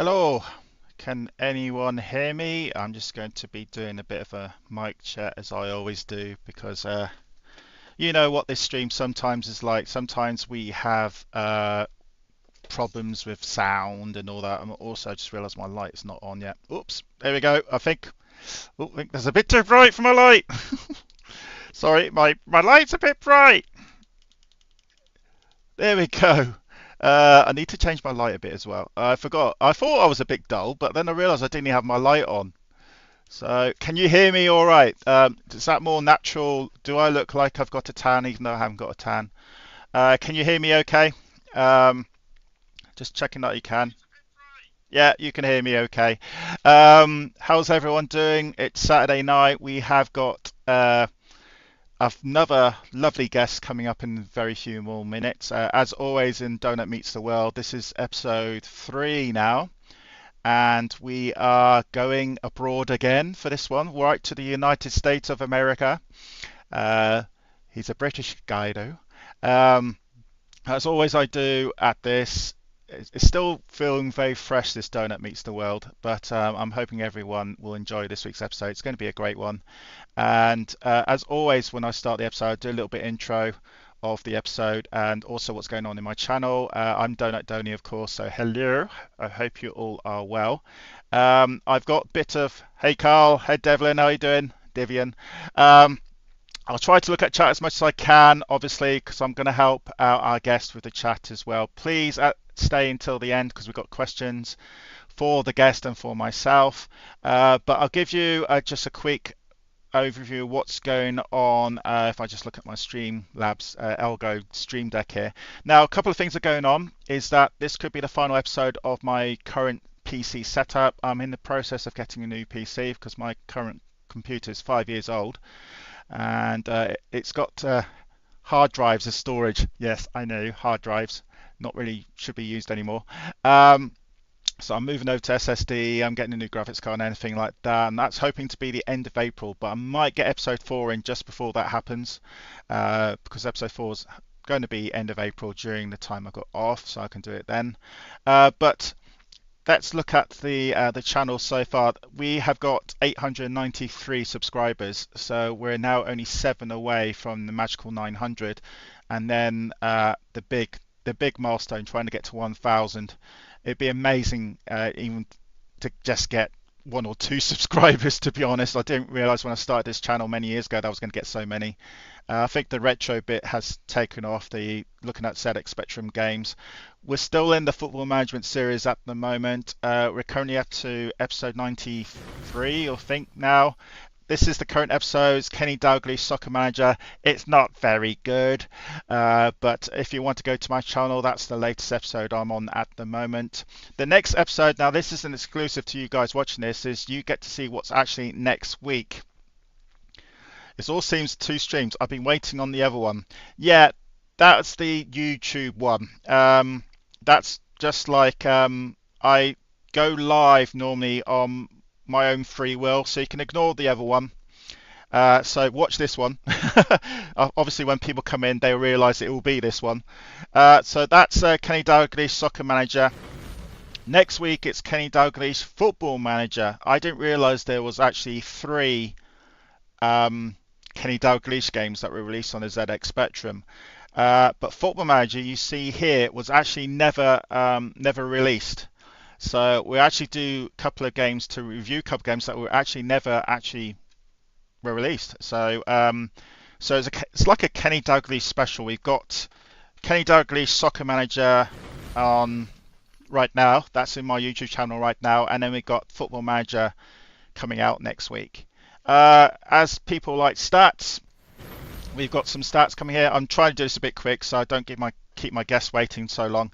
Hello, can anyone hear me? I'm just going to be doing a bit of a mic check as I always do because you know what this stream sometimes is like. Sometimes we have problems with sound and all that. And also, I just realised my light's not on yet. Oops, there we go. I think there's a bit too bright for my light. Sorry, my light's a bit bright. There we go. I need to change my light a bit as well. I forgot. I thought I was a bit dull, but then I realised I didn't have my light on. So, can you hear me all right? Is that more natural? Do I look like I've got a tan, even though I haven't got a tan? Can you hear me okay? Um, just checking that you can. Yeah, you can hear me okay. How's everyone doing? It's Saturday night. We have got another lovely guest coming up in very few more minutes. As always in Doughnut Meets the World, this is episode 3 now, and we are going abroad again for this one, right to the United States of America. Uh, he's a British guy though. Um, as always, I do at this. It's still feeling very fresh, this Doughnut Meets the World, but I'm hoping everyone will enjoy this week's episode. It's going to be a great one. And as always, when I start the episode, I do a little bit intro of the episode and also what's going on in my channel. I'm Doughnut Donny, of course, so hello. I hope you all are well. I've got a bit of, hey Carl, hey Devlin, how are you doing? Divian. Um, I'll try to look at chat as much as I can, obviously, because I'm going to help out our guest with the chat as well. Please stay until the end because we've got questions for the guest and for myself. But I'll give you just a quick overview of what's going on. If I just look at my Streamlabs Elgo Stream Deck here. Now, a couple of things are going on. Is that this could be the final episode of my current PC setup. I'm in the process of getting a new PC because my current computer is 5 years old. And it's got hard drives as storage. Yes, I know, hard drives not really should be used anymore. So I'm moving over to SSD. I'm getting a new graphics card and anything like that, and that's hoping to be the end of April. But I might get episode 4 in just before that happens, because episode 4 is going to be end of April during the time I got off, so I can do it then. But let's look at the channel so far. We have got 893 subscribers, so we're now only 7 away from the magical 900, and then the big milestone, trying to get to 1,000. It'd be amazing even to just get 1 or 2 subscribers, to be honest. I didn't realize when I started this channel many years ago that I was going to get so many. I think the retro bit has taken off, the looking at ZX Spectrum games. We're still in the football management series at the moment. We're currently up to episode 93, I think now. This is the current episode, Kenny Dalglish, Soccer Manager. It's not very good, but if you want to go to my channel, that's the latest episode I'm on at the moment. The next episode, now this is an exclusive to you guys watching this, is you get to see what's actually next week. This all seems 2 streams. I've been waiting on the other one. Yeah, that's the YouTube one. That's just like I go live normally on my own free will, so you can ignore the other one. So watch this one. Obviously, when people come in, they realise it will be this one. So that's Kenny Dalglish, Soccer Manager. Next week, it's Kenny Dalglish, Football Manager. I didn't realise there was actually 3 Kenny Dalglish games that were released on the ZX Spectrum. But Football Manager, you see here, was actually never released. So we actually do a couple of games to review a couple of games that were actually never were released. So it's like a Kenny Dalglish special. We've got Kenny Dalglish Soccer Manager on right now. That's in my YouTube channel right now, and then we've got Football Manager coming out next week. As people like stats, we've got some stats coming here. I'm trying to do this a bit quick so I don't keep my guests waiting so long.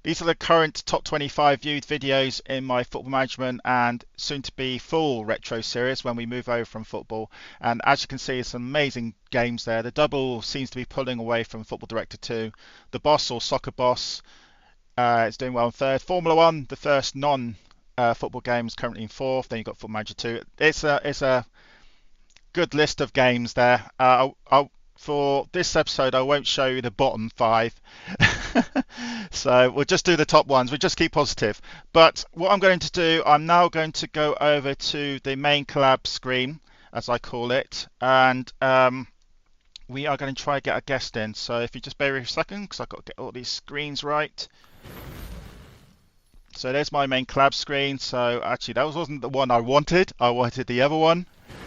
These are the current top 25 viewed videos in my football management and soon to be full retro series when we move over from football. And as you can see, some amazing games there. The double seems to be pulling away from Football Director 2. The Boss or Soccer Boss is doing well in 3rd. Formula 1, the first non-football game, is currently in 4th. Then you've got Football Manager 2. It's a good list of games there. for this episode, I won't show you the bottom five. So we'll just do the top ones. We'll just keep positive. But what I'm going to do, I'm now going to go over to the main collab screen, as I call it, and we are going to try and get a guest in. So if you just bear with me a second, because I've got to get all these screens right. So there's my main collab screen. So actually, that wasn't the one I wanted. I wanted the other one.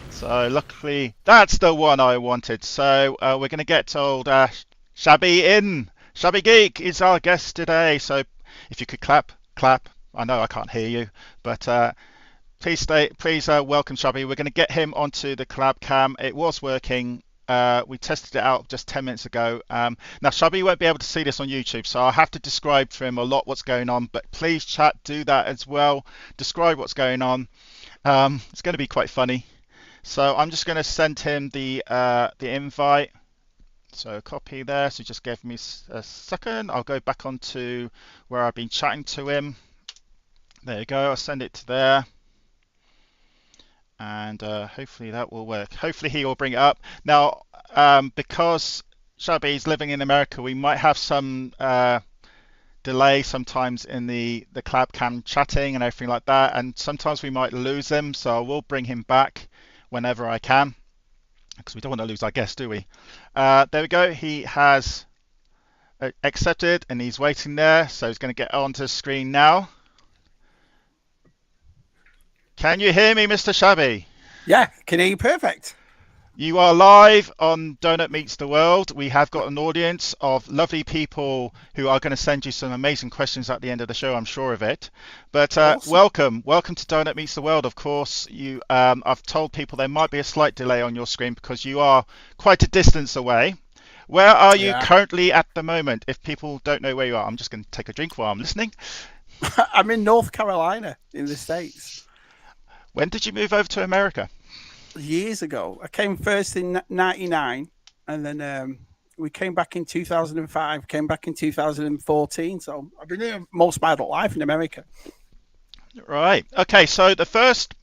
So luckily, that's the one I wanted. So we're going to get old Shabby in. Shabby Geek is our guest today. So if you could clap, clap. I know I can't hear you, but please welcome Shabby. We're going to get him onto the collab cam. It was working. We tested it out just 10 minutes ago. Now, Shabby won't be able to see this on YouTube, so I'll have to describe to him a lot what's going on. But please, chat, do that as well. Describe what's going on. It's going to be quite funny. So I'm just going to send him the invite. So copy there. So just give me a second. I'll go back onto where I've been chatting to him. There you go. I'll send it to there. And hopefully that will work. Hopefully he will bring it up. Now, because Shabby's living in America, we might have some delay sometimes in the collab cam chatting and everything like that. And sometimes we might lose him. So I will bring him back whenever I can, because we don't want to lose our guest, do we? There we go. He has accepted and he's waiting there. So he's going to get onto the screen now. Can you hear me, Mr. Shabby? Yeah, can hear you perfect. You are live on Doughnut Meets the World. We have got an audience of lovely people who are going to send you some amazing questions at the end of the show, I'm sure of it. But awesome. Welcome to Doughnut Meets the World. Of course, I've told people there might be a slight delay on your screen because you are quite a distance away. Where are you currently at the moment? If people don't know where you are, I'm just going to take a drink while I'm listening. I'm in North Carolina in the States. When did you move over to America? Years ago. I came first in 99, and then we came back in 2005, came back in 2014. So I've been here most of my adult life in America. Right. Okay, so the first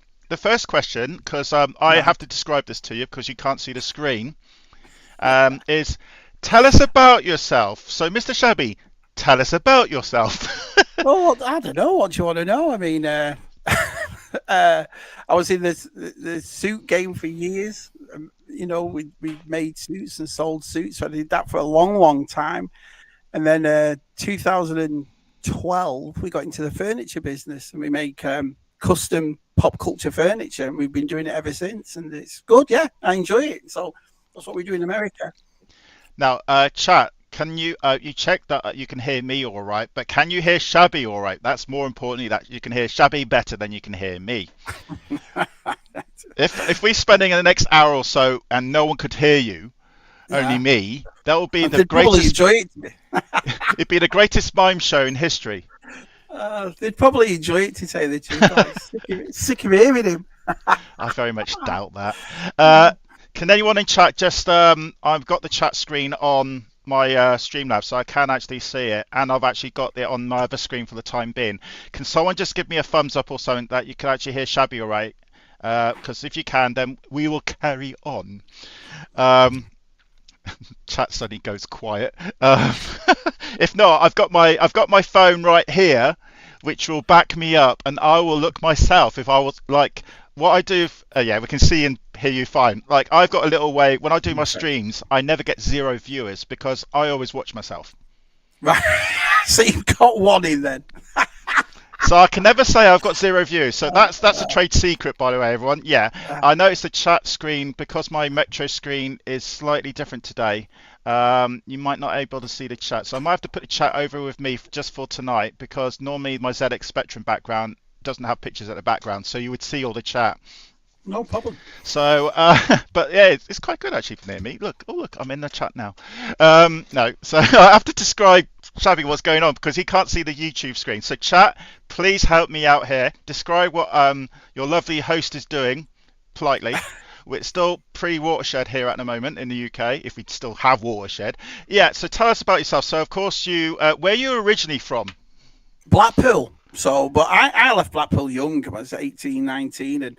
question, because I have to describe this to you because you can't see the screen, is tell us about yourself. So, Mr. Shabby, tell us about yourself. Well, I don't know. What do you want to know? I mean... I was in the suit game for years. You know, we made suits and sold suits. So I did that for a long time. And then 2012, we got into the furniture business and we make custom pop culture furniture. And we've been doing it ever since. And it's good. Yeah, I enjoy it. So that's what we do in America. Now, chat. Can you check that you can hear me all right, but can you hear Shabby all right? That's more importantly that you can hear Shabby better than you can hear me. If we're spending the next hour or so and no one could hear you, only me, that will be the greatest. It'd be the greatest mime show in history. They'd probably enjoy it, to tell you the truth. Sick of hearing him. I very much doubt that. Can anyone in chat just? I've got the chat screen on my Streamlabs, so I can actually see it, and I've actually got it on my other screen for the time being. Can someone just give me a thumbs up or something that you can actually hear Shabby all right? Because if you can, then we will carry on. Chat suddenly goes quiet. If not, I've got my phone right here, which will back me up, and I will look myself if I was like. What I do, yeah, we can see and hear you fine. Like, I've got a little way, when I do my streams, I never get 0 viewers because I always watch myself. Right. So you've got one in then. So I can never say I've got 0 views. So that's a trade secret, by the way, everyone. Yeah, I noticed the chat screen, because my Metro screen is slightly different today. You might not be able to see the chat. So I might have to put the chat over with me just for tonight, because normally my ZX Spectrum background doesn't have pictures at the background, so you would see all the chat. No problem. So, but yeah, it's quite good actually for near me. Look, I'm in the chat now. No, so I have to describe Shabby what's going on because he can't see the YouTube screen. So chat, please help me out here. Describe what your lovely host is doing, politely. We're still pre-watershed here at the moment in the UK, if we still have watershed. Yeah, so tell us about yourself. So of course where are you originally from? Blackpool. So, but I left Blackpool young. I was 18, 19 and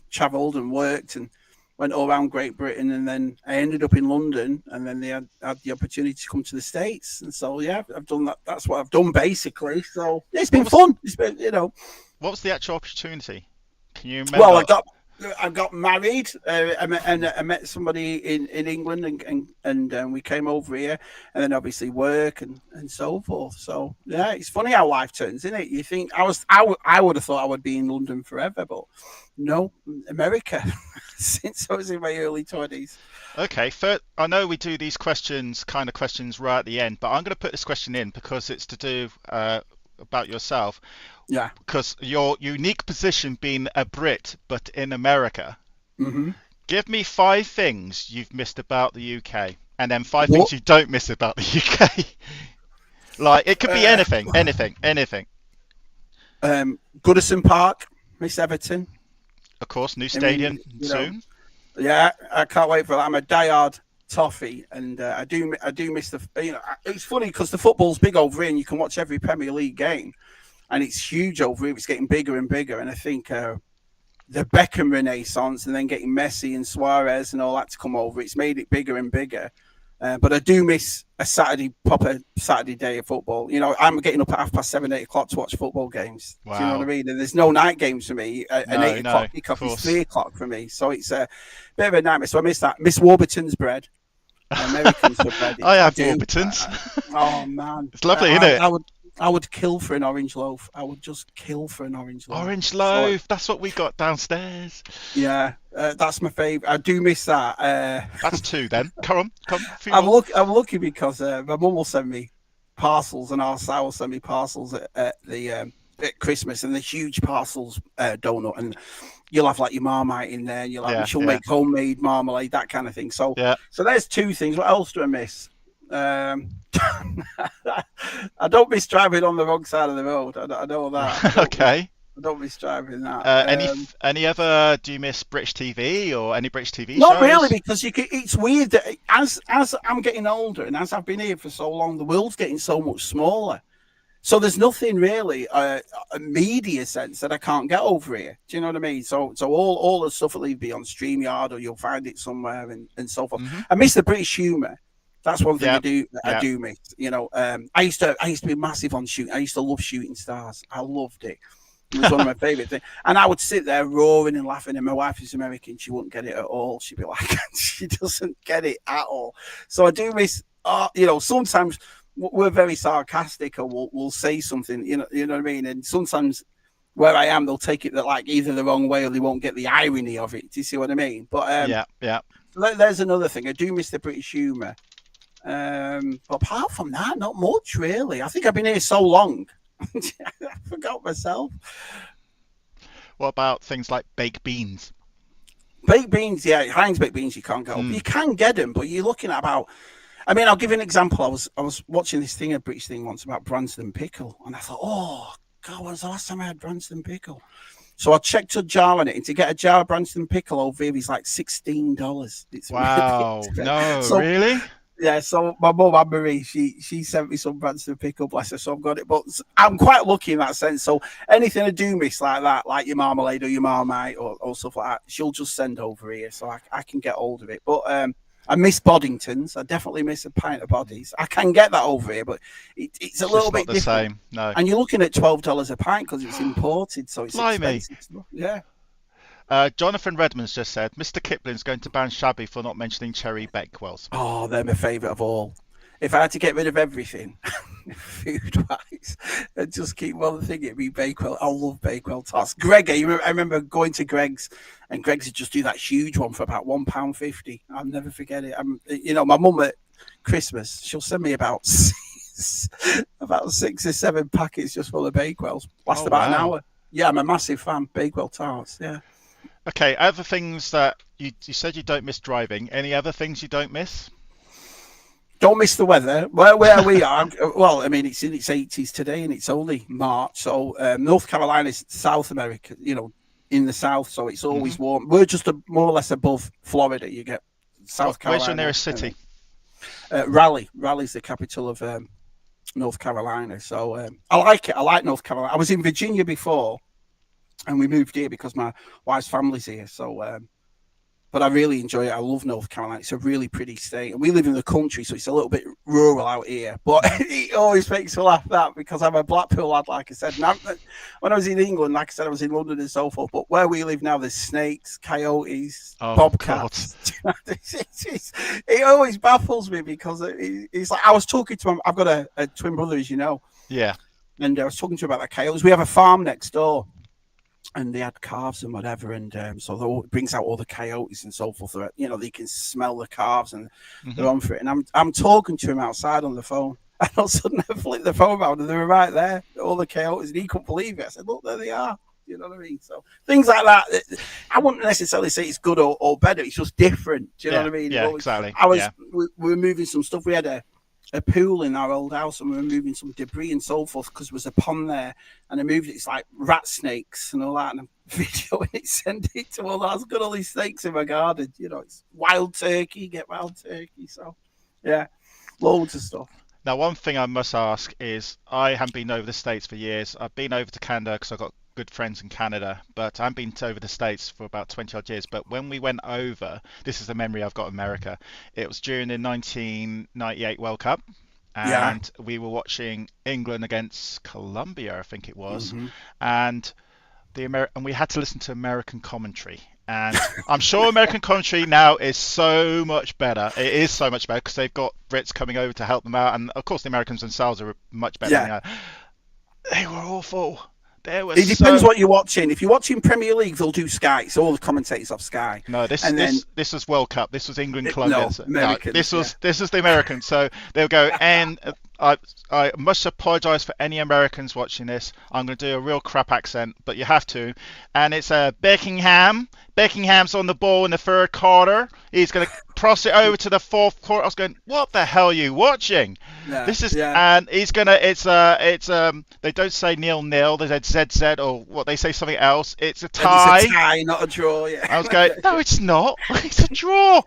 travelled and worked and went all around Great Britain, and then I ended up in London, and then they had the opportunity to come to the States, and so yeah, I've done that. That's what I've done basically. So yeah, it's What been was fun. It's been, what was the actual opportunity? Can you well, remember? I got married, I met somebody in England, and we came over here, and then obviously work and so forth. So yeah, it's funny how life turns, isn't it? You think I would have thought I would be in London forever, but no, America since I was in my early 20s. Okay, first, I know we do these kind of questions right at the end, but I'm going to put this question in because it's to do about yourself. Yeah. Because your unique position being a Brit but in America. Mm-hmm. Give me 5 things you've missed about the UK, and then 5 things What? you don't miss about the UK. Like it could be Uh, anything, anything, anything. Goodison Park, Miss Everton. Of course, new I mean, stadium soon. yeah, I can't wait for that. I'm a diehard Toffee, and I do miss the. It's funny because the football's big over here, and you can watch every Premier League game, and it's huge over here. It's getting bigger and bigger, and I think the Beckham renaissance, and then getting Messi and Suarez and all that to come over, it's made it bigger and bigger. But I do miss a proper Saturday day of football. I'm getting up at 7:30, 8 o'clock to watch football games. Do you know what I Wow. mean? And there's no night games for me. An No, 8 o'clock of kickoff is course. 3 o'clock for me. So it's a bit of a nightmare. So I miss that. Miss Warburton's bread. Americans for bread. I I have do. Warburtons. Oh man, It's lovely, isn't it? I would kill for an orange loaf. I would just kill for an orange loaf. Orange So loaf. That's what we got downstairs. yeah, that's my favourite. I do miss that. That's 2 then. Come on, a few more. I'm lucky because my mum will send me parcels, and our sow will send me parcels at Christmas, and the huge parcels donut, and you'll have like your Marmite in there, and she'll make homemade marmalade, that kind of thing. So Yeah. so there's 2 things. What else do I miss? I don't miss driving on the wrong side of the road. I know that. Okay. I don't miss driving that. Any other? Do you miss British TV or any British TV Not shows? really, because it's weird that as I'm getting older, and as I've been here for so long, the world's getting so much smaller. So there's nothing really a media sense that I can't get over here. Do you know what I mean? So all the stuff will either be on StreamYard, or you'll find it somewhere, and so forth. Mm-hmm. I miss the British humour. That's one thing Yep. I do miss. I used to be massive on shooting. I used to love Shooting Stars. I loved it. It was one of my favourite things. And I would sit there roaring and laughing. And my wife is American. She wouldn't get it at all. She'd be like, she doesn't get it at all. So I do miss, sometimes we're very sarcastic, or we'll say something, you know what I mean? And sometimes where I am, they'll take it like either the wrong way, or they won't get the irony of it. Do you see what I mean? But yeah. there's another thing. I do miss the British humour. But apart from that, not much really. I think I've been here so long. I forgot myself. What about things like baked beans? Baked beans, yeah, Heinz baked beans, you can't go. You can get them, but you're looking at about. I mean, I'll give you an example. I was watching this thing, a British thing once about Branston pickle, and I thought, oh God, when was the last time I had Branston pickle? So I checked a jar on it, and to get a jar of Branston pickle over here is like $16. It's Wow, no, really? Yeah, so my mum, Anne Marie, she sent me some Branston pickle, bless her, so I've got it. But I'm quite lucky in that sense. So anything I do miss like that, like your marmalade or your Marmite or stuff like that, she'll just send over here, so I can get hold of it. But I miss Boddingtons. I definitely miss a pint of Boddies. I can get that over here, but it's a little bit not the different. same. No. And you're looking at $12 a pint because it's imported, so it's expensive. Yeah. Jonathan Redmond's just said, Mr. Kipling's going to ban Shabby for not mentioning Cherry Bakewells. Oh, they're my favourite of all. If I had to get rid of everything, food-wise, and just keep one thing, it'd be Bakewell. I love Bakewell tarts. Greg, I remember going to Greg's, and Greg's would just do that huge one for about £1.50. I'll never forget it. My mum at Christmas, she'll send me about 6 or 7 packets just full of Bakewells. Last about an hour. Yeah, I'm a massive fan. Bakewell tarts, yeah. Okay, other things that you said you don't miss driving. Any other things you don't miss? Don't miss the weather. Where we are, well, I mean, it's in its 80s today, and it's only March. So North Carolina is South America, in the south, so it's always warm. We're just more or less above Florida. You get South Carolina. Where's your nearest city? Raleigh. Raleigh's the capital of North Carolina. So I like it. I like North Carolina. I was in Virginia before, and we moved here because my wife's family's here. So but I really enjoy it. I love North Carolina. It's a really pretty state. And we live in the country, so it's a little bit rural out here. But it always makes me laugh that because I'm a Blackpool lad, like I said. And when I was in England, like I said, I was in London and so forth. But where we live now, there's snakes, coyotes, bobcats. It always baffles me because it's like I was talking to him. I've got a twin brother, as you know. Yeah. And I was talking to him about the coyotes. We have a farm next door. And they had calves and whatever, and so it brings out all the coyotes and so forth. You know, they can smell the calves and they're on for it. And I'm talking to him outside on the phone, and all of a sudden I flicked the phone out, and they were right there, all the coyotes, and he couldn't believe it. I said, "Look, there they are." You know what I mean? So things like that, I wouldn't necessarily say it's good or better. It's just different. Do you know what I mean? Yeah, exactly. We were moving some stuff. We had a pool in our old house, and we were moving some debris and so forth because there was a pond there, and I moved it. It's like rat snakes and all that, and I'm videoing it, send it to all that. I've got all these snakes in my garden. You know, it's wild turkey, get wild turkey. So, yeah, loads of stuff. Now, one thing I must ask is, I haven't been over the States for years. I've been over to Canada because I've got good friends in Canada, but I haven't been over the States for about 20 odd years. But when we went over, this is the memory I've got of America. It was during the 1998 World Cup, and we were watching England against Colombia, I think it was, and we had to listen to American commentary. And I'm sure American commentary now is so much better. It is so much better because they've got Brits coming over to help them out, and of course the Americans themselves are much better. Than they were awful. It depends what you're watching. If you're watching Premier League, they'll do Sky. It's all the commentators of Sky. No, this was World Cup. This was England Colombia. This was the Americans. So they'll go, and I must apologise for any Americans watching this. I'm going to do a real crap accent, but you have to. And it's Beckingham. Beckingham's on the ball in the third quarter. He's going to cross it over to the fourth quarter. I was going, what the hell are you watching? And he's going to, they don't say 0-0, they said ZZ or what, they say something else. It's a tie. It's a tie, not a draw, I was going, no, it's not. It's a draw.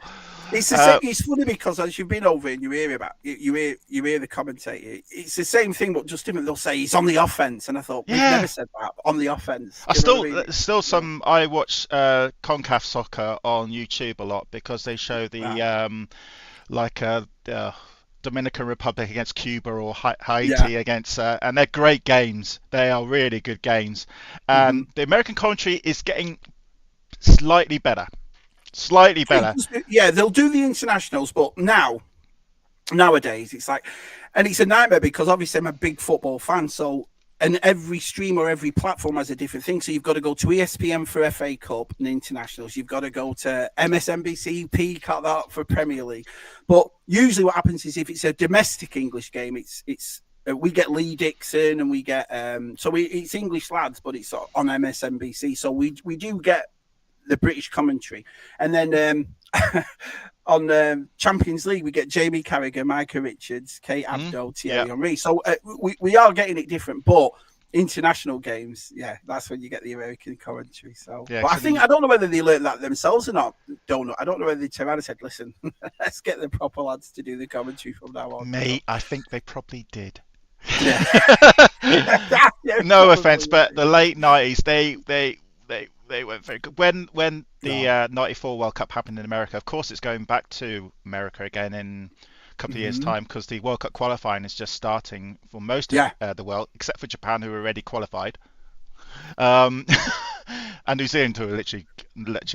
It's funny because as you've been over and you hear the commentator, it's the same thing but just different. They'll say he's on the offense, and I thought we've never said that, on the offense. I watch CONCACAF soccer on YouTube a lot because they show the Dominican Republic against Cuba or Haiti against, and they're great games. They are really good games. The American commentary is getting slightly better. Yeah, they'll do the internationals, but nowadays it's like, and it's a nightmare because obviously I'm a big football fan, so, and every stream or every platform has a different thing. So you've got to go to ESPN for FA Cup and internationals. You've got to go to MSNBC, Peacock that for Premier League. But usually what happens is if it's a domestic English game, it's we get Lee Dixon and we get it's English lads, but it's on MSNBC. So we do get the British commentary, and then on Champions League we get Jamie Carragher, Micah Richards, Kate Abdo, Thierry Henry. So we are getting it different, but international games, that's when you get the American commentary. So, but I don't know whether they learned that themselves or not. I don't know whether they turned around and said, "Listen, let's get the proper lads to do the commentary from now on." Mate, I think they probably did. No probably. Offense, but the late 90s, they weren't very good. When the 94 World Cup happened in America, of course it's going back to America again in a couple of years' time because the World Cup qualifying is just starting for most of the world, except for Japan, who are already qualified. And New Zealand, who are literally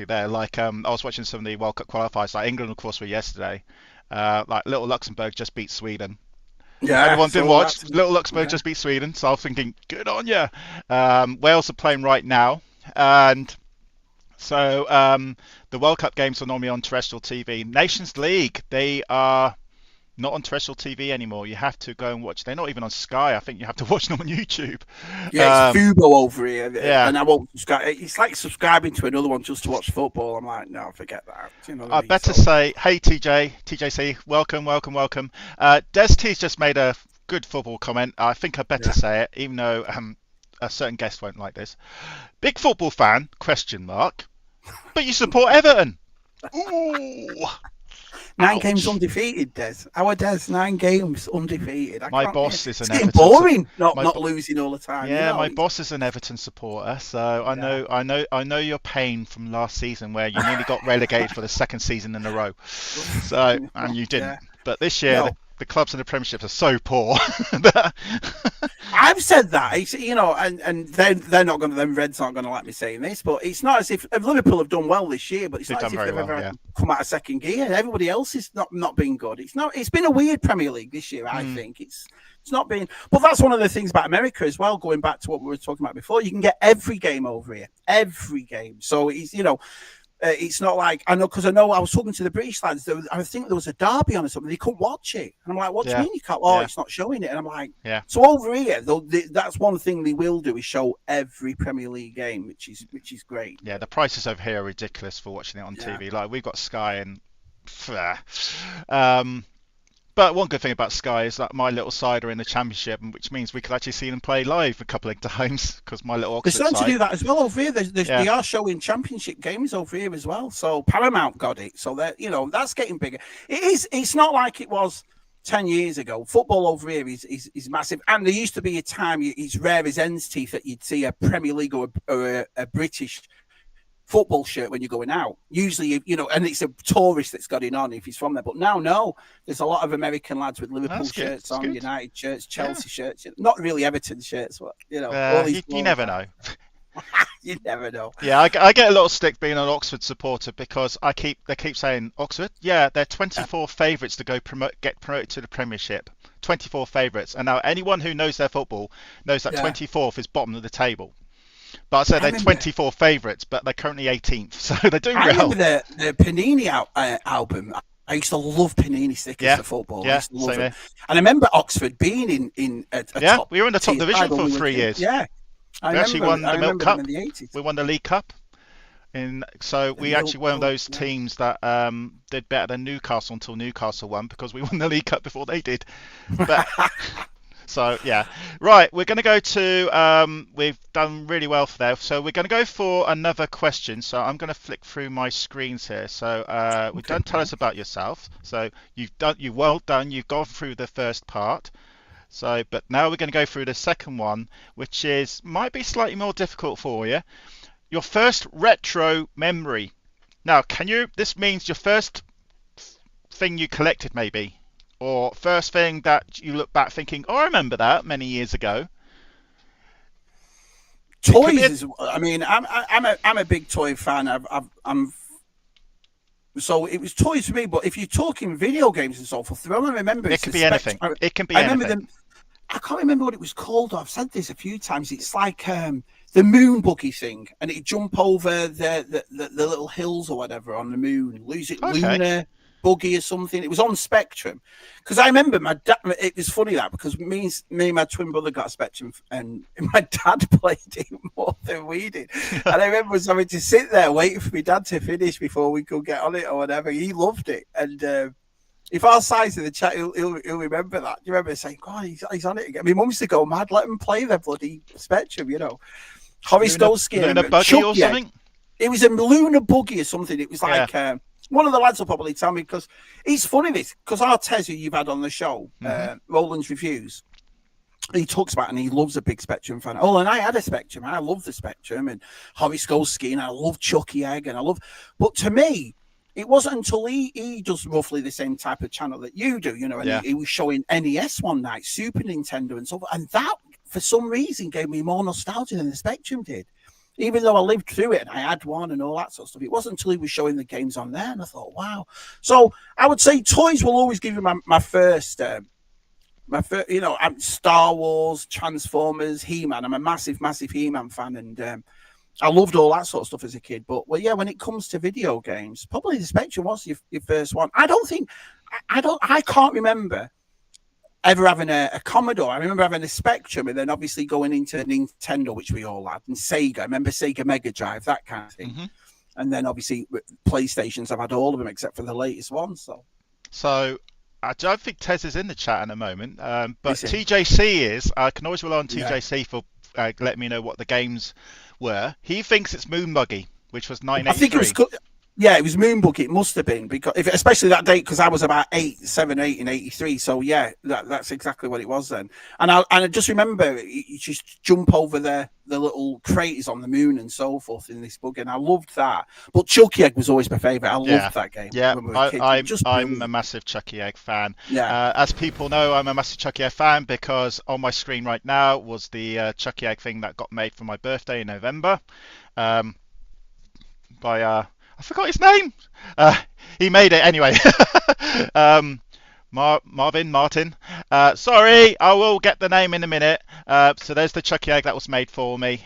there. Like I was watching some of the World Cup qualifiers, like England, of course, were yesterday. Like little Luxembourg just beat Sweden. Everyone didn't watch. Little Luxembourg just beat Sweden, so I was thinking, good on you. Wales are playing right now. And so the World Cup games are normally on terrestrial TV. Nations League, they are not on terrestrial TV anymore. You have to go and watch. They're not even on Sky. I think you have to watch them on YouTube. Yeah, it's Fubo over here. Yeah. And I won't subscribe. It's like subscribing to another one just to watch football. I'm like, no, forget that. You know what I mean? better say, hey TJC, welcome. Des T's just made a good football comment. I think I better say it, even though a certain guest won't like this. Big football fan? ? But you support Everton. Ooh. 9 games Ouch. undefeated, Des. Our Des, 9 games undefeated. I My can't. boss is It's an getting Everton. boring not My not losing all the time. You Yeah, know. my boss is an Everton supporter, so Yeah. I know your pain from last season where you nearly got relegated for the second season in a row. So, and you didn't. Yeah. But this year, No. the clubs in the Premiership are so poor that I've said that, and they're not going to, them Reds aren't going to like me saying this, but it's not as if Liverpool have done well this year, but it's they've not as done if very they've well. ever Yeah. come out of second gear. Everybody else is not been good. It's been a weird Premier League this year. I think it's not been, but that's one of the things about America as well. Going back to what we were talking about before, you can get every game over here, every game. So it's not like I know because I know I was talking to the British lads. I think there was a derby on or something. They couldn't watch it, and I'm like, "What do you Yeah. mean you can't?" Oh, Yeah. it's not showing it, and I'm like, Yeah. "So over here, though, that's one thing they will do is show every Premier League game, which is great." Yeah, the prices over here are ridiculous for watching it on Yeah. TV. Like we've got Sky and but one good thing about Sky is that my little side are in the Championship, which means we could actually see them play live a couple of times because my little They're Oxford starting to side. do that as well over here. Yeah. They are showing Championship games over here as well. So Paramount got it. So that that's getting bigger. It is. It's not like it was 10 years ago. Football over here is massive. And there used to be a time, it's rare as hen's teeth that you'd see a Premier League or a British football shirt when you're going out. Usually, and it's a tourist that's got it on if he's from there. But now, no, there's a lot of American lads with Liverpool shirts on, United shirts, Chelsea shirts. Not really Everton shirts, but, all these you never know. You never know. Yeah, I get a lot of stick being an Oxford supporter because they keep saying Oxford. Yeah, they're 24 favourites to get promoted to the Premiership. 24 favourites, and now anyone who knows their football knows that 24th is bottom of the table. But I said they're 24 favourites, but they're currently 18th, so they're doing well. I remember the Panini album. I used to love Panini stickers for football. I used to love them. And I remember Oxford being in a top. We were in the top division for 3 years. Yeah. We actually won the Milk Cup. In the 80s. We won the League Cup. So we actually one of those teams that did better than Newcastle until Newcastle won because we won the League Cup before they did. But so yeah, right. We're going to go to. We've done really well for there. So we're going to go for another question. So I'm going to flick through my screens here. So we've done tell us about yourself. So you've well done. You've gone through the first part. So, but now we're going to go through the second one, which might be slightly more difficult for you. Your first retro memory. Now, this means your first thing you collected maybe, or first thing that you look back thinking, oh, I remember that many years ago. Toys I'm a big toy fan. So it was toys for me, but if you're talking video games and so forth, the only I remember it could be anything. It can be anything. Remember I can't remember what it was called. I've said this a few times. It's like the moon buggy thing, and it jump over the little hills or whatever on the moon. Lunar buggy or something. It was on Spectrum, because I remember my dad. It was funny that because me and my twin brother got a Spectrum, and my dad played it more than we did. And I remember us having to sit there waiting for my dad to finish before we could get on it or whatever. He loved it, and if our size in the chat, he'll remember that. You remember saying, "God, he's on it again." My mum used to go mad, let him play the bloody Spectrum, Horace Goldskin, Lunar buggy or something. It was a lunar buggy or something. It was like one of the lads will probably tell me because it's funny because Artez, who you've had on the show, Roland's Reviews, he talks about and he loves a big Spectrum fan. Oh, and I had a Spectrum. I love the Spectrum and Horace Goldskin. And I love Chucky Egg and but to me, it wasn't until he does roughly the same type of channel that you do, and he was showing NES one night, Super Nintendo and so forth. And that, for some reason, gave me more nostalgia than the Spectrum did. Even though I lived through it and I had one and all that sort of stuff, it wasn't until he was showing the games on there and I thought, wow. So I would say toys will always give you my first, Star Wars, Transformers, He-Man. I'm a massive, massive He-Man fan, and I loved all that sort of stuff as a kid. But when it comes to video games, probably the Spectrum was your first one. I can't remember ever having a Commodore. I remember having a Spectrum and then obviously going into Nintendo, which we all had, and Sega. I remember Sega Mega Drive, that kind of thing. Mm-hmm. And then obviously PlayStations, I've had all of them except for the latest one. So I don't think Tez is in the chat in a moment, but TJC is. I can always rely on TJC for letting me know what the games were. He thinks it's Moon Buggy, which was 1983. Yeah, it was Moonbug. It must have been because, especially that date, because I was about 8 in '83. So yeah, that's exactly what it was then. And I just remember you just jump over the little craters on the moon and so forth in this bug, and I loved that. But Chucky Egg was always my favorite. I Yeah, loved that game yeah. when we were I, kids. It was I'm just I'm a brilliant. massive Chucky Egg fan. Yeah. As people know, I'm a massive Chucky Egg fan because on my screen right now was the Chucky Egg thing that got made for my birthday in November. Um, by I forgot his name. Uh, he made it anyway. um, Martin. Sorry, I will get the name in a minute. So there's the Chucky Egg that was made for me.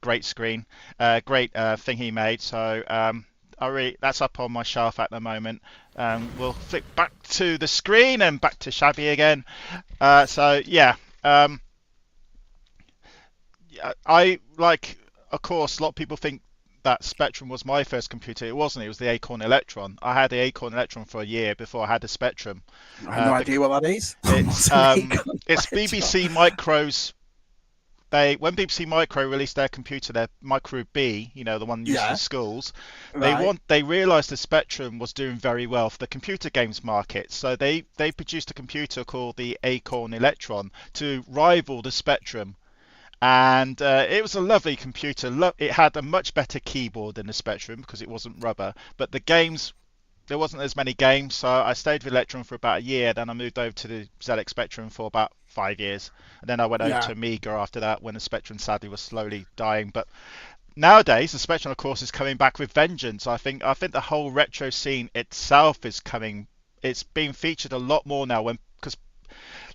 Great screen, great thing he made. So that's up on my shelf at the moment. We'll flick back to the screen and back to Shabby again. So yeah, I like. Of course, a lot of people think that Spectrum was my first computer. It wasn't. It was the Acorn Electron. I had the Acorn Electron for a year before I had the Spectrum. I have no Bec- idea what that is. it's What's an Acorn it's Electron? BBC Micro's. When BBC Micro released their computer, their Micro B, the one used for Yeah. schools, Right. they realised the Spectrum was doing very well for the computer games market. So they produced a computer called the Acorn Electron to rival the Spectrum, and it was a lovely computer. It had a much better keyboard than the Spectrum because it wasn't rubber, but the games there wasn't as many games, so I stayed with Electron for about a year. Then I moved over to the ZX Spectrum for about 5 years, and then I went over Yeah. to Amiga after that when the Spectrum sadly was slowly dying. But nowadays, the Spectrum, of course, is coming back with vengeance. I think the whole retro scene itself is coming. It's being featured a lot more now because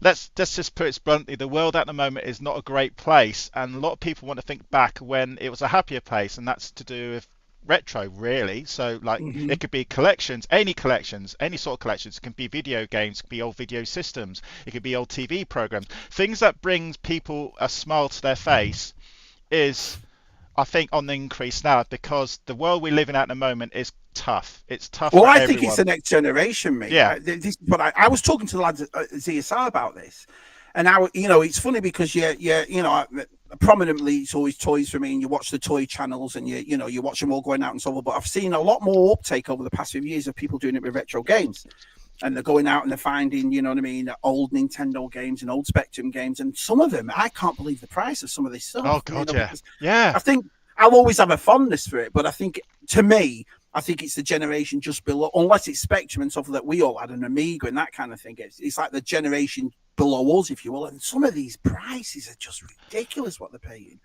let's just put it bluntly, the world at the moment is not a great place, and a lot of people want to think back when it was a happier place, and that's to do with retro really. So like Hmm. it could be collections, any sort of collections. It can be video games, it could be old video systems, it could be old TV programs. Things that brings people a smile to their face is, I think, on the increase now because the world we live in at the moment is tough. It's tough Well, for I think it's everyone. the next generation, mate. Yeah, This is what I was talking to the lads at ZSR about this, and now it's funny because prominently it's always toys for me, and you watch the toy channels, and you watch them all going out and so on. But I've seen a lot more uptake over the past few years of people doing it with retro games, and they're going out and they're finding, what I mean, old Nintendo games and old Spectrum games, and some of them I can't believe the price of some of this oh stuff. god, yeah, Because yeah. I think I'll always have a fondness for it, but I think to me, I think it's the generation just below, unless it's Spectrum and stuff that we all had, an Amiga and that kind of thing. It's like the generation below us, if you will. And some of these prices are just ridiculous what they're paying.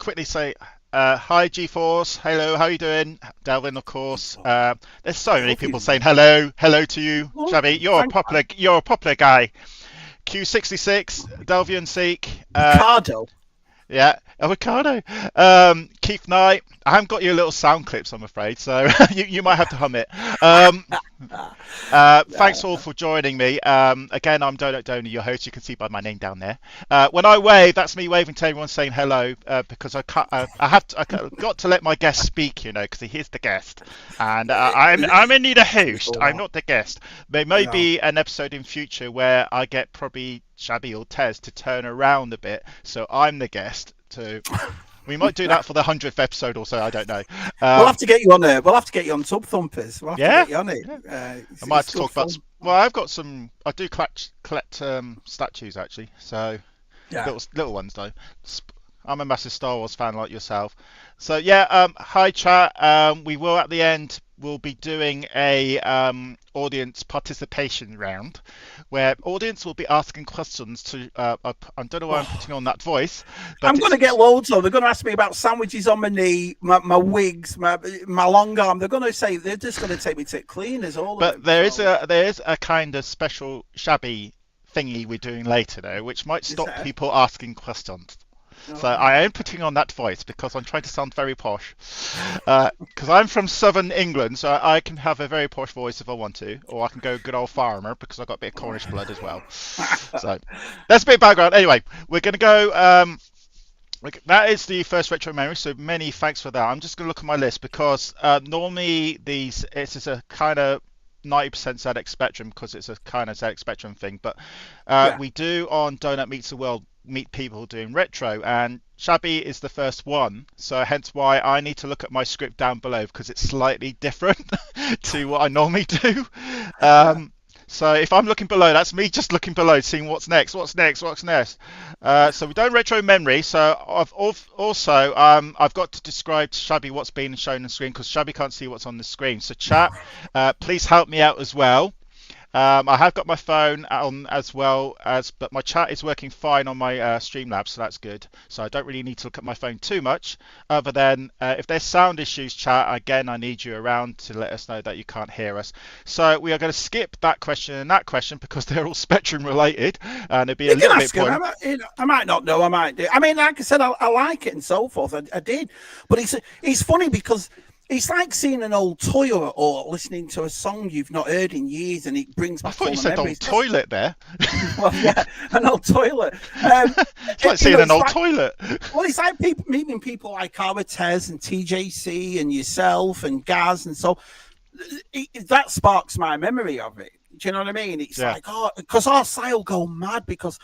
Quickly say hi G-Force, hello, how you doing? Delvin, of course. There's so many Love you, people saying mate. hello to you, Well, Shabby. thank You're a popular guy. Q66, Delvian Seek. Ricardo. Yeah, avocado. Keith Knight. I haven't got your little sound clips, I'm afraid, so you might have to hum it. Um, Thanks all for joining me. Again, I'm Doughnut Donor, your host. You can see by my name down there. When I wave, that's me waving to everyone saying hello, because I can't, I've got to let my guest speak, because he is the guest, and I'm indeed a host. I'm not the guest. There may No. be an episode in future where I get probably Shabby or Tez to turn around a bit, so I'm the guest. We might do that for the 100th episode or so. I don't know. We'll have to get you on there. We'll have to get you on Tub Thumpers. We'll have to Yeah. get you on it. Yeah. I might have It's to good talk about. fun. Well, I've got some. I do collect statues actually. So Yeah. little ones though. I'm a massive Star Wars fan like yourself. So yeah. Hi chat. We will at the end. We'll be doing a audience participation round, where audience will be asking questions to. I don't know why I'm putting on that voice, but I'm going to get loads though. They're going to ask me about sandwiches on my knee, my wigs, my long arm. They're going to say they're just going to take me to cleaners, all of But them. there So, is a kind of special Shabby thingy we're doing later though, which might is stop there? people asking questions. So Oh, I am putting on that voice because I'm trying to sound very posh. Because I'm from southern England, so I can have a very posh voice if I want to, or I can go good old farmer because I've got a bit of Cornish blood as well. So that's a bit of background. Anyway, we're going to go. That is the first retro memory, so many thanks for that. I'm just going to look at my list because normally it's just a kind of 90% ZX Spectrum because it's a kind of ZX Spectrum thing, but yeah. we do on Doughnut Meets the World meet people doing retro, and Shabby is the first one, so hence why I need to look at my script down below because it's slightly different to what I normally do. Yeah. So if I'm looking below, that's me just looking below, seeing what's next. So we're doing retro memory. So I've got to describe to Shabby what's being shown on the screen because Shabby can't see what's on the screen. So chat, please help me out as well. I have got my phone on as well but my chat is working fine on my Streamlabs, so that's good. So I don't really need to look at my phone too much, other than if there's sound issues, chat, again, I need you around to let us know that you can't hear us. So we are going to skip that question and that question because they're all Spectrum related, and it'd be a little bit boring. I might not know. I might do. I mean, like I said, I like it and so forth. I did, but it's funny because it's like seeing an old toy or listening to a song you've not heard in years, and it brings back. I thought you said old toilet there. Well, yeah, an old toilet. It's like seeing an old toilet. Well, it's like meeting people like our Tez and TJC and yourself and Gaz and so. That sparks my memory of it. Do you know what I mean? It's like, because our side will go mad because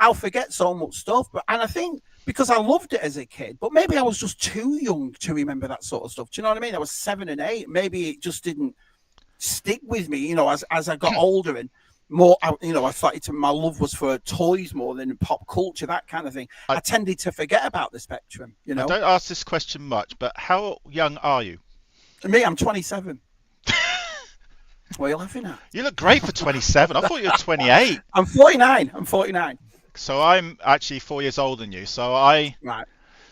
I'll forget so much stuff. And I think because I loved it as a kid, but maybe I was just too young to remember that sort of stuff. Do you know what I mean? I was 7 and 8. Maybe it just didn't stick with me, as I got older and more, I started to, my love was for toys more than pop culture, that kind of thing. I tended to forget about the Spectrum, I don't ask this question much, but how young are you? Me, I'm 27. What are you laughing at? You look great for 27. I thought you were 28. I'm 49. So I'm actually 4 years older than you. Right.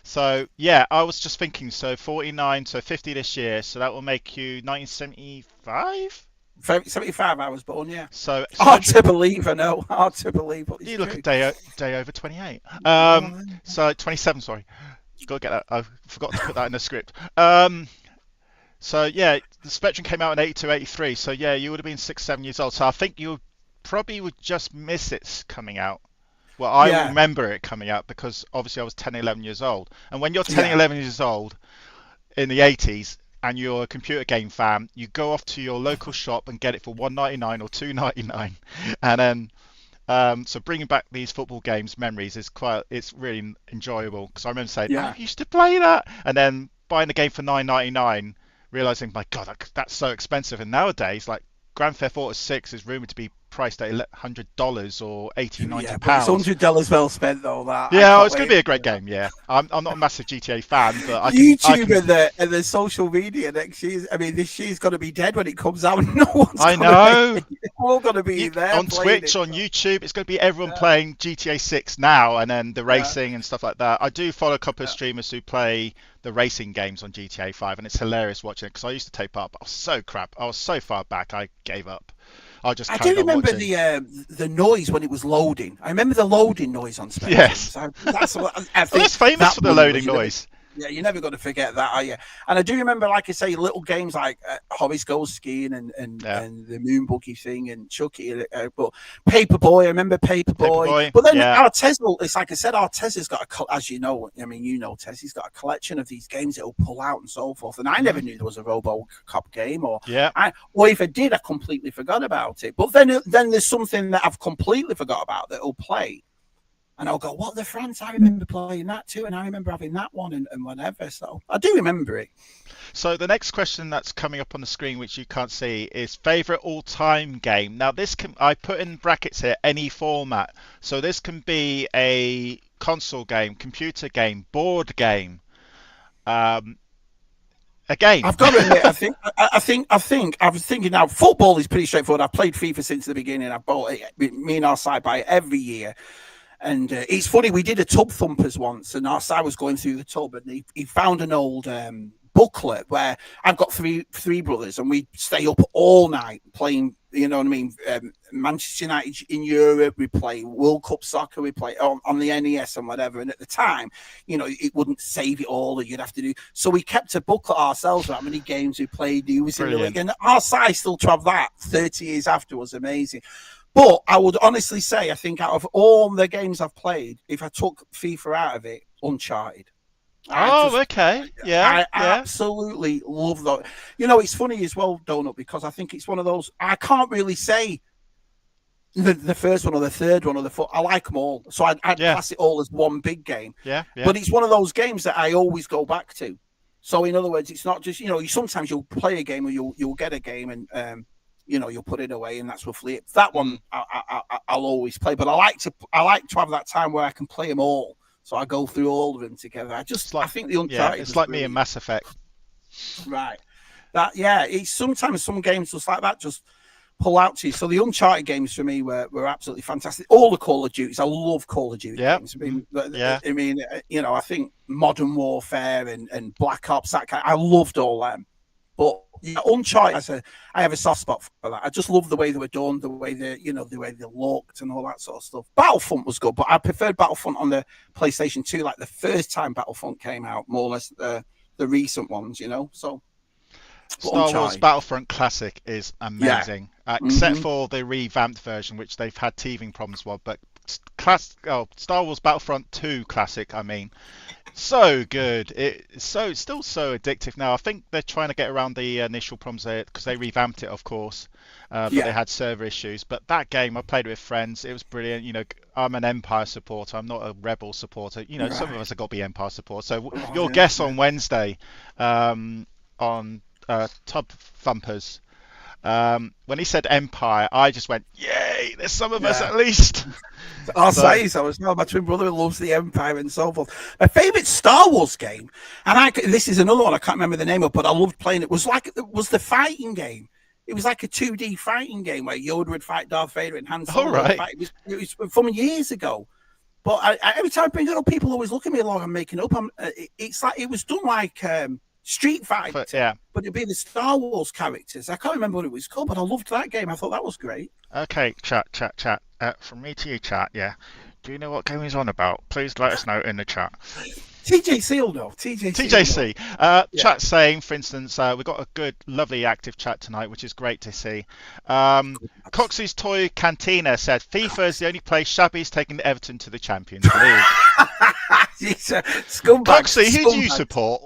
So yeah, I was just thinking. So 49, so 50 this year. So that will make you 1975. 75 I was born, yeah. So hard to believe, I know. Hard to believe. But you look a day over 28. So 27. Sorry, got to get that. I forgot to put that in the script. So yeah, the Spectrum came out in 82, 83. So yeah, you would have been 6, 7 years old. So I think you probably would just miss it coming out. Well, I remember it coming out because obviously I was 10, 11 years old. And when you're 10, 11 years old in the 80s and you're a computer game fan, you go off to your local shop and get it for $1.99 or $2.99. And then, so bringing back these football games memories it's really enjoyable because I remember saying, I used to play that. And then buying the game for $9.99, realizing, my God, that's so expensive. And nowadays, like Grand Theft Auto 6 is rumored to be priced at $100 or $80, $90. It's $100 well spent, though. It's going to be a great game. Yeah, I'm not a massive GTA fan, but YouTube and the social media next year. I mean, this year's going to be dead when it comes out. No one's. I know. It's all going to be there on Twitch, on YouTube. It's going to be everyone playing GTA 6 now, and then the racing and stuff like that. I do follow a couple of streamers who play the racing games on GTA 5, and it's hilarious watching it because I used to take part, but I was so crap. I was so far back, I gave up. I do remember the noise when it was loading. I remember the loading noise on Spectrum. Yes. So that's what I think. Well, that's famous for the loading noise. You're never going to forget that, are you? And I do remember, like I say, little games like Horace Goes Skiing and the Moon Buggy thing and Chucky. But Paperboy, I remember Paperboy. But then Artez, it's like I said, Artez has got as you know, Tez, he's got a collection of these games that he'll pull out and so forth. And I never knew there was a RoboCop game, or if I did, I completely forgot about it. But then there's something that I've completely forgot about that he'll play. And I'll go, what the France? I remember playing that too, and I remember having that one and whatever. So I do remember it. So the next question that's coming up on the screen, which you can't see, is favourite all-time game. Now I put in brackets here, any format. So this can be a console game, computer game, board game. Again, I've got to admit, I was thinking now, football is pretty straightforward. I've played FIFA since the beginning. I've bought it. Me and our side buy it every year. And it's funny, we did a tub thumpers once, and our side was going through the tub, and he found an old booklet where I've got three brothers, and we stay up all night playing, Manchester United in Europe, we play World Cup soccer, we play on the NES and whatever. And at the time, it wouldn't save it all, that you'd have to do. So we kept a booklet ourselves of how many games we played, who was in the league, and our side still to have that 30 years after was amazing. But I would honestly say, I think out of all the games I've played, if I took FIFA out of it, Uncharted. I absolutely love that. It's funny as well, Doughnut, because I think it's one of those, I can't really say the first one or the third one or the fourth. I like them all, so I'd Yeah, class it all as one big game. yeah, yeah. But it's one of those games that I always go back to. So in other words, it's not just sometimes you'll play a game or you'll get a game and you'll put it away and that's roughly it. That one I'll always play, but I like to have that time where I can play them all. So I go through all of them together. I think the Uncharted. It's like me in Mass Effect. Right. It's sometimes some games just like that just pull out to you. So the Uncharted games for me were absolutely fantastic. All the Call of Duties, I love Call of Duty games. I mean, I think Modern Warfare and Black Ops, I loved all them. But Uncharted, I have a soft spot for that. I just love the way they were done, the way they looked and all that sort of stuff. Battlefront was good, but I preferred Battlefront on the PlayStation 2, like the first time Battlefront came out, more or less the recent ones, So Star Wars Battlefront Classic is amazing, except for the revamped version, which they've had teething problems with. But Star Wars Battlefront 2 Classic, I mean, so good. It's still so addictive now. I think they're trying to get around the initial problems because they revamped it, of course, but they had server issues. But that game, I played it with friends. It was brilliant. I'm an Empire supporter. I'm not a Rebel supporter. Some of us have got to be Empire supporters. So your guess on Wednesday on Tub Thumpers. When he said Empire, I just went, "Yay! There's some of us at least." I'll say so. It's not my twin brother loves the Empire and so forth. My favourite Star Wars game, and this is another one I can't remember the name of, but I loved playing it. Was the fighting game. It was like a 2D fighting game where Yoda would fight Darth Vader and Han Solo. All right. It was from years ago. But every time I bring it up, people always look at me like I'm making up. It's like it was done like Street Fighter, but it'd be the Star Wars characters. I can't remember what it was called, but I loved that game. I thought that was great. Okay, chat. From me to you, chat. Yeah. Do you know what game he's on about? Please let us know in the chat. TJC will know. TJC. Chat saying, for instance, we've got a good, lovely, active chat tonight, which is great to see. Coxey's Toy Cantina said, FIFA is the only place Shabby's taking Everton to the Champions League. Coxey, who do you support?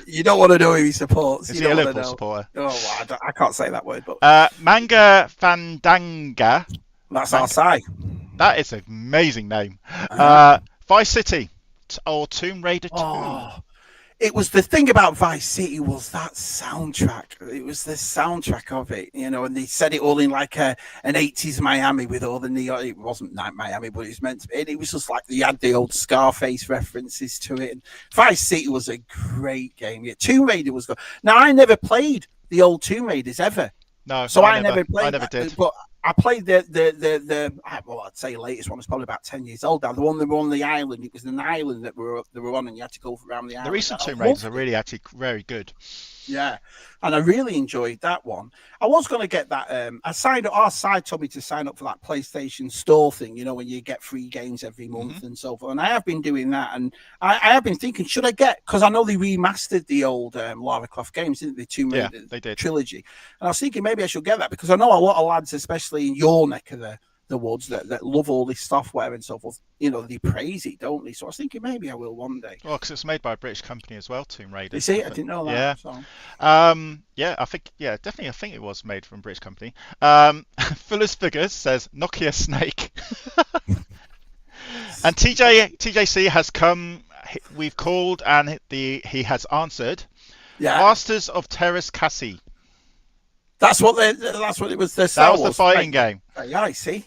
You don't want to know who he supports. Is he a Liverpool supporter? Oh, I can't say that word. But Manga Fandanga. That's our side. That is an amazing name. Vice City or Tomb Raider 2. Oh, it was the thing about Vice City was that soundtrack. It was the soundtrack of it, and they said it all in like an 80s Miami with all the neon. It wasn't like Miami, but it was meant to be. And it was just like you had the old Scarface references to it. And Vice City was a great game. Yeah, Tomb Raider was good. Now, I never played the old Tomb Raiders ever. No, so I never played. I never did. But I played the I'd say latest one was probably about 10 years old now. The one that were on the island. It was an island that were on, and you had to go around the island. The recent Tomb Raiders are really actually very good. Yeah, and I really enjoyed that one. I was going to get that. Our side told me to sign up for that PlayStation Store thing. When you get free games every month and so forth. And I have been doing that, and I have been thinking, should I get? Because I know they remastered the old Lara Croft games, didn't they? Tomb Raider they did. Trilogy. And I was thinking maybe I should get that because I know a lot of lads, especially in your neck of the woods, that love all this software and so forth. They praise it, don't they? So I was thinking maybe I will one day. Well, because it's made by a British company as well, Tomb Raider. You see, I didn't know that. Yeah. So. Definitely. I think it was made from a British company. Fuller's Figures says Nokia Snake. And TJC has come. We've called and he has answered. Yeah. Masters of Terrace Cassie. That's what it was. That was the fighting game. Yeah, see,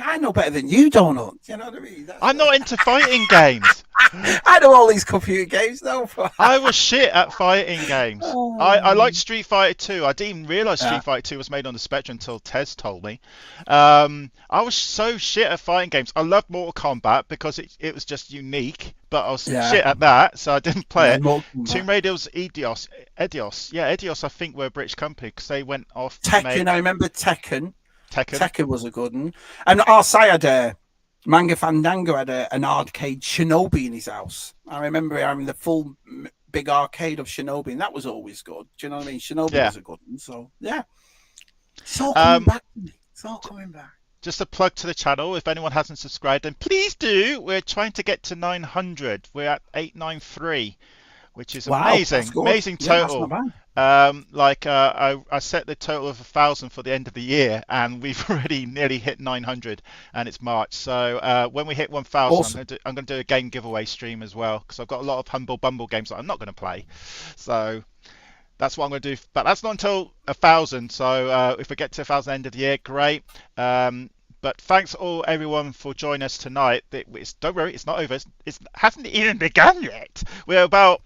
I know better than you, Doughnut. You know what I mean? I'm not into fighting games. I know all these computer games though. I was shit at fighting games. I liked Street Fighter 2. I didn't even realise Street Fighter 2 was made on the Spectrum until Tez told me. I was so shit at fighting games. I loved Mortal Kombat because it was just unique, but I was shit at that, so I didn't play it. Tomb Raider was Eidos. Yeah, Eidos I think were a British company because they went off Tekken, I remember Tekken. Tekken was a good one. And Arsai had Manga Fandango had an arcade Shinobi in his house. I remember having the full big arcade of Shinobi, and that was always good. Do you know what I mean? Shinobi was a good one. So, yeah. It's all coming back. It's all coming back. Just a plug to the channel. If anyone hasn't subscribed, then please do. We're trying to get to 900. We're at 893. which is Wow, that's amazing, good. amazing Yeah, that's not total. bad. I set the total of 1,000 for the end of the year, and we've already nearly hit 900, and it's March. So when we hit 1,000, Awesome. I'm going to do a game giveaway stream as well, because I've got a lot of Humble Bumble games that I'm not going to play. So that's what I'm going to do. But that's not until 1,000. So if we get to 1,000 end of the year, great. But thanks all everyone for joining us tonight. Don't worry, it's not over. It hasn't even begun yet. We're about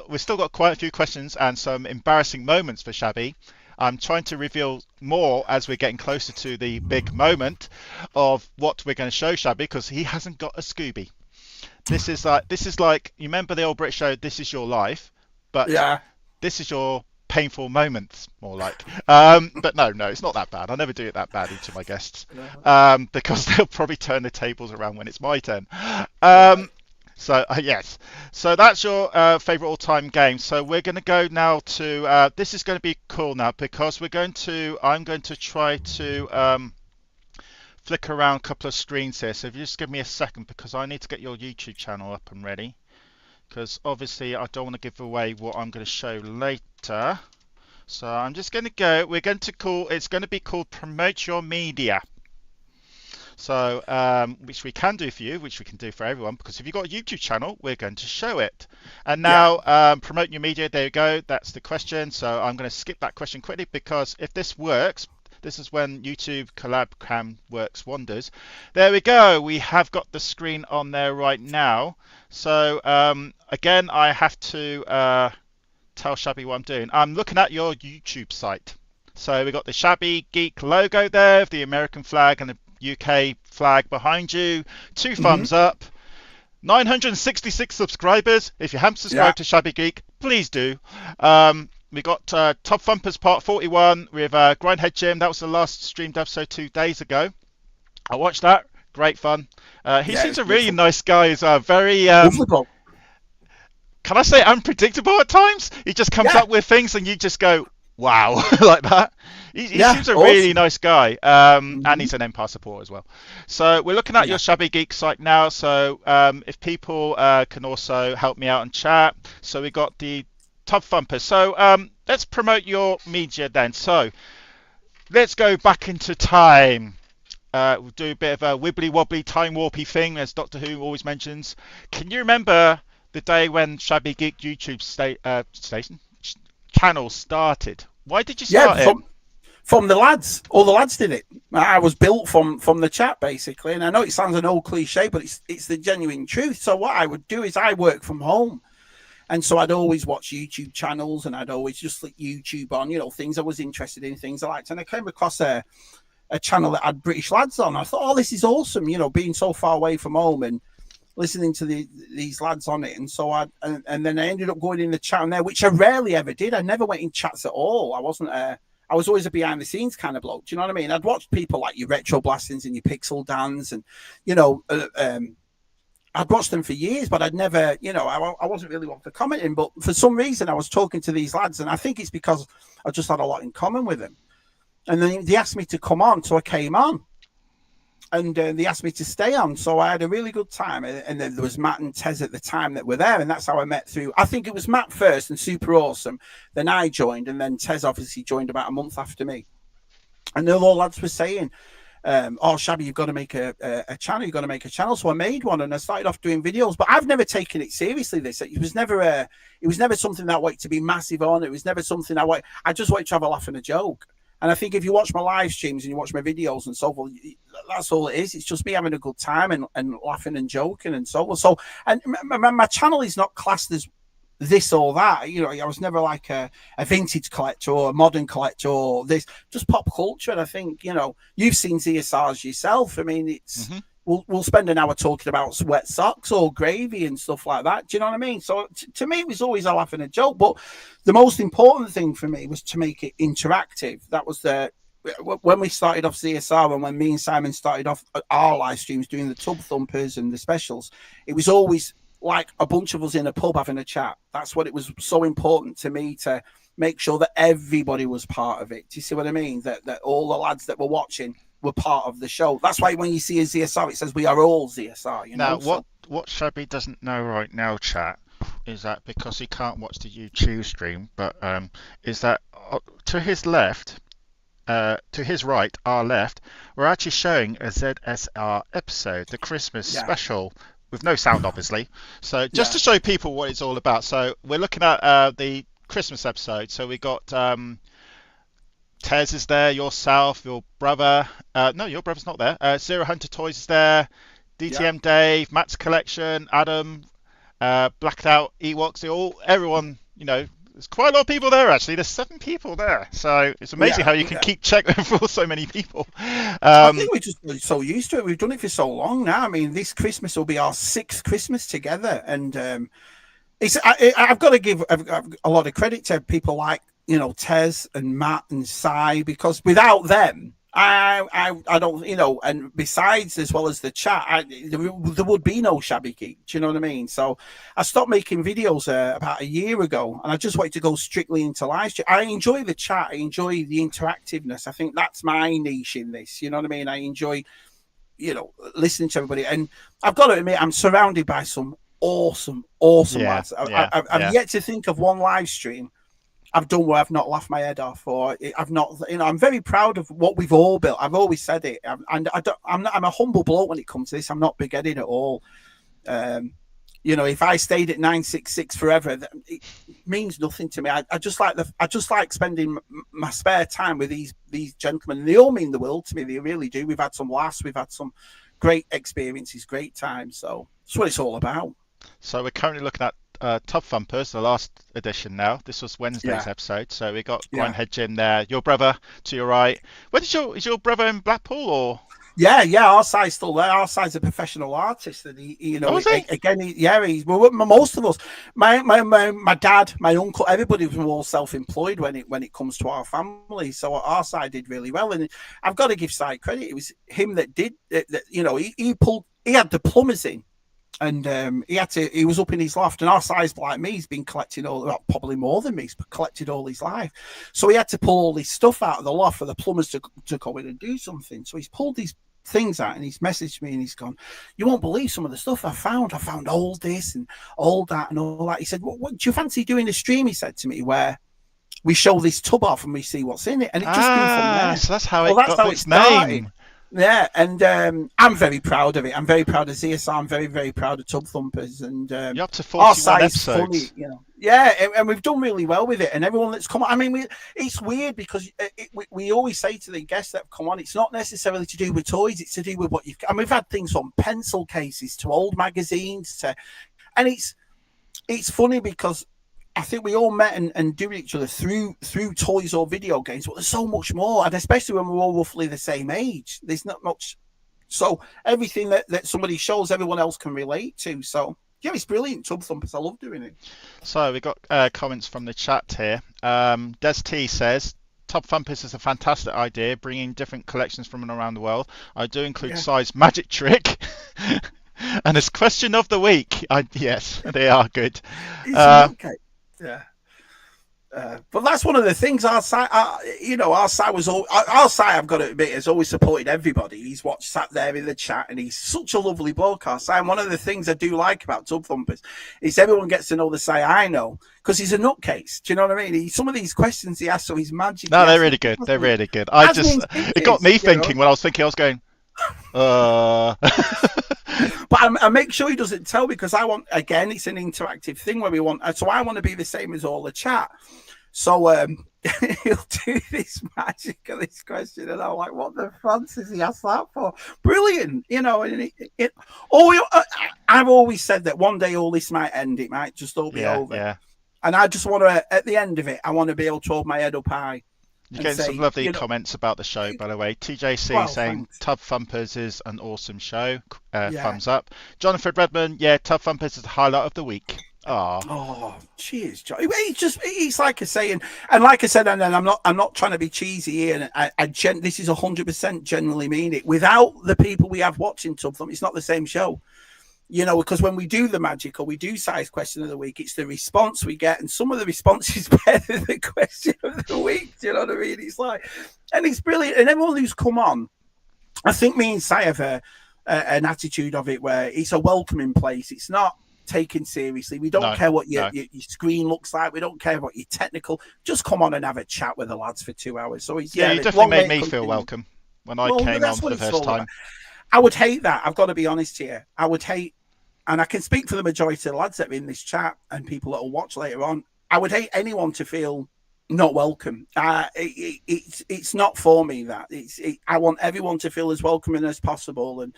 we've still got quite a few questions and some embarrassing moments for Shabby. I'm trying to reveal more as we're getting closer to the big moment of what we're going to show Shabby, because he hasn't got a Scooby. This is like you remember the old British show This Is Your Life, but Yeah. this is your painful moments, more like. But no, it's not that bad. I never do it that badly to my guests, because they'll probably turn the tables around when it's my turn. Right. So yes, so that's your favorite all-time game. So we're going to go now to this is going to be cool now, because I'm going to try to flick around a couple of screens here. So if you just give me a second, because I need to get your YouTube channel up and ready, because obviously I don't want to give away what I'm going to show later. So I'm just going to go. It's going to be called Promote Your Media. So, which we can do for you, which we can do for everyone, because if you've got a YouTube channel, we're going to show it. And now, promote your media, there you go, that's the question. So I'm going to skip that question quickly, because if this works, this is when YouTube Collab Cam works wonders. There we go, we have got the screen on there right now. So, again, I have to tell Shabby what I'm doing. I'm looking at your YouTube site. So we've got the Shabby Geek logo there, the American flag and the UK flag behind you. 2 thumbs up. 966 subscribers. If you haven't subscribed to Shabby Geek, please do. We got Top Thumpers Part 41 with Grindhead Jim. That was the last streamed episode 2 days ago. I watched that. Great fun. He seems a really nice guy as well. Very can I say unpredictable at times? He just comes up with things and you just go, wow, like that. He seems a really nice guy, and he's an Empire supporter as well. So we're looking at your Shabby Geek site now. So if people can also help me out in chat. So we got the Tub Thumpers. So let's promote your media then. So let's go back into time. We'll do a bit of a wibbly wobbly time warpy thing, as Doctor Who always mentions. Can you remember the day when Shabby Geek YouTube channel started? Why did you start it? From the lads. All the lads did it. I was built from the chat, basically. And I know it sounds an old cliche, but it's the genuine truth. So what I would do is I work from home. And so I'd always watch YouTube channels, and I'd always just flick YouTube on, things I was interested in, things I liked. And I came across a channel that had British lads on. I thought, oh, this is awesome, being so far away from home and listening to these lads on it. And so and then I ended up going in the chat on there, which I rarely ever did. I never went in chats at all. I was always a behind the scenes kind of bloke. Do you know what I mean? I'd watched people like your Retro Blastings and your Pixel Dans, and I'd watched them for years, but I'd never, I wasn't really one for commenting. But for some reason, I was talking to these lads, and I think it's because I just had a lot in common with them. And then they asked me to come on, so I came on. And they asked me to stay on, so I had a really good time. And then there was Matt and Tez at the time that were there, and that's how I met through. I think it was Matt first and super awesome. Then I joined, and then Tez obviously joined about a month after me. And the all lads were saying, oh, Shabby, you've got to make a channel. You've got to make a channel. So I made one, and I started off doing videos. But I've never taken it seriously. It was never something that I wanted to be massive on. It was never something I just wanted to have a laugh and a joke. And I think if you watch my live streams and you watch my videos and so forth, that's all it is. It's just me having a good time and laughing and joking and so forth. So, and my channel is not classed as this or that. I was never like a vintage collector or a modern collector or this, just pop culture. And I think, you've seen ZSRs yourself. I mean, it's... We'll spend an hour talking about wet socks or gravy and stuff like that. Do you know what I mean? So to me, it was always a laugh and a joke. But the most important thing for me was to make it interactive. That was when we started off CSR and when me and Simon started off our live streams doing the Tub Thumpers and the specials. It was always like a bunch of us in a pub having a chat. That's what it was so important to me, to make sure that everybody was part of it. Do you see what I mean? That all the lads that were watching were part of the show. That's why when you see a ZSR, it says we are all ZSR. Now, what Shabby doesn't know right now, chat, is that because he can't watch the YouTube stream, but is that to his left, to his right, our left, we're actually showing a ZSR episode, the Christmas Yeah, special, with no sound, obviously. So just yeah, to show people what it's all about. So we're looking at the Christmas episode. So we got Tez is there, yourself, your brother. No, your brother's not there. Zero Hunter Toys is there. yeah. DTM Dave, Matt's Collection, Adam, Blacked Out, Ewoks, everyone, there's quite a lot of people there actually. There's 7 people there. So it's amazing Yeah, how you can yeah. keep check for so many people. I think we're just so used to it. We've done it for so long now. I mean, this Christmas will be our 6th Christmas together, and I've got to give a lot of credit to people like Tez and Matt and Sai, because without them, I don't, and besides, as well as the chat, there would be no Shabby Geek. Do you know what I mean? So I stopped making videos about a year ago, and I just wanted to go strictly into live stream. I enjoy the chat. I enjoy the interactiveness. I think that's my niche in this. You know what I mean? I enjoy, listening to everybody. And I've got to admit, I'm surrounded by some awesome Yeah, lads. yeah, I've yet to think of one live stream I've done where I've not laughed my head off, or I've not, I'm very proud of what we've all built. I've always said it, and I'm a humble bloke when it comes to this. I'm not big-headed at all. If I stayed at 966 forever, it means nothing to me. I just like spending my spare time with these gentlemen. And they all mean the world to me. They really do. We've had some laughs. We've had some great experiences, great times. So that's what it's all about. So we're currently looking at Tub Thumpers, the last edition now. This was Wednesday's episode. So we got Grindhead Jim there, your brother to your right. Is your brother in Blackpool or? Yeah, our side's still there. Our side's a professional artist, and he's most of us. My dad, my uncle, everybody was all self-employed when it comes to our family. So our side did really well, and I've got to give side credit. It was him that did that. He had the plumbers in. And he was up in his loft, and our size like me, he's been collecting probably more than me, he's collected all his life. So he had to pull all this stuff out of the loft for the plumbers to go in and do something. So he's pulled these things out, and he's messaged me, and he's gone, "You won't believe some of the stuff I found. I found all this and all that and all that." He said, "What do you fancy doing a stream?" He said to me, "where we show this tub off and we see what's in it." And it just grew from there. So that's how it got its name. Yeah, and I'm very proud of it. I'm very proud of ZSR. I'm very, very proud of Tub Thumpers. And you're up to 41 episodes. Funny, Yeah, and we've done really well with it. And everyone that's come on, I mean, it's weird because we always say to the guests that have come on, it's not necessarily to do with toys. It's to do with what you've. And we've had things from pencil cases to old magazines and it's funny because I think we all met and do each other through toys or video games, but there's so much more, and especially when we're all roughly the same age. There's not much, so everything that somebody shows, everyone else can relate to. So yeah, it's brilliant. Tub Thumpers, I love doing it. So we got comments from the chat here. Des T says, Tub Thumpers is a fantastic idea, bringing different collections from around the world. I do include size magic trick. And it's question of the week. Yes, they are good. Okay. Yeah. But that's one of the things our site, our site was all our site. I've got to admit, has always supported everybody. He's sat there in the chat, and he's such a lovely bloke. Our site. And one of the things I do like about Tub Thumpers is everyone gets to know the site I know because he's a nutcase. Do you know what I mean? Some of these questions he asks, so he's magic. No, they're really good. They're really good. It got me thinking when I was thinking. I was going. But I make sure he doesn't tell, because I want, again, it's an interactive thing where I want to be the same as all the chat. So he'll do this magic of this question, and I'm like, what the Francis he asked that for? Brilliant, And I've always said that one day all this might end. It might just all be over. Yeah. And I just want to, at the end of it, I want to be able to hold my head up high. You're getting some lovely comments about the show, by the way. TJC saying thanks. Tub Thumpers is an awesome show. Thumbs up. Jonathan Redmond, Tub Thumpers is the highlight of the week. Oh, cheers, John. It's like I say, and like I said, and then I'm not trying to be cheesy here. And this is 100% genuinely mean it. Without the people we have watching Tub Thump, it's not the same show. Because when we do the magic or we do size question of the week, it's the response we get, and some of the response is better than the question of the week. Do you know what I mean? It's like, and it's brilliant. And everyone who's come on, I think me and Si have an attitude of it where it's a welcoming place. It's not taken seriously. We don't No, care what no. your screen looks like. We don't care what your technical. Just come on and have a chat with the lads for 2 hours. So it's Yeah, you the definitely long made may it me feel continue. welcome when I Well, came on that's for what the it's first all about. time. I would hate that. I've got to be honest here. I would hate, and I can speak for the majority of the lads that are in this chat and people that will watch later on. I would hate anyone to feel not welcome. It's not for me. I want everyone to feel as welcoming as possible, and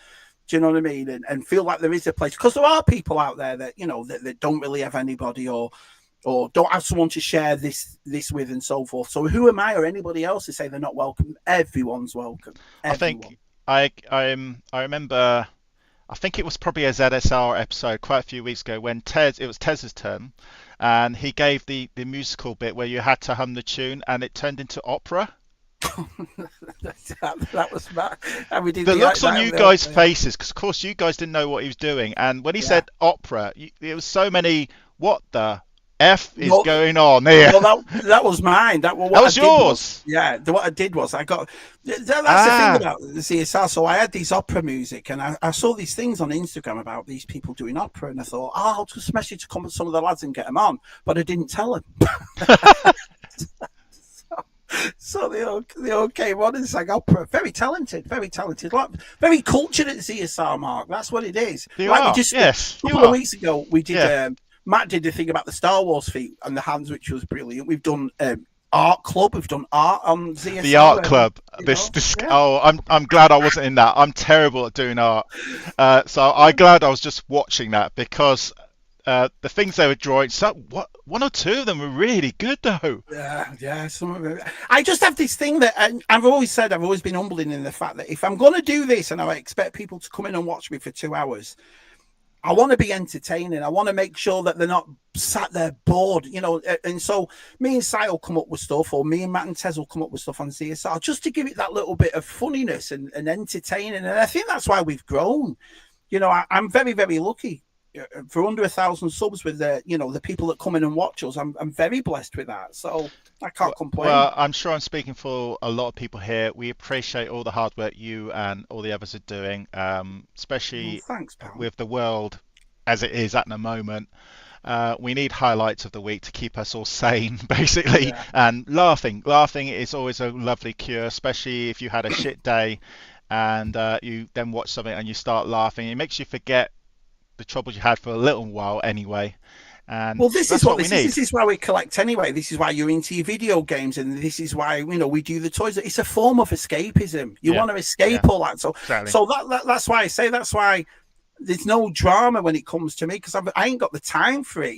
do you know what I mean? And feel like there is a place, because there are people out there that that don't really have anybody, or don't have someone to share this with, and so forth. So who am I or anybody else to say they're not welcome? Everyone's welcome. I Everyone. think I remember. I think it was probably a ZSR episode quite a few weeks ago when it was Tez's turn, and he gave the musical bit where you had to hum the tune, and it turned into opera. That was bad. And we did The looks on that you guys' faces, because of course you guys didn't know what he was doing, and when he said opera, it was so many. What the F is No, going on here? well, that was mine. That was what That was I did yours. what I did was I got. That's the thing Ah, about the CSR. So I had these opera music, and I saw these things on Instagram about these people doing opera, and I thought, I'll just message some of the lads and get them on, but I didn't tell them. So they all came on and sang opera. Very talented, like, very cultured at CSR, Mark. That's what it is. you Like we are. just Yes, a you couple of are. weeks ago, we did. Yeah. Matt did the thing about the Star Wars feet and the hands, which was brilliant. We've done art club. We've done art on CSR. The art club. Yeah. Oh, I'm glad I wasn't in that. I'm terrible at doing art. So I'm glad I was just watching that, because the things they were drawing. So one or two of them were really good though. Yeah. Some of it. I just have this thing that I've always been humbling in the fact that if I'm going to do this and I expect people to come in and watch me for 2 hours, I want to be entertaining. I want to make sure that they're not sat there bored, And so me and Si will come up with stuff, or me and Matt and Tez will come up with stuff on CSR, just to give it that little bit of funniness and entertaining. And I think that's why we've grown. I'm very, very lucky. For under 1,000 subs with the people that come in and watch us. I'm very blessed with that. So I can't complain. Well, I'm sure I'm speaking for a lot of people here. We appreciate all the hard work you and all the others are doing, especially Thanks, pal. with the world as it is at the moment. We need highlights of the week to keep us all sane, basically, and laughing. Laughing is always a lovely cure, especially if you had a shit day and you then watch something and you start laughing. It makes you forget the troubles you had for a little while anyway. And this is what we need. This is why we collect anyway. This is why you're into your video games, and this is why we do the toys. It's a form of escapism. You want to escape all that. So exactly. So that's why I say that's why there's no drama when it comes to me, because I ain't got the time for it.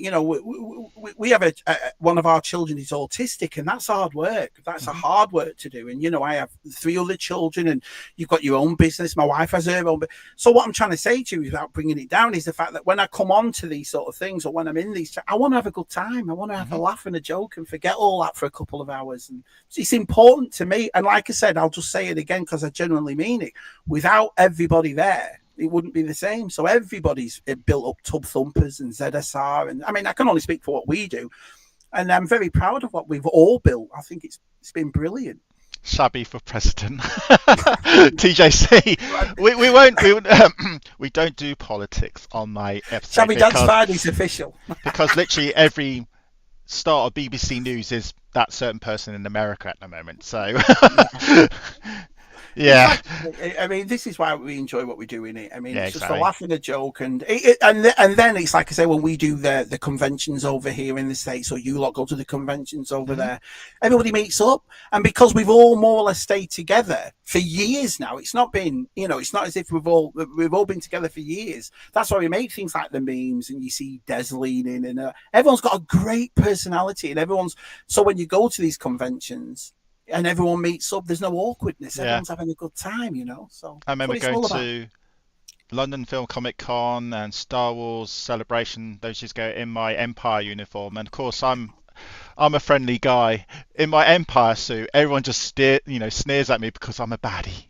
We have one of our children is autistic, and that's hard work. That's a hard work to do. And I have 3 other children, and you've got your own business. My wife has her own. So what I'm trying to say to you, without bringing it down, is the fact that when I come on to these sort of things, or when I'm in these, I want to have a good time. I want to have a laugh and a joke and forget all that for a couple of hours. And it's important to me. And like I said, I'll just say it again because I genuinely mean it. Without everybody there, it wouldn't be the same. So everybody's built up Tub Thumpers and ZSR, and I can only speak for what we do, and I'm very proud of what we've all built. I think it's been brilliant. Shabby for president. TJC. We don't do politics on my episode. Shabby Dad's fine, it's official. Because literally every start of BBC News is that certain person in America at the moment. So yeah. This is why we enjoy what we do in it. It's just exactly. a laugh and a joke, and then it's like I say, when we do the conventions over here in the States, or you lot go to the conventions over there, everybody meets up, and because we've all more or less stayed together for years now, it's not been, it's not as if we've all been together for years. That's why we make things like the memes, and you see Des leaning, and everyone's got a great personality, and so when you go to these conventions and everyone meets up, there's no awkwardness. Everyone's having a good time, So I remember going to London Film Comic Con and Star Wars Celebration. Those just go in my Empire uniform, and of course I'm a friendly guy. In my Empire suit, everyone just sneers at me because I'm a baddie.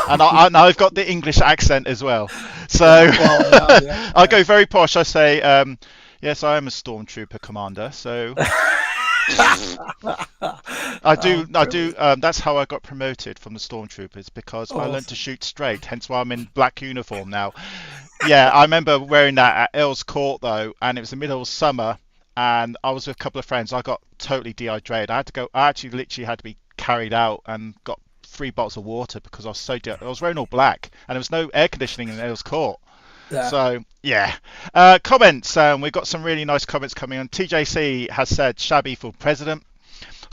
And I've got the English accent as well. So I go very posh. I say, yes, I am a Stormtrooper commander. So I do. That's how I got promoted from the Stormtroopers, because I learned to shoot straight. Hence why I'm in black uniform now. Yeah, I remember wearing that at Earl's Court though, and it was the middle of summer, and I was with a couple of friends. I got totally dehydrated. I had to go. I actually literally had to be carried out and got 3 bottles of water because I was so. I was wearing all black, and there was no air conditioning in Earl's Court. Yeah. So yeah, comments. We've got some really nice comments coming on. TJC has said Shabby for president.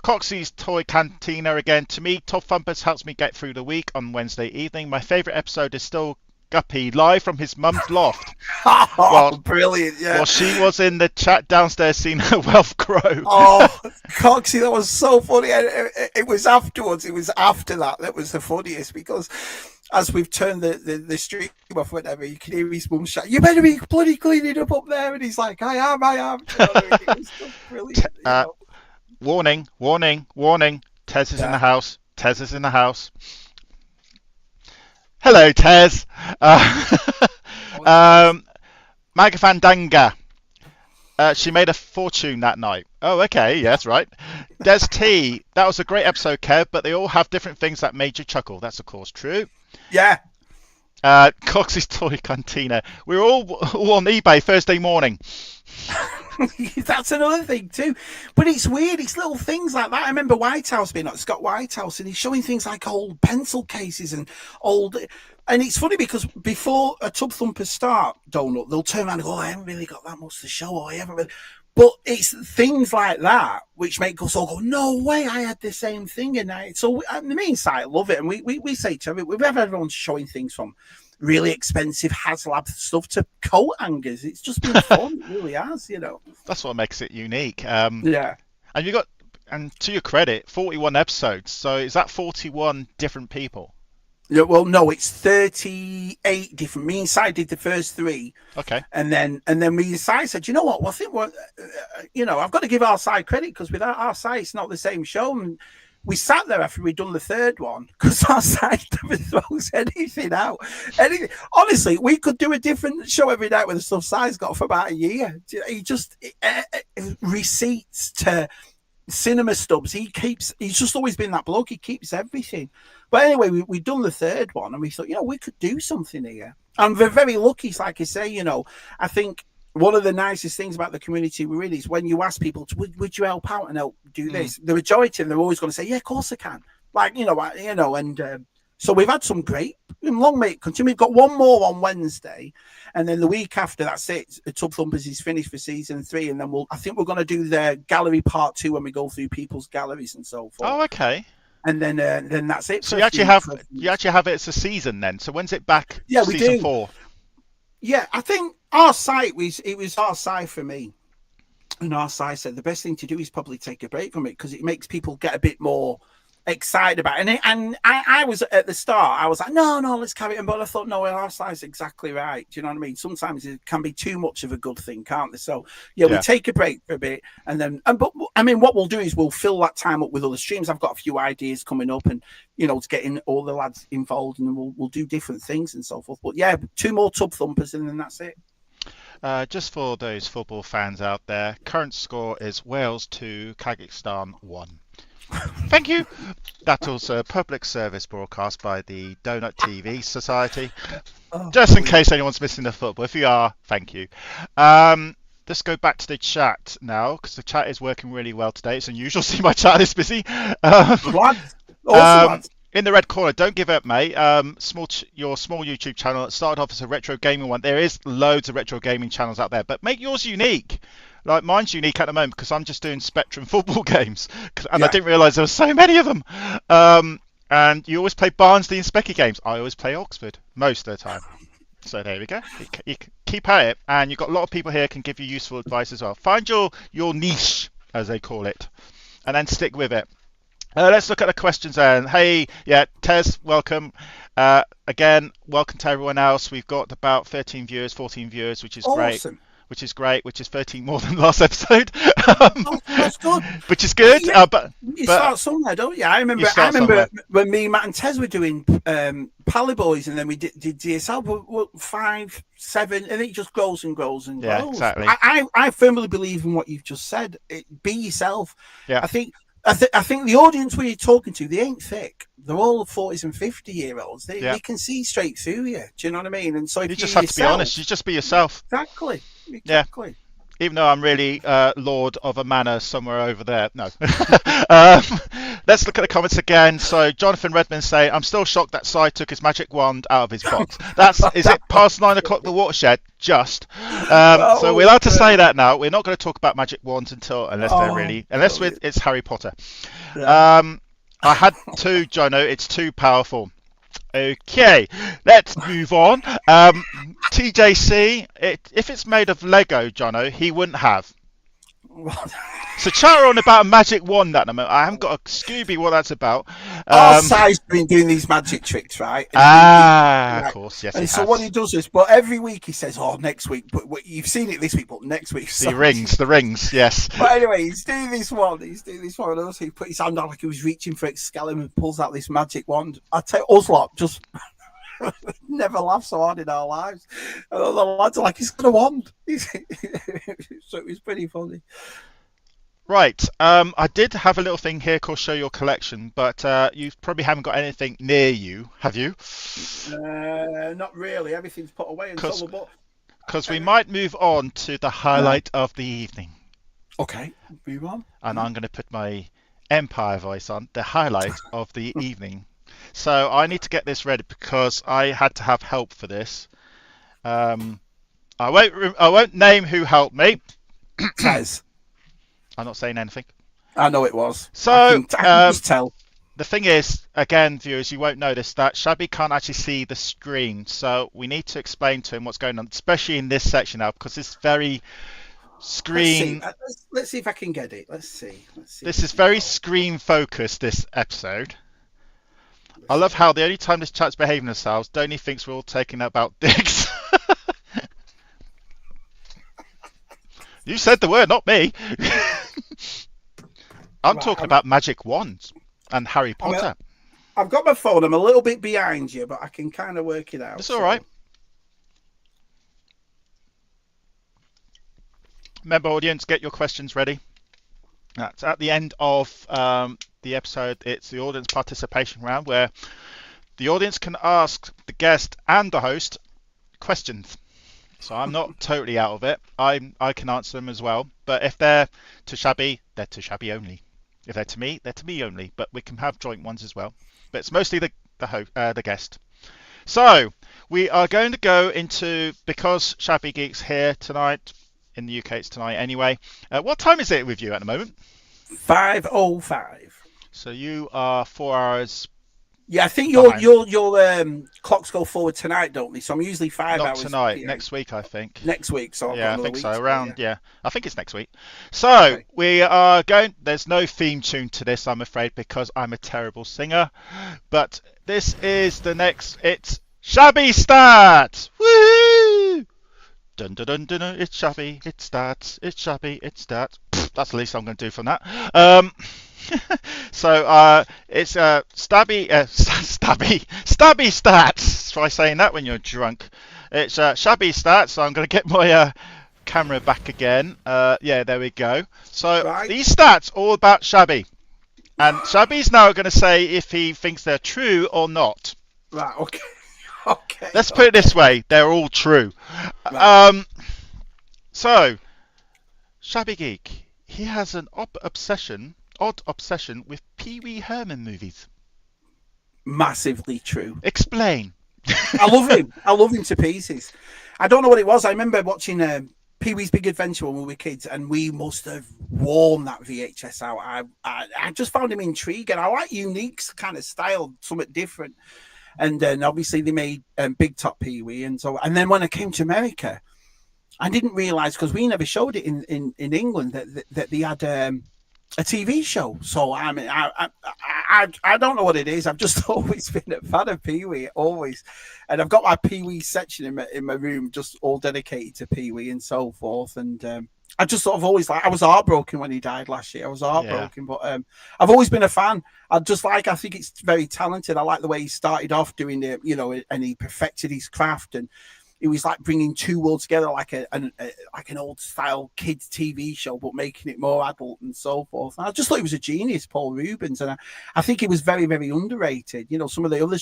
Coxie's Toy Cantina again. To me, Top Thumpers helps me get through the week on Wednesday evening. My favourite episode is still Guppy live from his mum's loft. Oh, Well, brilliant! Yeah. well, she was in the chat downstairs seeing her wealth grow. Oh, Coxie, that was so funny. And it was afterwards. It was after that was the funniest because as we've turned the stream off, whatever, you can hear his mum shout, "You better be bloody cleaning up there!" And he's like, "I am." You know what I mean? It was just brilliant. Warning, warning, warning. Tez is in the house. Tez is in the house. Hello, Tez. Magafandanga. She made a fortune that night. Oh, okay. Yes, right. Des T. That was a great episode, Kev, but they all have different things that made you chuckle. That's, of course, true. Yeah. Cox's Toy Cantina. We were all on eBay Thursday morning. That's another thing too, but it's weird. It's little things like that. I remember Whitehouse being at Scott Whitehouse, and he's showing things like old pencil cases and old. And it's funny because before a Tub Thumpers start, Doughnut, they'll turn around and go, "I haven't really got that much to show," or "I haven't really." But it's things like that which make us all go, "No way, I had the same thing." And so the main site love it, and we say to everyone, we have everyone showing things from really expensive HasLab stuff to coat hangers. It's just been fun. It really has, you know. That's what makes it unique. Yeah. And you got, and to your credit, 41 episodes. So is that 41 different people? Yeah, well, no, it's 38 different. Me and Si did the first 3. Okay. And then me and Si said, "You know what? Well, I think I've got to give our side credit because without our side, it's not the same show." And we sat there after we'd done the 3rd one because our side never throws anything out. Honestly, we could do a different show every night with the stuff Si's got for about a year. He just receipts to cinema stubs. He's just always been that bloke. He keeps everything. But anyway, we'd done the 3rd one and we thought, we could do something here. And we're very lucky, like I say, I think one of the nicest things about the community we really is when you ask people, would you help out and help do this? The majority of them are always going to say, "Yeah, of course I can." Like, and so we've had some great, long may it continue. We've got one more on Wednesday, and then the week after, that's it. Tub Thumpers is finished for season 3, and then I think we're going to do the gallery part 2 when we go through people's galleries and so forth. Oh, okay. And then that's it. So you actually have it as a season then. So when's it back? Yeah, season we do. 4. Yeah, I think our site was our site for me. And our site said the best thing to do is probably take a break from it because it makes people get a bit more excited about it. And I was at the start, I was like, no, let's carry it on. But I thought, no, our site's exactly right. Do you know what I mean? Sometimes it can be too much of a good thing, can't they? So yeah, we take a break for a bit, and then but I mean, what we'll do is we'll fill that time up with other streams. I've got a few ideas coming up, and to getting all the lads involved, and we'll do different things and so forth. But yeah, 2 more Tub Thumpers, and then that's it. Just for those football fans out there, current score is Wales 2, Kazakhstan 1. Thank you. That was a public service broadcast by the Doughnut TV Society. Just in case anyone's missing the football. If you are, thank you. Let's go back to the chat now because the chat is working really well today. It's unusual to see my chat this busy. Lads. In the red corner, don't give up, mate. Your small YouTube channel that started off as a retro gaming one. There is loads of retro gaming channels out there, but make yours unique. Like mine's unique at the moment because I'm just doing Spectrum football games, and I didn't realise there were so many of them. And you always play Barnsley and Specky games. I always play Oxford most of the time. So there we go. You keep at it, and you've got a lot of people here can give you useful advice as well. Find your niche, as they call it, and then stick with it. Let's look at the questions then. Hey, Tez, welcome. Again, welcome to everyone else. We've got about 13 viewers, 14 viewers, which is great. Which is 13 more than last episode. That's good. Which is good. Yeah, but you start somewhere, don't you? I remember when me, Matt, and Tez were doing Pally Boys, and then we did DSL 5, 7, and it just grows and grows and grows. Yeah, exactly. I firmly believe in what you've just said. Be yourself. Yeah. I think I think the audience where you're talking to, they ain't thick. They're all 40s and 50-year-olds. Yeah. They can see straight through you. Do you know what I mean? And so if You you just have to be yourself, honest. You just be yourself. exactly, Yeah. exactly. Even though I'm really lord of a manor somewhere over there. No. um, let's look at the comments again. So Jonathan Redmond saying, I'm still shocked that Si took his magic wand out of his box. Is it past 9 o'clock the watershed? Just. So we're allowed to say that now. We're not going to talk about magic wands unless it's Harry Potter. Yeah. I had to, Jono. It's too powerful. Okay, let's move on. TJC, if it's made of Lego, Jono, he wouldn't have. So chatter on about a magic wand at the moment. I haven't got a Scooby what that's about. Our Si's been doing these magic tricks, right? Of course, yes. And so what he does is, but every week he says, "Oh, next week." But you've seen it this week, but next week. The rings, yes. But anyway, he's doing this one. And also he put his hand out like he was reaching for Excalibur and pulls out this magic wand. I tell you, Uslop just never laughed so hard in our lives. And the lads are like, "He's got a wand." So it was pretty funny. Right, I did have a little thing here called Show Your Collection, but you probably haven't got anything near you, have you? Not really. Everything's put away until the book. Because we might move on to the highlight of the evening. Okay, move on. And I'm going to put my Empire voice on, the highlight of the evening. So I need to get this ready because I had to have help for this. I won't name who helped me. Tez. I'm not saying anything. I know it was. So I can just tell. The thing is, again, viewers, you won't notice that Shabby can't actually see the screen. So we need to explain to him what's going on, especially in this section now, because it's very screen. Let's see if I can get it. Let's see. This is very screen focused, this episode. I love how the only time this chat's behaving themselves, Donny thinks we're all taking about dicks. You said the word, not me. I'm talking about magic wands and Harry Potter. I've got my phone. I'm a little bit behind you, but I can kind of work it out. It's all right. Remember, audience, get your questions ready. That's at the end of the episode. It's the audience participation round where the audience can ask the guest and the host questions. So I'm not totally out of it. I can answer them as well. But if they're to Shabby, they're to Shabby only. If they're to me, they're to me only. But we can have joint ones as well. But it's mostly the guest. So we are going to go into, because Shabby Geek's here tonight, in the UK it's tonight anyway. What time is it with you at the moment? 5:05. So you are 4 hours. Yeah, I think your clocks go forward tonight, don't they? So I'm usually 5 hours. Not tonight, next week, I think. Next week, so yeah, I think so. Around, yeah, I think it's next week. So okay. We are going. There's no theme tune to this, I'm afraid, because I'm a terrible singer. But this is the next. It's Shabby Stats. Woo! Dun dun dun dun. It's Shabby. It's Stats. It's Shabby. It's Stats. That's the least I'm going to do from that. So it's Stabby Stats. Try saying that when you're drunk. It's Shabby Stats. So I'm going to get my camera back again. Yeah, there we go. So these stats all about Shabby, and Shabby's now going to say if he thinks they're true or not. Right. Okay. Okay. Let's put it this way: they're all true. Right. So Shabby Geek, he has an odd obsession with Pee Wee Herman movies. Massively true. Explain. I love him. I love him to pieces. I don't know what it was. I remember watching Pee Wee's Big Adventure when we were kids, and we must have worn that VHS out. I just found him intriguing. I like unique kind of style, something different. And then obviously they made Big Top Pee Wee, and then when I came to America, I didn't realise, because we never showed it in England, that they had a TV show. So I mean, I don't know what it is. I've just always been a fan of Pee Wee, always, and I've got my Pee Wee section in my room, just all dedicated to Pee Wee and so forth. And I just sort of always I was heartbroken when he died last year. I was heartbroken, but I've always been a fan. I think it's very talented. I like the way he started off doing it, and he perfected his craft. And it was like bringing two worlds together, like like an old style kids TV show, but making it more adult and so forth. And I just thought he was a genius, Paul Rubens, and I think he was very, very underrated. You know, some of the other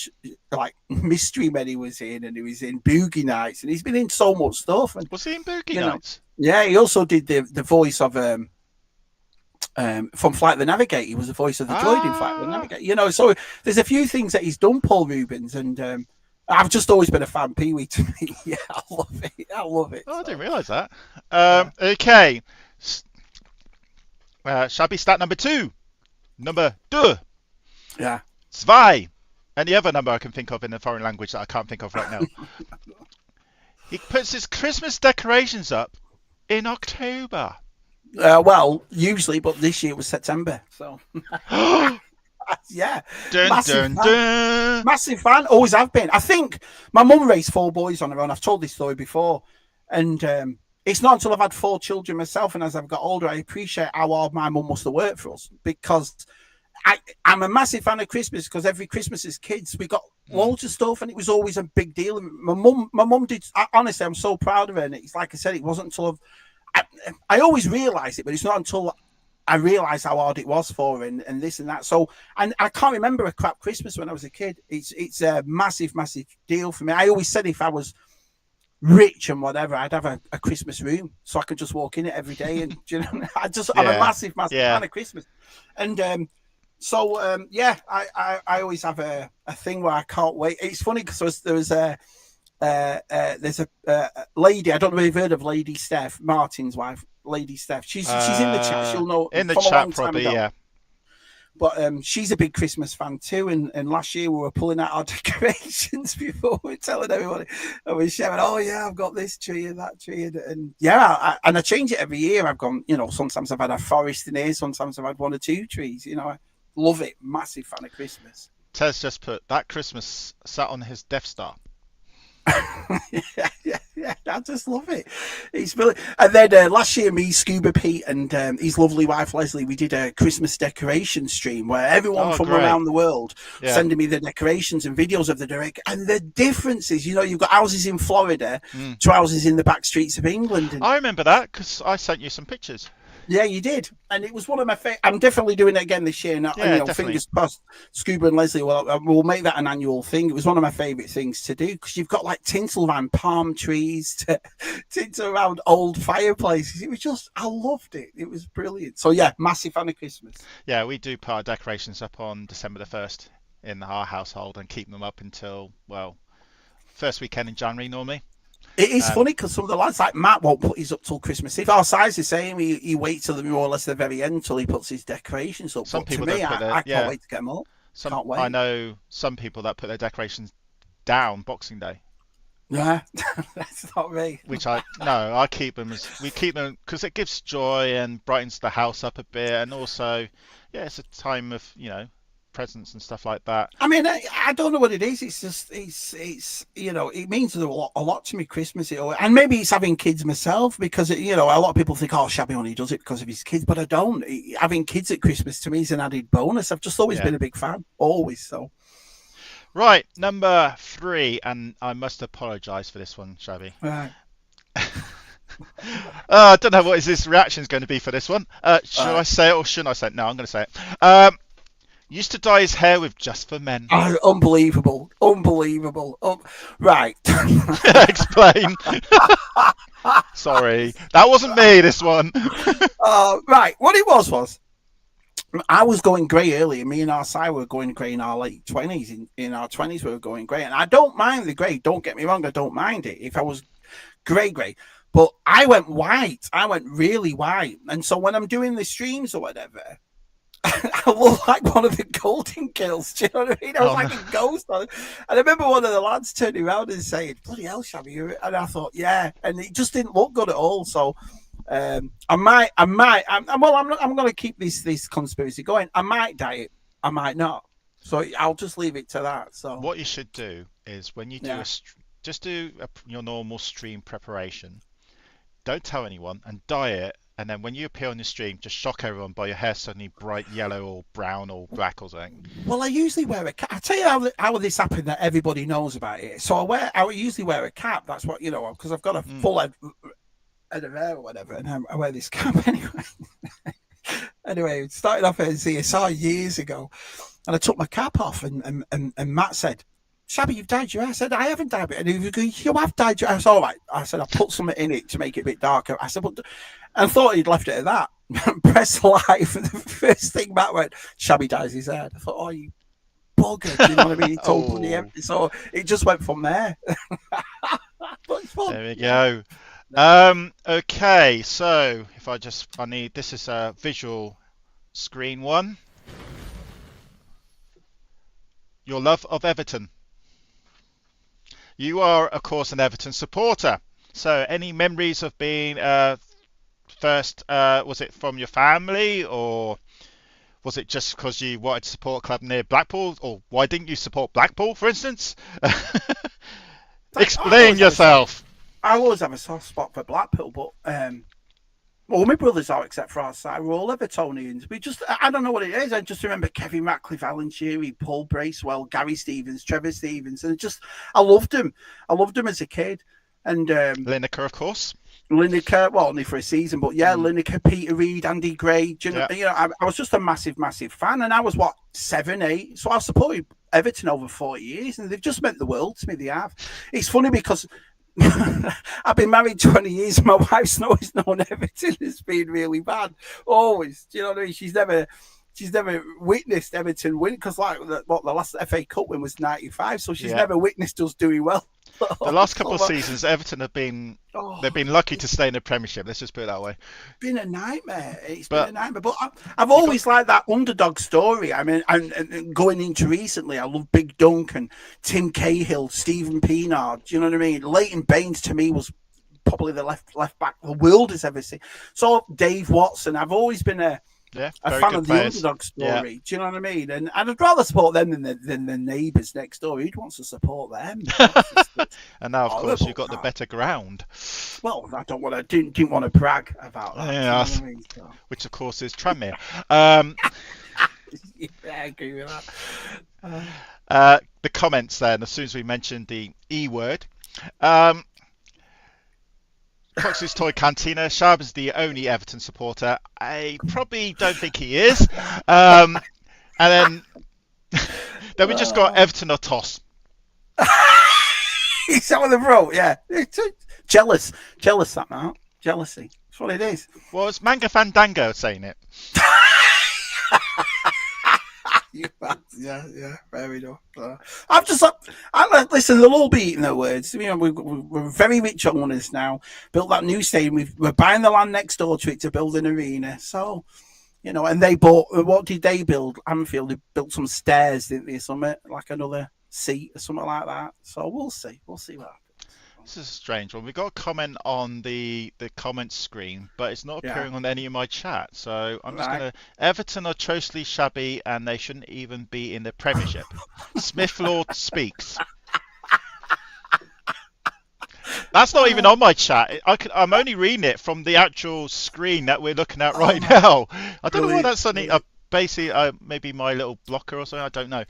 like Mystery Men he was in, and he was in Boogie Nights, and he's been in so much stuff. And Was he in Boogie Nights? Yeah, he also did the voice of from Flight the Navigator. He was the voice of the droid in Flight the Navigator. You know, so there's a few things that he's done, Paul Rubens, and I've just always been a fan. Pee-wee to me, yeah, I love it. I love it. Oh, so. I didn't realise that. Okay, Shabby stat number 2, number 2. Yeah. Zwei. Any other number I can think of in a foreign language that I can't think of right now. He puts his Christmas decorations up in October. Well, usually, but this year was September. So, yeah. Dun, Massive dun, fan. dun. Massive fan. Always have been. I think my mum raised 4 boys on her own. I've told this story before. And it's not until I've had 4 children myself, and as I've got older, I appreciate how hard my mum must have worked for us, because I'm a massive fan of Christmas, because every Christmas as kids we got loads of stuff, and it was always a big deal. And my mum did. Honestly, I'm so proud of her. And it's like I said, it wasn't until I always realised it, but it's not until I realised how hard it was for her, and this and that. So, and I can't remember a crap Christmas when I was a kid. It's a massive, massive deal for me. I always said if I was rich and whatever, I'd have a Christmas room so I could just walk in it every day. And you know, I'm a massive fan of Christmas. And yeah, I always have a thing where I can't wait. It's funny because there's a lady, I don't know if you've heard of Lady Steph, Martin's wife, Lady Steph. She's in the chat. She'll know in the chat probably, yeah. But she's a big Christmas fan too. And last year we were pulling out our decorations before we were telling everybody. And we're shouting, oh yeah, I've got this tree and that tree. And yeah, I change it every year. I've gone, you know, sometimes I've had a forest in here. Sometimes I've had 1 or 2 trees. You know, I love it. Massive fan of Christmas. Tez just put that Christmas sat on his Death Star. yeah, I just love it. It's brilliant. And then last year, me, Scuba Pete, and his lovely wife Leslie, we did a Christmas decoration stream where everyone from around the world sending me the decorations and videos of the direct. And the differences, you know, you've got houses in Florida to houses in the back streets of England. And I remember that because I sent you some pictures. Yeah, you did, and it was one of my favorite. I'm definitely doing it again this year. Now, you know, fingers crossed. Scuba and Leslie, we'll make that an annual thing. It was one of my favorite things to do because you've got like tinsel around palm trees, tinsel around old fireplaces. It was just, I loved it. It was brilliant. So yeah, massive fan of Christmas. Yeah, we do put our decorations up on December the 1st in our household and keep them up until first weekend in January normally. It is funny because some of the lads, like Matt, won't put his up till Christmas Eve. Our size is the same. He waits till more or less the very end until he puts his decorations up. Some people to me, I can't wait to get them up. Can't wait. I know some people that put their decorations down Boxing Day. Yeah, that's not me. Which I keep them because it gives joy and brightens the house up a bit, and also, yeah, it's a time of, you know, presents and stuff like that. I mean, I don't know what it is. It's just, it's you know, it means a lot to me, Christmas. And maybe it's having kids myself, because, you know, a lot of people think, oh, Shabby only does it because of his kids, but I don't. Having kids at Christmas to me is an added bonus. I've just always been a big fan, always. So. Right, number 3, and I must apologise for this one, Shabby. Right. I don't know what this reaction is going to be for this one. Should I say it or shouldn't I say it? No, I'm going to say it. Used to dye his hair with Just for Men. Oh, unbelievable. Right. Explain. Sorry. That wasn't me, this one. Right. What it was I was going grey early, and me and our side were going grey in our late 20s. In our 20s, we were going grey. And I don't mind the grey. Don't get me wrong. I don't mind it if I was grey. But I went white. I went really white. And so when I'm doing the streams or whatever, I look like one of the Golden Girls. Do you know what I mean? I was like a ghost on it. And I remember one of the lads turning around and saying, bloody hell, Shabby. And I thought, yeah. And it just didn't look good at all. So I'm going to keep this conspiracy going. I might dye it. I might not. So I'll just leave it to that. So what you should do is when you do your normal stream preparation, don't tell anyone and dye it and then when you appear on the stream, just shock everyone by your hair suddenly bright yellow or brown or black or something. Well, I usually wear a cap. I tell you how this happened that everybody knows about it. So I usually wear a cap. That's what, because I've got a full head of hair or whatever, and I wear this cap anyway. Anyway, it started off at CSR years ago, and I took my cap off, and Matt said, "Shabby, you've dyed your hair." I said, "I haven't dyed it." And he was going, "You have dyed your hair." I said, "All right." I said, "I put something in it to make it a bit darker." I said, "But," and thought he'd left it at that. Press live, and the first thing Matt went, "Shabby dyes his hair." I thought, "Oh, you bugger!" You know what I mean? He told me everything, so it just went from there. But it's fun. There we go. Okay, so if I need, this is a visual screen one. Your love of Everton. You are, of course, an Everton supporter. So any memories of being first, was it from your family, or was it just because you wanted to support a club near Blackpool, or why didn't you support Blackpool, for instance? Explain yourself. I always have a soft spot for Blackpool, but well, my brothers are, except for our side. We're all Evertonians. I don't know what it is. I just remember Kevin Ratcliffe, Alan Shearer, Paul Bracewell, Gary Stevens, Trevor Stevens, and I loved them. I loved them as a kid. And Lineker, of course. Lineker, well, only for a season, but yeah, Lineker, Peter Reid, Andy Gray. I was just a massive, massive fan, and I was 7, 8. So I supported Everton over 40 years, and they've just meant the world to me. They have. It's funny because I've been married 20 years, and my wife's always known Everton as being really bad. Always. Do you know what I mean? She's never witnessed Everton win, because the last FA Cup win was 95, so she's never witnessed us doing well. The last couple of seasons, Everton have been they've been lucky to stay in the Premiership. Let's just put it that way. Been a nightmare. It's been a nightmare. But I've always liked that underdog story. I mean, and going into recently, I love Big Dunk and Tim Cahill, Stephen Pienaar. Do you know what I mean? Leighton Baines to me was probably the left back the world has ever seen. So Dave Watson. I've always been a fan of the underdog story. Yeah. Do you know what I mean? And I'd rather support them than the neighbours next door. Who wants to support them? And now, of course, you've got the better ground. Well, I didn't want to brag about that. Yeah, you know what I mean? So. Which, of course, is Tranmere. Yeah, I agree with that. The comments then, as soon as we mentioned the E word. Fox's Toy Cantina. Shab is the only Everton supporter. I probably don't think he is. And then we just got Everton or toss. Is that what they wrote? Yeah. Jealous that man. Jealousy. That's what it is. Well, it's Manga Fandango saying it. Yeah, fair enough. Listen, they'll all be eating their words. You know, we're very rich owners now. Built that new stadium. We're buying the land next door to it to build an arena. So, you know, and they bought. What did they build? Anfield. They built some stairs, didn't they? Something like another seat or something like that. So we'll see. We'll see what happens. This is a strange one. We got a comment on the comment screen, but it's not appearing on any of my chat. So I'm just going to... Everton are atrociously shabby, and they shouldn't even be in the Premiership. Smith Lord speaks. That's not even on my chat. I'm only reading it from the actual screen that we're looking at right now. I don't know why that's suddenly... Basically, maybe my little blocker or something. I don't know,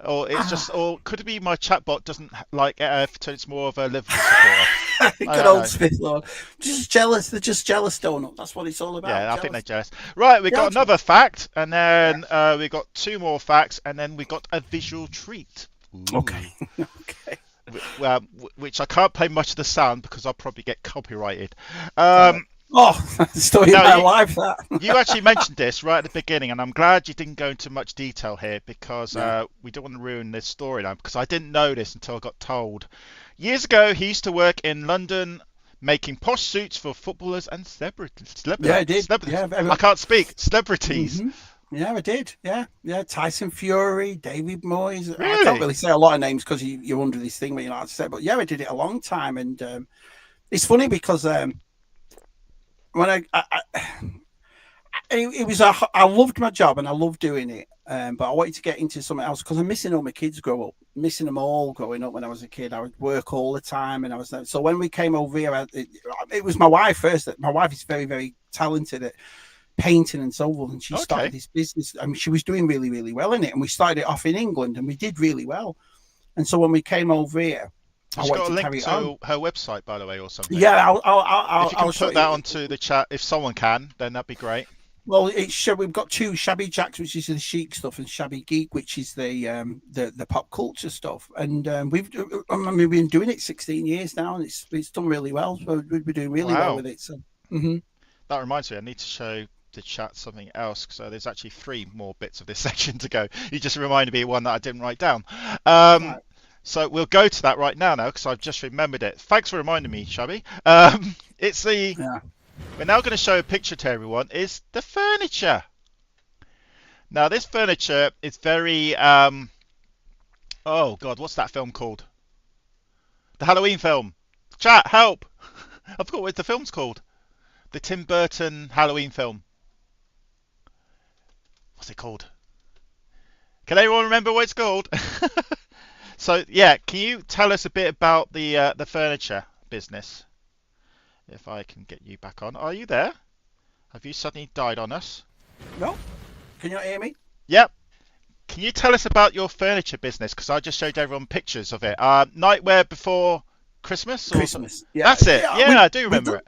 or it's just, or could it be my chatbot doesn't like Everton? It's more of a Liverpool supporter. Good old Smith Lord. Just jealous. They're just jealous, Doughnut. That's what it's all about. Yeah, I think they're jealous. Right, we got another fact, and then we got 2 more facts, and then we got a visual treat. Ooh. Okay. Which I can't play much of the sound because I'll probably get copyrighted. Story of my life, that. You actually mentioned this right at the beginning, and I'm glad you didn't go into much detail here because we don't want to ruin this storyline, because I didn't know this until I got told. Years ago, he used to work in London making posh suits for footballers and celebrities. Yeah, I did. Yeah, I can't speak. Celebrities. Mm-hmm. Yeah, I did. Yeah. Tyson Fury, David Moyes. Really? I can't really say a lot of names because you're under this thing where you're not allowed to say. But yeah, I did it a long time, and it's funny because when I loved my job and I loved doing it, but I wanted to get into something else because I'm missing all my kids missing them all growing up when I was a kid. I would work all the time, and so when we came over here, it was my wife first. My wife is very, very talented at painting and so on. And she started Okay. this business. I mean, she was doing really, really well in it. And we started it off in England, and we did really well. And so when we came over here, I Has she wanted got a to link carry it on. to her website, by the way, or something? Yeah, If you can I'll show put that you. onto the chat, if someone can, then that'd be great. Well, we've got two Shabby Jacks, which is the chic stuff, and Shabby Geek, which is the pop culture stuff. And we've been doing it 16 years now, and it's done really well. So we're doing really well Wow. with it. So mhm. That reminds me, I need to show the chat something else. So there's actually 3 more bits of this section to go. You just reminded me of one that I didn't write down. Right. So we'll go to that right now because I've just remembered it. Thanks for reminding me, Shabby. It's the Yeah. We're now going to show a picture to everyone. Is the furniture. Now this furniture is very oh God, what's that film called? The Halloween film. Chat, help! I forgot what the film's called. The Tim Burton Halloween film. What's it called? Can anyone remember what it's called? So yeah, can you tell us a bit about the furniture business? If I can get you back on. Are you there? Have you suddenly died on us? No, can you not hear me? Yep. Can you tell us about your furniture business? Because I just showed everyone pictures of it. Nightwear Before Christmas? Christmas. Yeah, That's it. Yeah, I do remember it.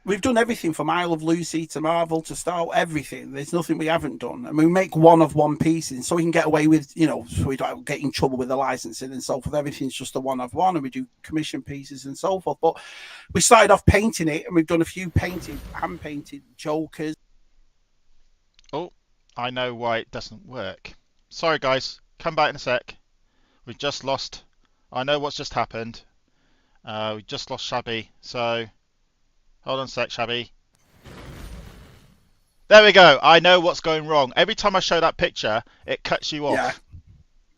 We've done everything from I Love Lucy to Marvel to Star Wars, everything. There's nothing we haven't done. I mean, we make one-of-one pieces so we can get away with, so we don't get in trouble with the licensing and so forth. Everything's just a one-of-one, and we do commission pieces and so forth. But we started off painting it, and we've done a few hand-painted Jokers. Oh, I know why it doesn't work. Sorry, guys. Come back in a sec. We've just lost. I know what's just happened. We just lost Shabby. So, hold on a sec, Shabby. There we go. I know what's going wrong. Every time I show that picture, it cuts you off. Yeah.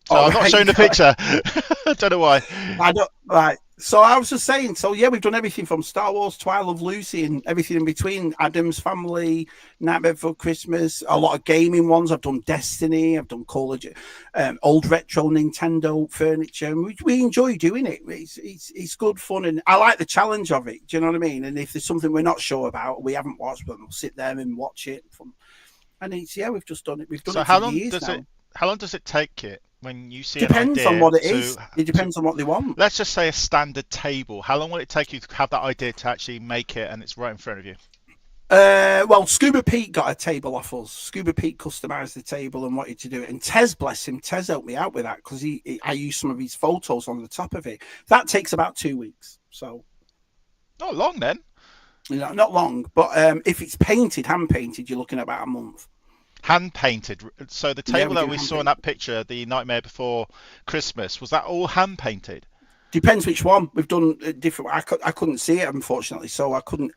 So I'm not showing the picture. I don't know why. I don't. Right. So I was just saying. So yeah, we've done everything from Star Wars to I Love Lucy and everything in between. Adam's Family, Nightmare Before Christmas, a lot of gaming ones. I've done Destiny. I've done Call of old retro Nintendo furniture. And we enjoy doing it. It's good fun, and I like the challenge of it. Do you know what I mean? And if there's something we're not sure about, we haven't watched, but we'll sit there and watch it. And we've just done it. We've done it for years now. How long does it take it? When you see depends an idea on what it is. It depends on what they want. Let's just say a standard table. How long will it take you to have that idea to actually make it and it's right in front of you? Well, Scuba Pete got a table off us. Scuba Pete customized the table and wanted to do it. And Tez, bless him, Tez helped me out with that because I used some of his photos on the top of it. That takes about 2 weeks. So not long then. Not long. But if it's painted, hand painted, you're looking at about a month. Hand painted. So the table that we saw in that picture, the Nightmare Before Christmas, was that all hand painted? Depends which one. We've done different. I couldn't see it, unfortunately, so I couldn't.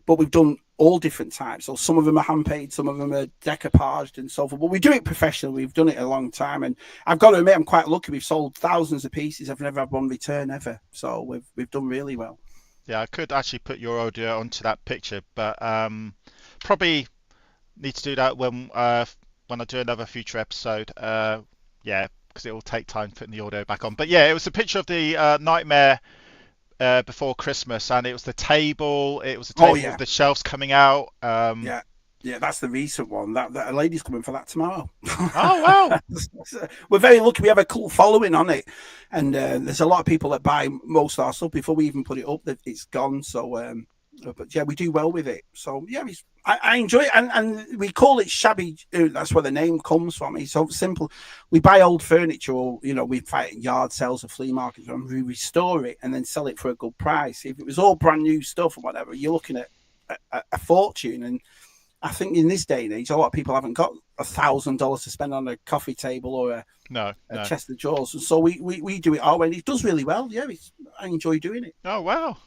But we've done all different types. So some of them are hand painted, some of them are decoupaged and so forth. But we do it professionally. We've done it a long time, and I've got to admit, I'm quite lucky. We've sold thousands of pieces. I've never had one return ever. So we've done really well. Yeah, I could actually put your audio onto that picture, but probably need to do that when I do another future episode. Yeah, because it will take time putting the audio back on. But yeah, it was a picture of the Nightmare Before Christmas, and it was the table. It was the table with the shelves coming out. Yeah, that's the recent one. That a lady's coming for that tomorrow. Oh wow! We're very lucky. We have a cool following on it, and there's a lot of people that buy most of our stuff before we even put it up. That it's gone. So, but yeah, we do well with it. So yeah, I enjoy it, and we call it Shabby. That's where the name comes from. It's so simple. We buy old furniture, or we fight yard sales or flea markets, and we restore it and then sell it for a good price. If it was all brand new stuff or whatever, you're looking at a fortune. And I think in this day and age, a lot of people haven't got $1,000 to spend on a coffee table or a chest of drawers. And so we do it our way, and it does really well. Yeah, I enjoy doing it. Oh wow.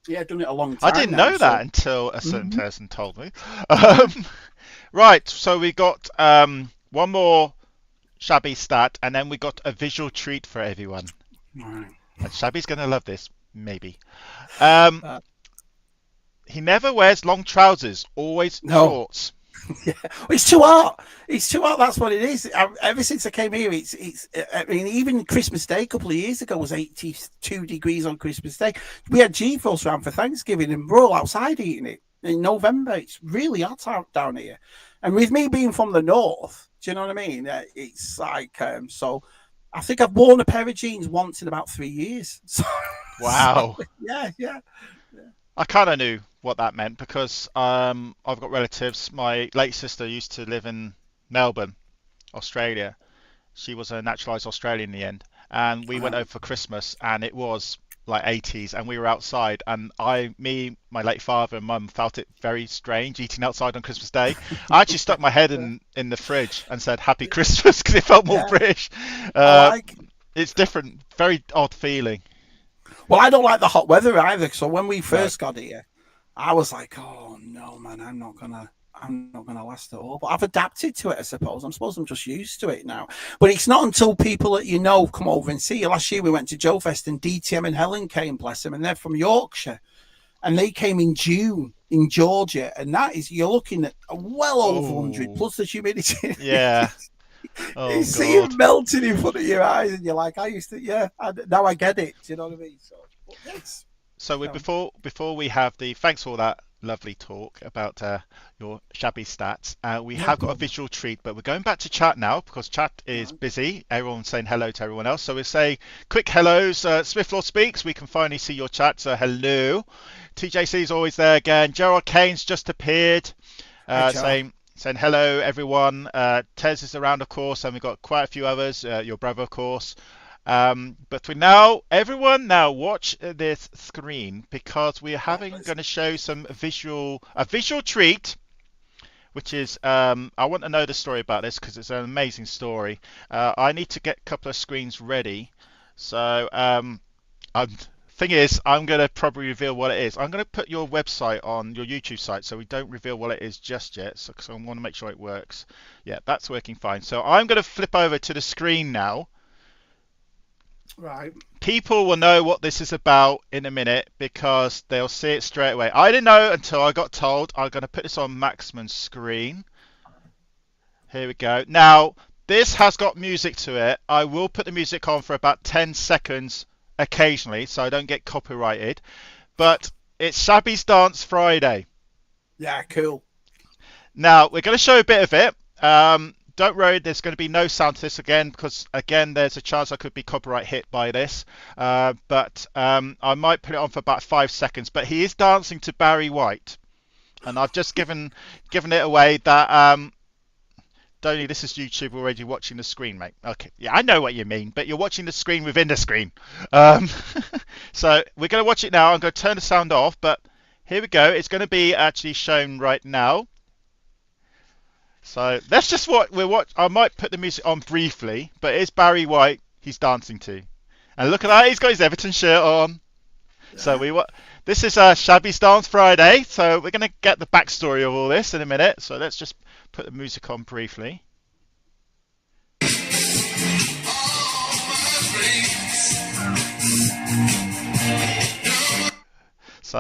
Yeah, I've done it a long time. I didn't know that until a certain person told me. Right, so we got one more Shabby stat, and then we got a visual treat for everyone. Right. And Shabby's going to love this, maybe. He never wears long trousers, always shorts. Yeah, it's too hot. It's too hot. That's what it is. Ever since I came here, it's. I mean, even Christmas Day a couple of years ago was 82 degrees on Christmas Day. We had G-Force around for Thanksgiving, and we're all outside eating it. in November. It's really hot out down here. And with me being from the north, do you know what I mean? It's like, so I think I've worn a pair of jeans once in about 3 years. So Wow. yeah, yeah. I kind of knew what that meant because I've got relatives. My late sister used to live in Melbourne, Australia. She was a naturalized Australian in the end, and we went over for Christmas, and it was like 80s, and we were outside, and my late father and mum felt it very strange eating outside on Christmas Day. I actually stuck my head in the fridge and said Happy Christmas because it felt more Yeah. British. I Uh, like. it's different, very odd feeling. Well, I don't like the hot weather either. So when we No. first got here, I was like, "Oh no, man, I'm not gonna last at all." But I've adapted to it, I suppose. I'm just used to it now. But it's not until people that you know come over and see you. Last year we went to Joe Fest and DTM and Helen came, bless them, and they're from Yorkshire, and they came in June in Georgia, and that is you're looking at well over 100 Oh, plus the humidity. yeah. Oh You see God. it melting in front of your eyes, and you're like, I used to, yeah. Now I get it. Do you know what I mean? So, but yes, So you know, before we have the thanks for all that lovely talk about your shabby stats. We no have got a problem. visual treat, but we're going back to chat now because chat is Right. busy. Everyone's saying hello to everyone else. So we'll say quick hellos. Smithlaw speaks. We can finally see your chat. So hello. TJC is always there again. Gerald Kane's just appeared, Hi, Joe. saying hello everyone. Tez is around, of course, and we've got quite a few others. Your brother, of course. But we now, everyone now watch this screen because we're Yeah, having let's. going to show a visual treat, which is, I want to know the story about this because it's an amazing story. I need to get a couple of screens ready. So, thing is, I'm going to probably reveal what it is. I'm going to put your website on your YouTube site so we don't reveal what it is just yet. So, 'cause I want to make sure it works. Yeah, that's working fine. So I'm going to flip over to the screen now. Right. People will know what this is about in a minute because they'll see it straight away. I didn't know until I got told. I'm going to put this on maximum screen. Here we go. Now, this has got music to it. I will put the music on for about 10 seconds occasionally so I don't get copyrighted. But it's Shabby's Dance Friday. Yeah, cool. Now, we're going to show a bit of it. Don't worry, there's going to be no sound to this again because, again, there's a chance I could be copyright hit by this. But I might put it on for about 5 seconds. But he is dancing to Barry White. And I've just given it away that, Donny, this is YouTube already watching the screen, mate. Okay, yeah, I know what you mean, but you're watching the screen within the screen. Um, so we're going to watch it now. I'm going to turn the sound off, but here we go. It's going to be actually shown right now. So that's just what we're watching. I might put the music on briefly, but it's Barry White he's dancing to. And look at that, he's got his Everton shirt on. So Yeah. this is Shabby's Dance Friday. So we're going to get the backstory of all this in a minute. So let's just put the music on briefly. So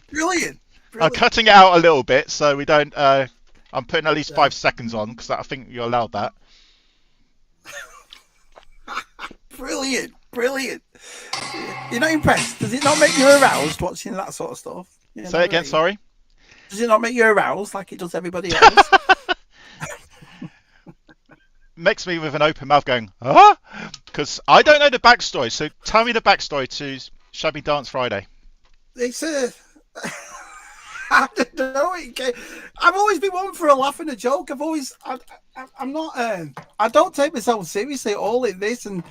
Brilliant. I'm Brilliant. cutting it out a little bit so we don't. I'm putting at least Yeah. 5 seconds on because I think you're allowed that. Brilliant. Brilliant. You're not impressed? Does it not make you aroused watching that sort of stuff? You know Say it what I again. mean? Sorry. Does it not make you aroused like it does everybody else? Makes me with an open mouth going, huh? Because I don't know the backstory. So tell me the backstory to Shabby Dance Friday. It's a. I don't know. I've always been one for a laugh and a joke. I'm not. I don't take myself seriously at all in this, and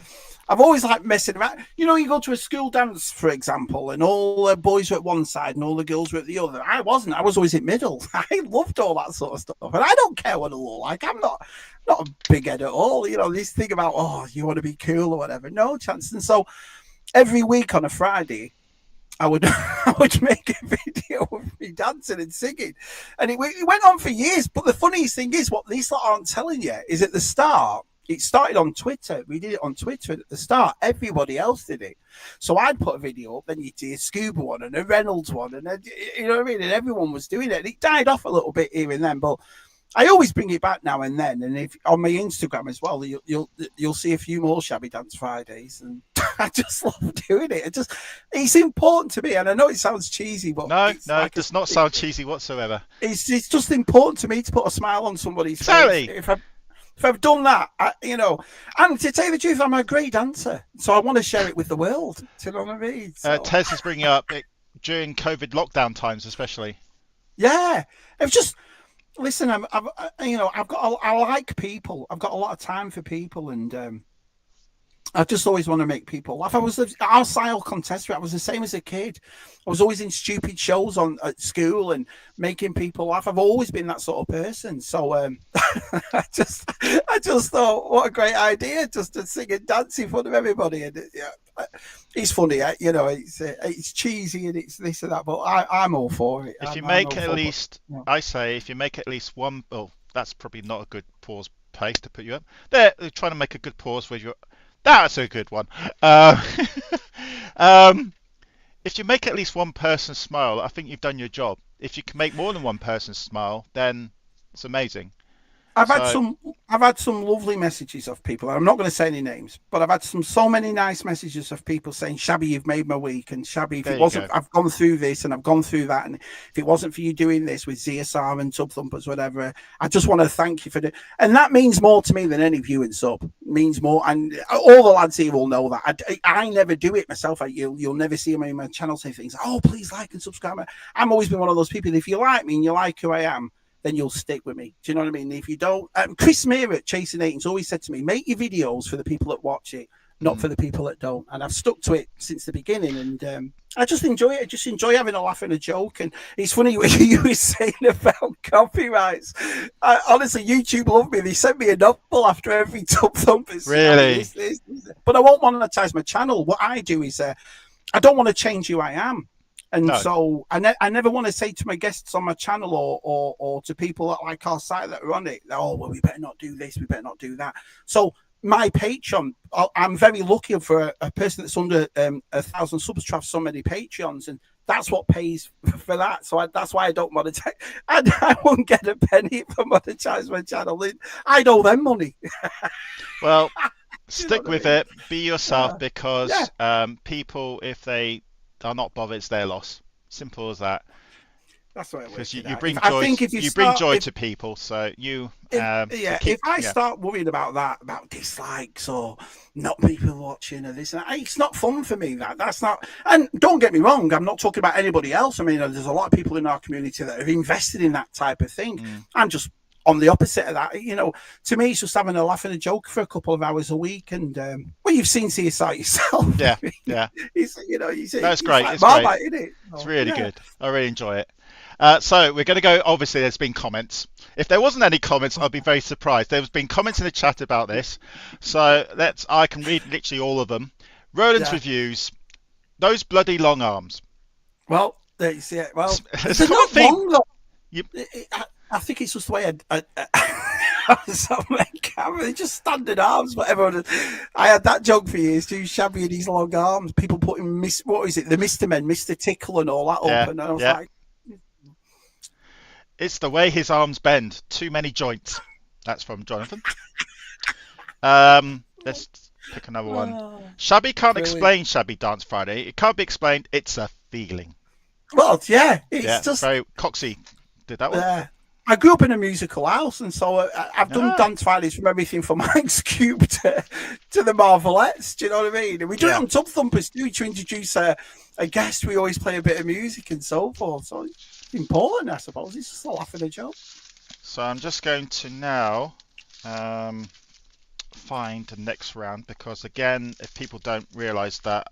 I've always like messing around. You know, you go to a school dance, for example, and all the boys were at one side and all the girls were at the other. I wasn't. I was always in middle. I loved all that sort of stuff, and I don't care what I look like. I'm not a big head at all. You know, this thing about you want to be cool or whatever. No chance. And so every week on a Friday, I would I would make a video of me dancing and singing, and it went on for years. But the funniest thing is, what these lot aren't telling you is at the start. It started on Twitter. We did it on Twitter at the start. Everybody else did it. So I'd put a video up, then you'd see a Scuba one and a Reynolds one, and then, you know what I mean. And everyone was doing it. And it died off a little bit here and then, but I always bring it back now and then, and if on my Instagram as well, you'll see a few more Shabby Dance Fridays, and I just love doing it. It's important to me, and I know it sounds cheesy, but No, it's no, it does not sound cheesy whatsoever. It's just important to me to put a smile on somebody's Exactly. face. If I've done that, and to tell you the truth, I'm a great dancer, so I want to share it with the world. Do you know what I mean? So, Tez is bringing up it during COVID lockdown times, especially. yeah, it's just. Listen, I like people. I've got a lot of time for people, and I just always want to make people laugh. I was our style contestant. I was the same as a kid. I was always in stupid shows at school and making people laugh. I've always been that sort of person. So I just thought, what a great idea, just to sing and dance in front of everybody. And it's funny, it's cheesy and it's this and that, but I'm all for it. If you make at least, I say, if you make at least one, well, that's probably not a good pause place to put you up. They're trying to make a good pause with your. That's a good one. If you make at least one person smile, I think you've done your job. If you can make more than one person smile, then it's amazing. I've had some lovely messages of people. I'm not going to say any names, but I've had so many nice messages of people saying, "Shabby, you've made my week," and "Shabby, if it wasn't, I've gone through this and I've gone through that, and if it wasn't for you doing this with ZSR and Tub Thumpers, whatever, I just want to thank you for it." And that means more to me than any view and sub. It means more, and all the lads here will know that. I never do it myself. You'll never see me in my channel say things. Oh, please like and subscribe. I'm always been one of those people. If you like me and you like who I am, then you'll stick with me. Do you know what I mean? If you don't, Chris Mear at Chasing Eight's always said to me, make your videos for the people that watch it, not for the people that don't. And I've stuck to it since the beginning. And I just enjoy it. I just enjoy having a laugh and a joke. And it's funny what you were saying about copyrights. Honestly, YouTube love me. They send me a novel after every Tub Thumpers. Really? But I won't monetize my channel. What I do is I don't want to change who I am. And so I never want to say to my guests on my channel or to people that like our site that are on it, oh, well, we better not do this, we better not do that. So my Patreon, I'm very lucky for a person that's under 1,000 subs to have so many Patreons, and that's what pays for that. So that's why I don't monetize. I won't get a penny if I monetize my channel. I owe them money. Well, stick with it. Be yourself, because people, if they are not bothered, it's their loss. Simple as that. That's what it because you bring joy. You bring joy to people. So you. If I start worrying about that, about dislikes or not people watching or this, and that, it's not fun for me. That's not. And don't get me wrong, I'm not talking about anybody else. I mean, there's a lot of people in our community that are invested in that type of thing. I'm just on the opposite of that. To me, it's just having a laugh and a joke for a couple of hours a week. And well, you've seen CSI yourself. Yeah. That's great. Like it's Marmite, great. Isn't it? It's really good. I really enjoy it. So we're going to go. Obviously, there's been comments. If there wasn't any comments, I'd be very surprised. There's been comments in the chat about this. So I can read literally all of them. Roland's reviews. Those bloody long arms. Well, there you see it. Well, it's not long. I think it's just the way I camera, just standard arms, whatever. I had that joke for years too. Shabby and his long arms. People putting what is it? The Mr. Men, Mr. Tickle, and all that up, and I was like, it's the way his arms bend. Too many joints. That's from Jonathan. Let's pick another one. Shabby can't explain Shabby Dance Friday. It can't be explained. It's a feeling. Well, it's just very Coxie did that one. I grew up in a musical house, and so I've done Dance Fridays from everything from Mike's Cube to the Marvelettes. Do you know what I mean? And we do it on Tub Thumpers too, to introduce a guest. We always play a bit of music and so forth. So it's important, I suppose. It's just a laugh and a joke. So I'm just going to now find the next round, because again, if people don't realise that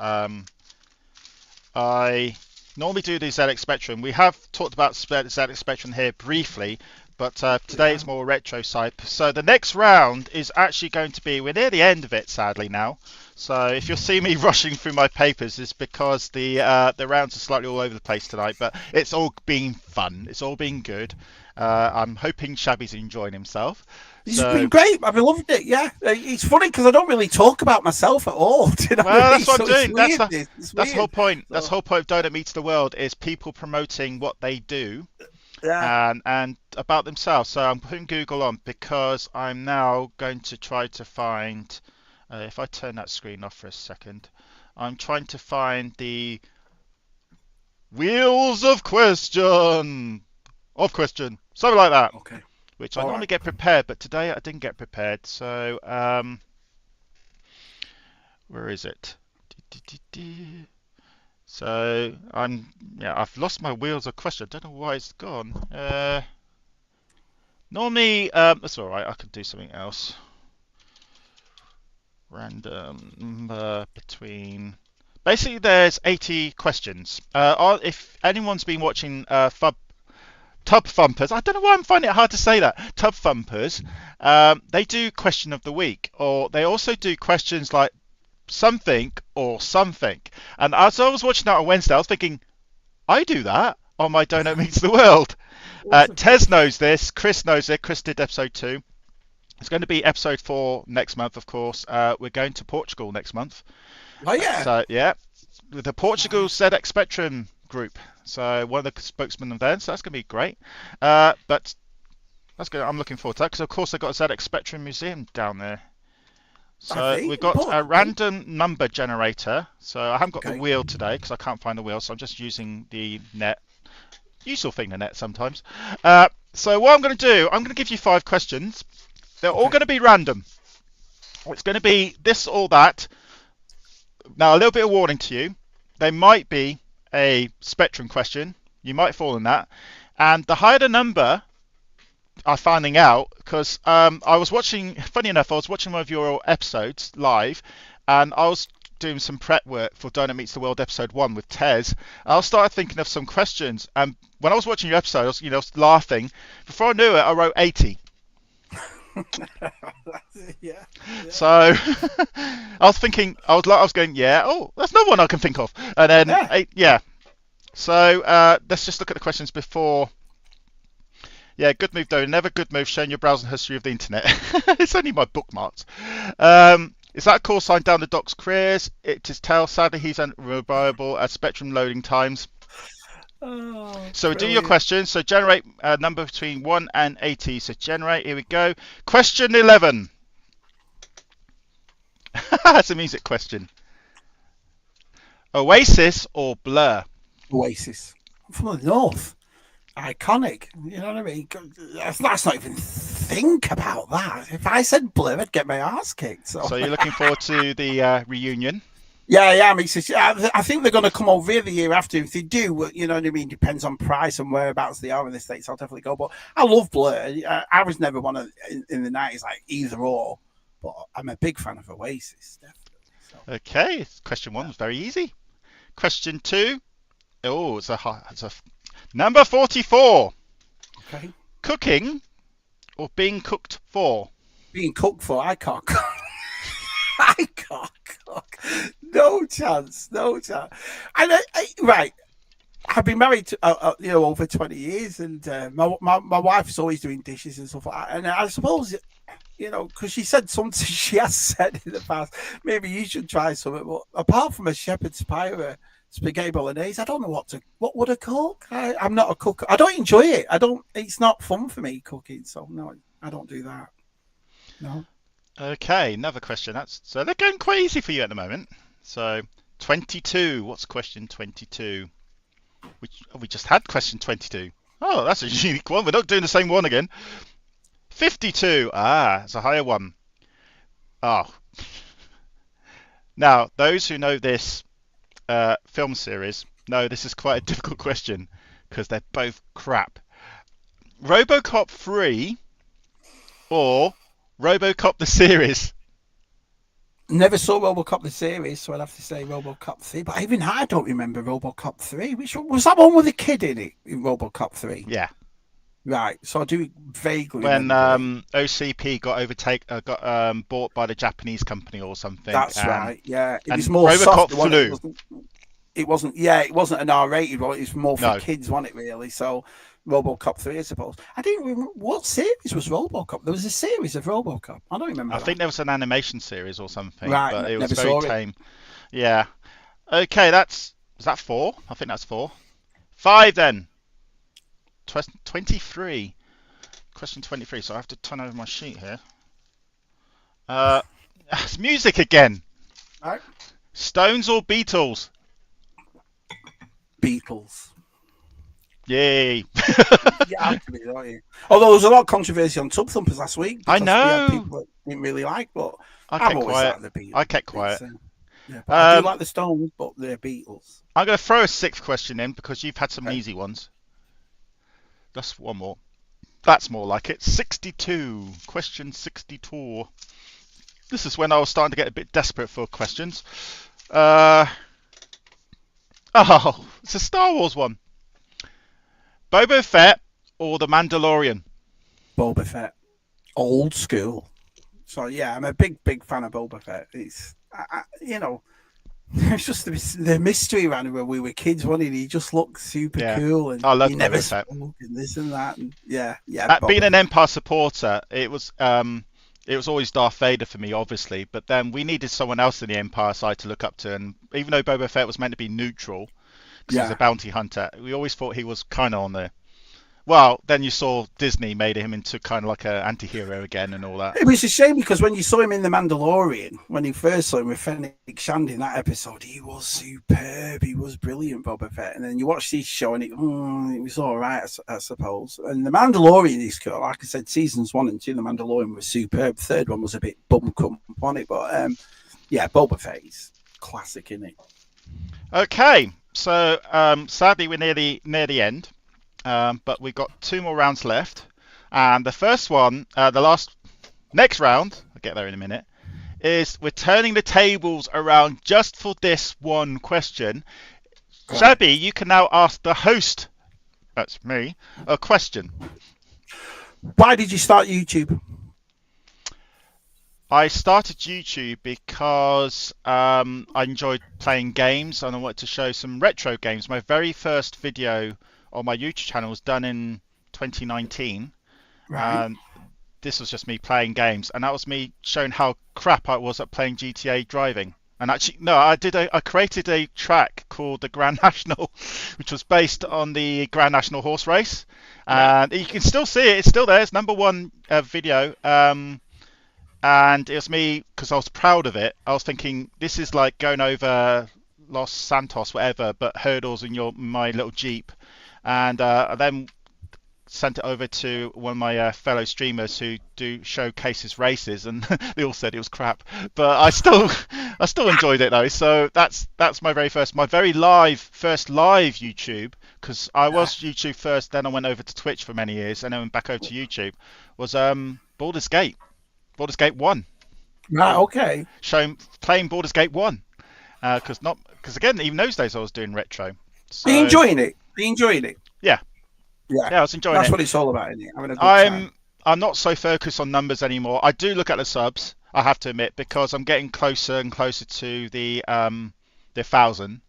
I normally do the ZX Spectrum. We have talked about ZX Spectrum here briefly, but today it's more retro side. So the next round is actually going to be, we're near the end of it sadly now. So if you'll see me rushing through my papers, it's because the rounds are slightly all over the place tonight, but it's all been fun. It's all been good. I'm hoping Shabby's enjoying himself. It's been great. I've been loving it. Yeah, it's funny because I don't really talk about myself at all. You know that's what I'm doing. That's the weird. whole point. That's the whole point of Doughnut Meets the World, is people promoting what they do. Yeah. and about themselves. So I'm putting Google on because I'm now going to try to find. If I turn that screen off for a second, I'm trying to find the wheels of question, something like that. Okay. Which I All normally right. get prepared, but today I didn't get prepared. So where is it? So I've lost my wheels of question. I don't know why it's gone. Normally, that's all right. I can do something else. Random number between. Basically, there's 80 questions. If anyone's been watching Tub Thumpers, I don't know why I'm finding it hard to say that. Tub Thumpers, they do question of the week, or they also do questions like something or something. And as I was watching that on Wednesday, I was thinking, I do that on my Doughnut Meets the World. Awesome. Tez knows this. Chris knows it. Chris did episode 2. It's going to be episode 4 next month, of course. We're going to Portugal next month. Oh yeah. So, yeah, with the Portugal Nice. ZX Spectrum group. So, one of the spokesmen of them. So, that's going to be great. But that's good. I'm looking forward to that because, of course, they've got a ZX Spectrum Museum down there. I So, think we've got a important. random number generator. So, I haven't got the Okay. wheel today because I can't find the wheel. So, I'm just using the net. Useful thing, the net sometimes. So, what I'm going to do, I'm going to give you 5 questions. They're all Okay. going to be random. It's going to be this or that. Now, a little bit of warning to you. They might be a spectrum question. You might fall in that. And the higher the number, I'm finding out, because I was watching, funny enough, I was watching one of your episodes live, and I was doing some prep work for Doughnut Meets the World episode 1 with Tez. I started thinking of some questions, and when I was watching your episode, I was laughing. Before I knew it, I wrote 80. Yeah. So I was thinking, I was going, yeah, oh, that's no one I can think of. And then, Yeah. yeah. So let's just look at the questions before. Yeah, good move though. Never good move showing your browsing history of the internet. It's only my bookmarks. Is that call sign down the doc's careers? It is tell. Sadly, he's unreliable at spectrum loading times. Oh, So do your brilliant. questions. So generate a number between 1 and 80. So generate. Here we go. Question 11. That's a music question. Oasis or Blur? Oasis. I'm from the north. Iconic. You know what I mean? Let's not even think about that. If I said Blur, I'd get my ass kicked. So So you're looking forward to the reunion? yeah, yeah. I think they're going to come over here the year after. If they do, you know what I mean. Depends on price and whereabouts they are in the states. I'll definitely go. But I love Blur. I was never one of in the '90s like either or. But I'm a big fan of Oasis, definitely. So Okay. Question 1 yeah. was very easy. Question 2. Oh, it's a number 44. Okay. Cooking or being cooked for? Being cooked for, I can't cook. I can't cook. No chance. No chance. And right. I've been married to, over 20 years, and my wife's always doing dishes and stuff like that. And I suppose, because she said something, she has said in the past, maybe you should try something. But apart from a shepherd's pie or a spaghetti bolognese, I don't know what would I cook? I'm not a cook. I don't enjoy it. It's not fun for me cooking. So no, I don't do that. No. Okay, another question. So they're going quite easy for you at the moment. So 22. What's question 22? We just had question 22. Oh, that's a unique one. We're not doing the same one again. 52. Ah, it's a higher one. Oh. Now, those who know this film series know this is quite a difficult question because they're both crap. RoboCop 3 or RoboCop the series? Never saw RoboCop the series, so I'd have to say RoboCop 3. But even I don't remember RoboCop 3. Which one was that one with the kid in it in RoboCop 3? Yeah. Right. So I do vaguely When remember it. OCP got bought by the Japanese company or something, That's right. Yeah. It was and more RoboCop soft, wasn't it? flew. It wasn't an R-rated one. It was more for No, kids, wasn't it, really? So RoboCop 3, I suppose. I didn't remember what series was RoboCop. There was a series of RoboCop. I don't I remember that. think there was an animation series or something, Right. but it was Never very saw it. tame. Yeah. Okay, was that 4? I think that's 4. 5 then. 23. Question 23. So I have to turn over my sheet here. It's music again. All right. Stones or Beatles? Beatles. Yay. You have to be, don't you? Although there was a lot of controversy on Tub Thumpers last week. I We know. had people that didn't really like, but I've always liked the Beatles. I kept quiet. Yeah, but I do like the Stones, but they're Beatles. I'm going to throw a sixth question in because you've had some easy ones. Just one more. That's more like it. 62. Question 62. This is when I was starting to get a bit desperate for questions. Oh, it's a Star Wars one. Boba Fett or The Mandalorian? Boba Fett. Old school. So, yeah, I'm a big fan of Boba Fett. It's, it's just the mystery around him when we were kids, wasn't it? He just looked super cool, and I love he Boba never Fett. spoke and this and that. And being an Empire supporter, it was always Darth Vader for me, obviously. But then we needed someone else in the Empire side to look up to, and even though Boba Fett was meant to be neutral because he's a bounty hunter, we always thought he was kind of on there. Well, then you saw Disney made him into kind of like an anti-hero again and all that. It was a shame because when you saw him in The Mandalorian, when you first saw him with Fennec Shand in that episode, he was superb. He was brilliant, Boba Fett. And then you watch this show and it was all right, I suppose. And The Mandalorian is cool. Like I said, seasons 1 and 2, The Mandalorian was superb. Third one was a bit bum-cum on it. But, Boba Fett is classic, isn't it? Okay, so sadly we're near the end. But we've got 2 more rounds left, and the first one, next round, I'll get there in a minute, is we're turning the tables around just for this one question. Shabby, you can now ask the host, that's me, a question. Why did you start YouTube? I started YouTube because I enjoyed playing games and I wanted to show some retro games. My very first video on my YouTube channel was done in 2019. Right. This was just me playing games, and that was me showing how crap I was at playing GTA driving. And actually, no, I created a track called the Grand National, which was based on the Grand National horse race. And you can still see it; it's still there. It's #1 video. And it was me because I was proud of it. I was thinking this is like going over Los Santos, whatever, but hurdles in my little Jeep. And I then sent it over to one of my fellow streamers who do showcases races, and they all said it was crap. But I still enjoyed it though. So that's my first live YouTube, because I was YouTube first, then I went over to Twitch for many years, and then went back over to YouTube. Was Baldur's Gate 1. Right. Okay. Playing Baldur's Gate 1, because again, even those days I was doing retro. So, Are you enjoying it? Are you enjoying it? Yeah, I was enjoying it. That's what it's all about, isn't it? Having a good time. I'm not so focused on numbers anymore. I do look at the subs, I have to admit, because I'm getting closer and closer to the 1,000,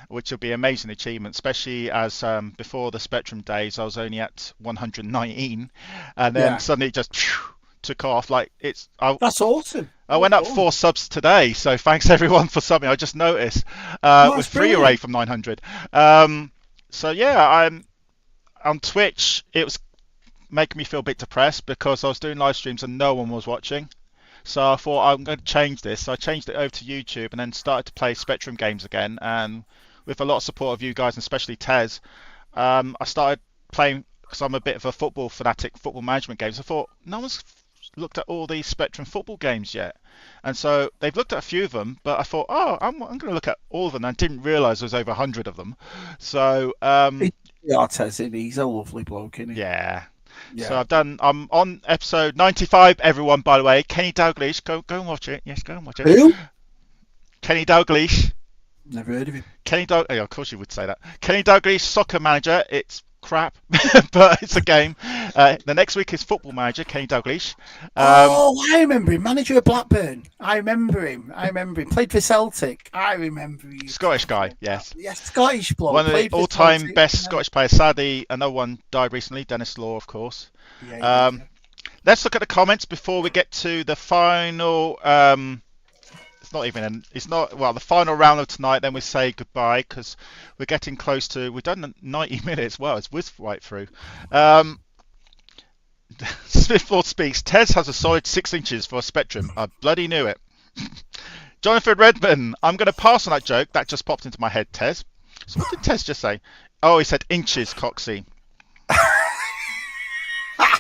which will be an amazing achievement, especially as before the Spectrum days I was only at 119, and then suddenly it just took off. Like that's awesome. I went up 4 subs today, so thanks everyone for subbing. I just noticed with 3 away from 900. So yeah, I'm on Twitch. It was making me feel a bit depressed because I was doing live streams and no one was watching. So I thought I'm going to change this. So I changed it over to YouTube and then started to play Spectrum games again. And with a lot of support of you guys, and especially Tez, I started playing, because I'm a bit of a football fanatic, football management games. I thought no one's looked at all these Spectrum football games yet, and so they've looked at a few of them, but I thought, I'm going to look at all of them, and I didn't realise there was over 100 of them. So he's a lovely bloke, isn't he? Yeah. So I'm on episode 95, everyone, by the way. Kenny Dalglish, go and watch it. Yes, go and watch it. Who? Kenny Dalglish. Never heard of him. Of course you would say that. Kenny Dalglish, Soccer Manager. It's crap, but it's a game. The next week is Football Manager, Kenny Dalglish. I remember him. Manager of Blackburn. I remember him. Played for Celtic. I remember him. Scottish guy, yes. Yes, Scottish bloke. One of the all-time best Scottish players. Sadly, another one died recently, Dennis Law, of course. Let's look at the comments before we get to the final It's not even. It's not. Well, the final round of tonight. Then we say goodbye because we're getting close to. We've done 90 minutes. Well, it's whizzed right through. Smithford speaks. Tez has a solid 6 inches for a spectrum. I bloody knew it. Jonathan Redman. I'm going to pass on that joke. That just popped into my head, Tez. So what did Tez just say? Oh, he said inches, Coxie.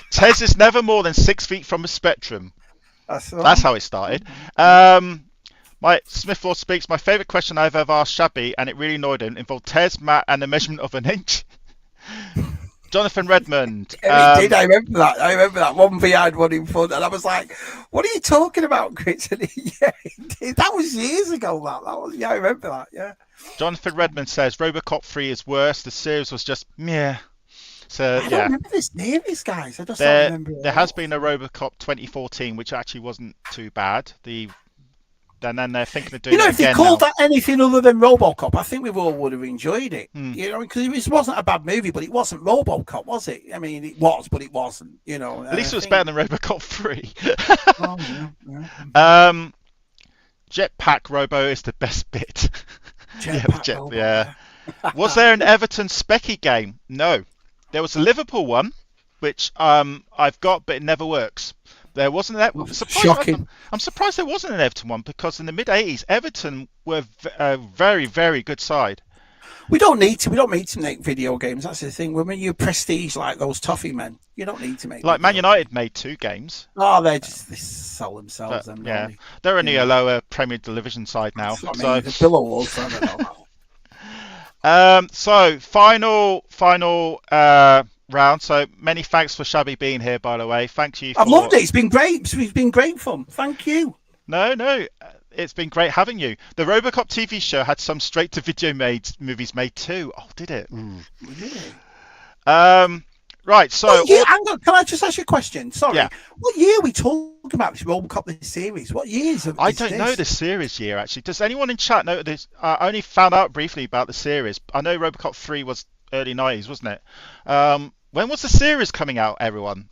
Tez is never more than 6 feet from a spectrum. That's how it started. My Smithford speaks. My favourite question I've ever asked Shabby, and it really annoyed him, involved Tez, Matt, and the measurement of an inch. Jonathan Redmond. Yeah, he did. I remember that. I remember that one behind, one in front, and I was like, "What are you talking about, Chris?" And that was years ago. That was, yeah, I remember that. Yeah. Jonathan Redmond says RoboCop 3 is worse. The series was just meh. So I yeah, don't remember this series, guys. I just don't remember. There has been a RoboCop 2014, which actually wasn't too bad. And then they're thinking of doing it again. If they called that anything other than RoboCop, I think we all would have enjoyed it. Because it wasn't a bad movie, but it wasn't RoboCop, was it? I mean, it was, but it wasn't. At least it was better than RoboCop 3. Jetpack Robo is the best bit. Robo, yeah. Was there an Everton Specky game? No. There was a Liverpool one, which I've got, but it never works. There wasn't that. Shocking. I'm surprised there wasn't an Everton one because in the mid '80s, Everton were a very, very good side. We don't need to make video games. That's the thing. When you prestige like those toffee men, you don't need to make. Like Man United made 2 games. Oh, they sell themselves. But, yeah, they're only a lower Premier Division side now. The Billow Wolves, I don't know. So final round. So many thanks for Shabby being here, by the way. Thank you. I've loved it. It's been great. It's been great fun. Thank you. No. It's been great having you. The RoboCop TV show had some straight-to-video movies made too. Oh, did it? Really? Right. So, can I just ask you a question? Sorry. Yeah. What year are we talking about this RoboCop this series? What years? I don't know the series year actually. Does anyone in chat know this? I only found out briefly about the series. I know RoboCop 3 was early 90s, wasn't it? When was the series coming out, everyone?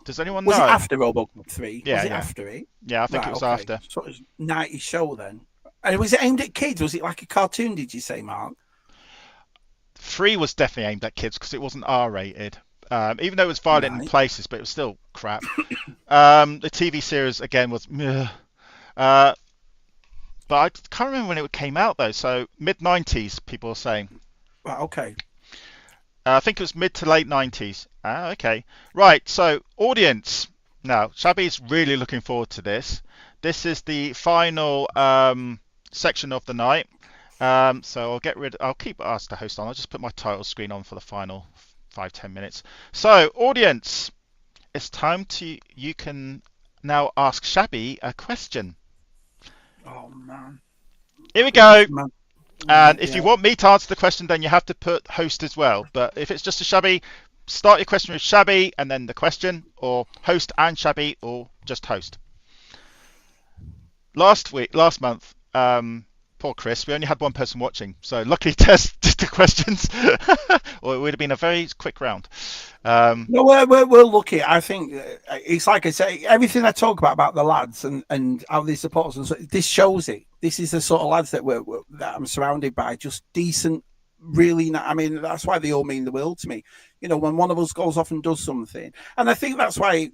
Does anyone know? Was it after RoboCop 3? Yeah, was it after it? Yeah, I think it was after. So it was 90s show then. And was it aimed at kids? Was it like a cartoon, did you say, Mark? 3 was definitely aimed at kids because it wasn't R-rated. Even though it was violent in places, but it was still crap. The TV series, again, was but I can't remember when it came out, though. So mid-90s, people are saying. Right, okay. I think it was mid to late 90s. Okay. Right, so audience. Now, Shabby's really looking forward to this. This is the final section of the night. So I'll keep us the host on. I'll just put my title screen on for the final 5-10 minutes. So, audience, it's time you can now ask Shabby a question. Oh, man. Here we go. And if you want me to answer the question, then you have to put host as well. But if it's just a Shabby, start your question with Shabby and then the question, or host and Shabby, or just host. Last month, poor Chris, we only had one person watching. So luckily Tess did the questions, or it would have been a very quick round. No, we're lucky. I think it's like I say, everything I talk about the lads and how they support us, and so, this shows it. This is the sort of lads that that I'm surrounded by, just decent, really. I mean, that's why they all mean the world to me. When one of us goes off and does something, and I think that's why,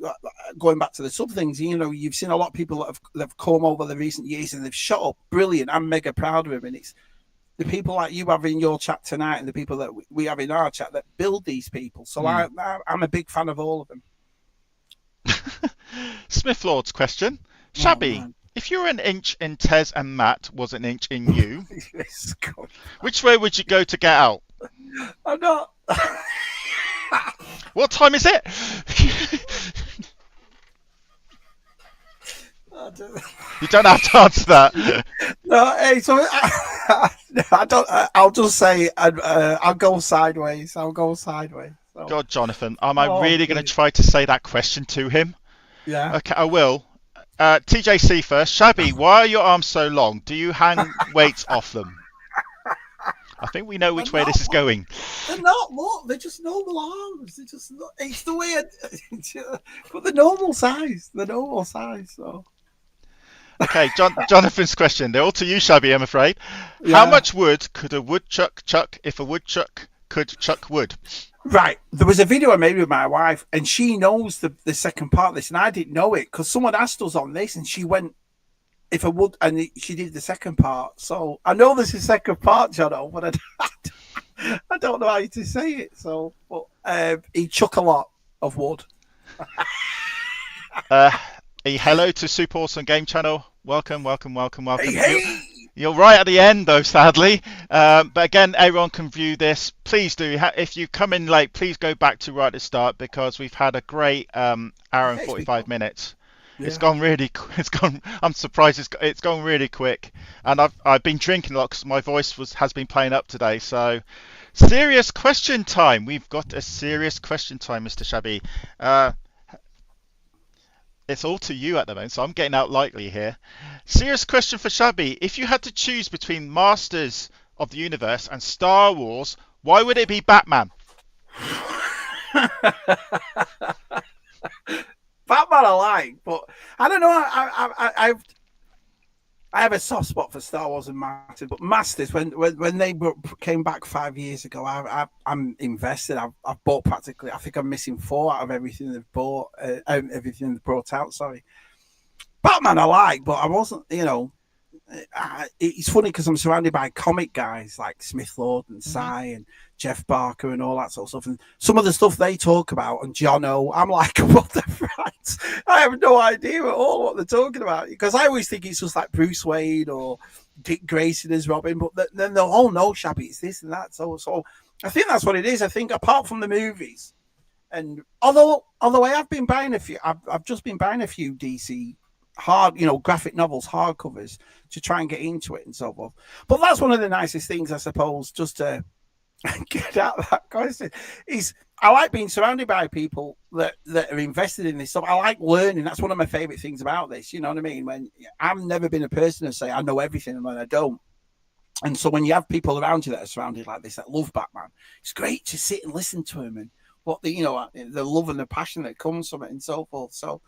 going back to the sub things, you've seen a lot of people that have come over the recent years and they've shot up brilliant. I'm mega proud of them, and it's the people like you have in your chat tonight and the people that we have in our chat that build these people. So I'm a big fan of all of them. Smith Lord's question. Shabby, if you were an inch in Tez and Matt was an inch in you, which way would you go to get out? I'm not. What time is it? You don't have to answer that. No, hey, so I don't. I'll just say I'll go sideways. So. God, Jonathan, am I really going to try to say that question to him? Yeah. Okay, I will. TJC first. Shabby, why are your arms so long? Do you hang weights off them? I think we know which way this is going. They're not. Look, they're just normal arms. They're just. It's the way. But the normal size. So. Okay, Jonathan's question. They're all to you, Shabby, I'm afraid. How Yeah. much wood could a woodchuck chuck if a woodchuck could chuck wood? Right. There was a video I made with my wife, and she knows the second part of this, and I didn't know it because someone asked us on this, and she went, if I would, and she did the second part. So I know there's a second part, Jono, but I don't know how to say it. So, but he chuck a lot of wood. Uh, a hello to Super Awesome Game Channel. Welcome, welcome, welcome, Hey, welcome. hey! You're right at the end, though, sadly. But again, everyone can view this. Please do. If you come in late, please go back to right at the start because we've had a great hour and 45 minutes. It's Yeah. gone really. It's gone. I'm surprised it's gone really quick. And I've been drinking a lot because my voice has been playing up today. So, serious question time. We've got a serious question time, Mr. Shabby. It's all to you at the moment, so I'm getting out lightly here. Serious question for Shabby. If you had to choose between Masters of the Universe and Star Wars, why would it be Batman? Batman I like, but I don't know. I have a soft spot for Star Wars and Masters, but Masters when they came back 5 years ago, I'm invested. I've bought practically. I think I'm missing 4 out of everything they've bought, everything they've brought out. Sorry, Batman I like, but I wasn't. It's funny because I'm surrounded by comic guys like Smith Lord and Hmm. Cy and Jeff Barker and all that sort of stuff. And some of the stuff they talk about and Jono, I'm like, what the fright? I have no idea at all what they're talking about because I always think it's just like Bruce Wayne or Dick Grayson as Robin, but then they'll all know Shabby, it's this and that. So I think that's what it is. I think apart from the movies, and although I have been buying a few, I've just been buying a few DC graphic novels, hardcovers to try and get into it and so forth. But that's one of the nicest things, I suppose, just to get out of that question. Is I like being surrounded by people that are invested in this stuff. I like learning. That's one of my favorite things about this. You know what I mean? When I've never been a person to say I know everything and when I don't. And so when you have people around you that are surrounded like this that love Batman, it's great to sit and listen to them and what the love and the passion that comes from it and so forth. So,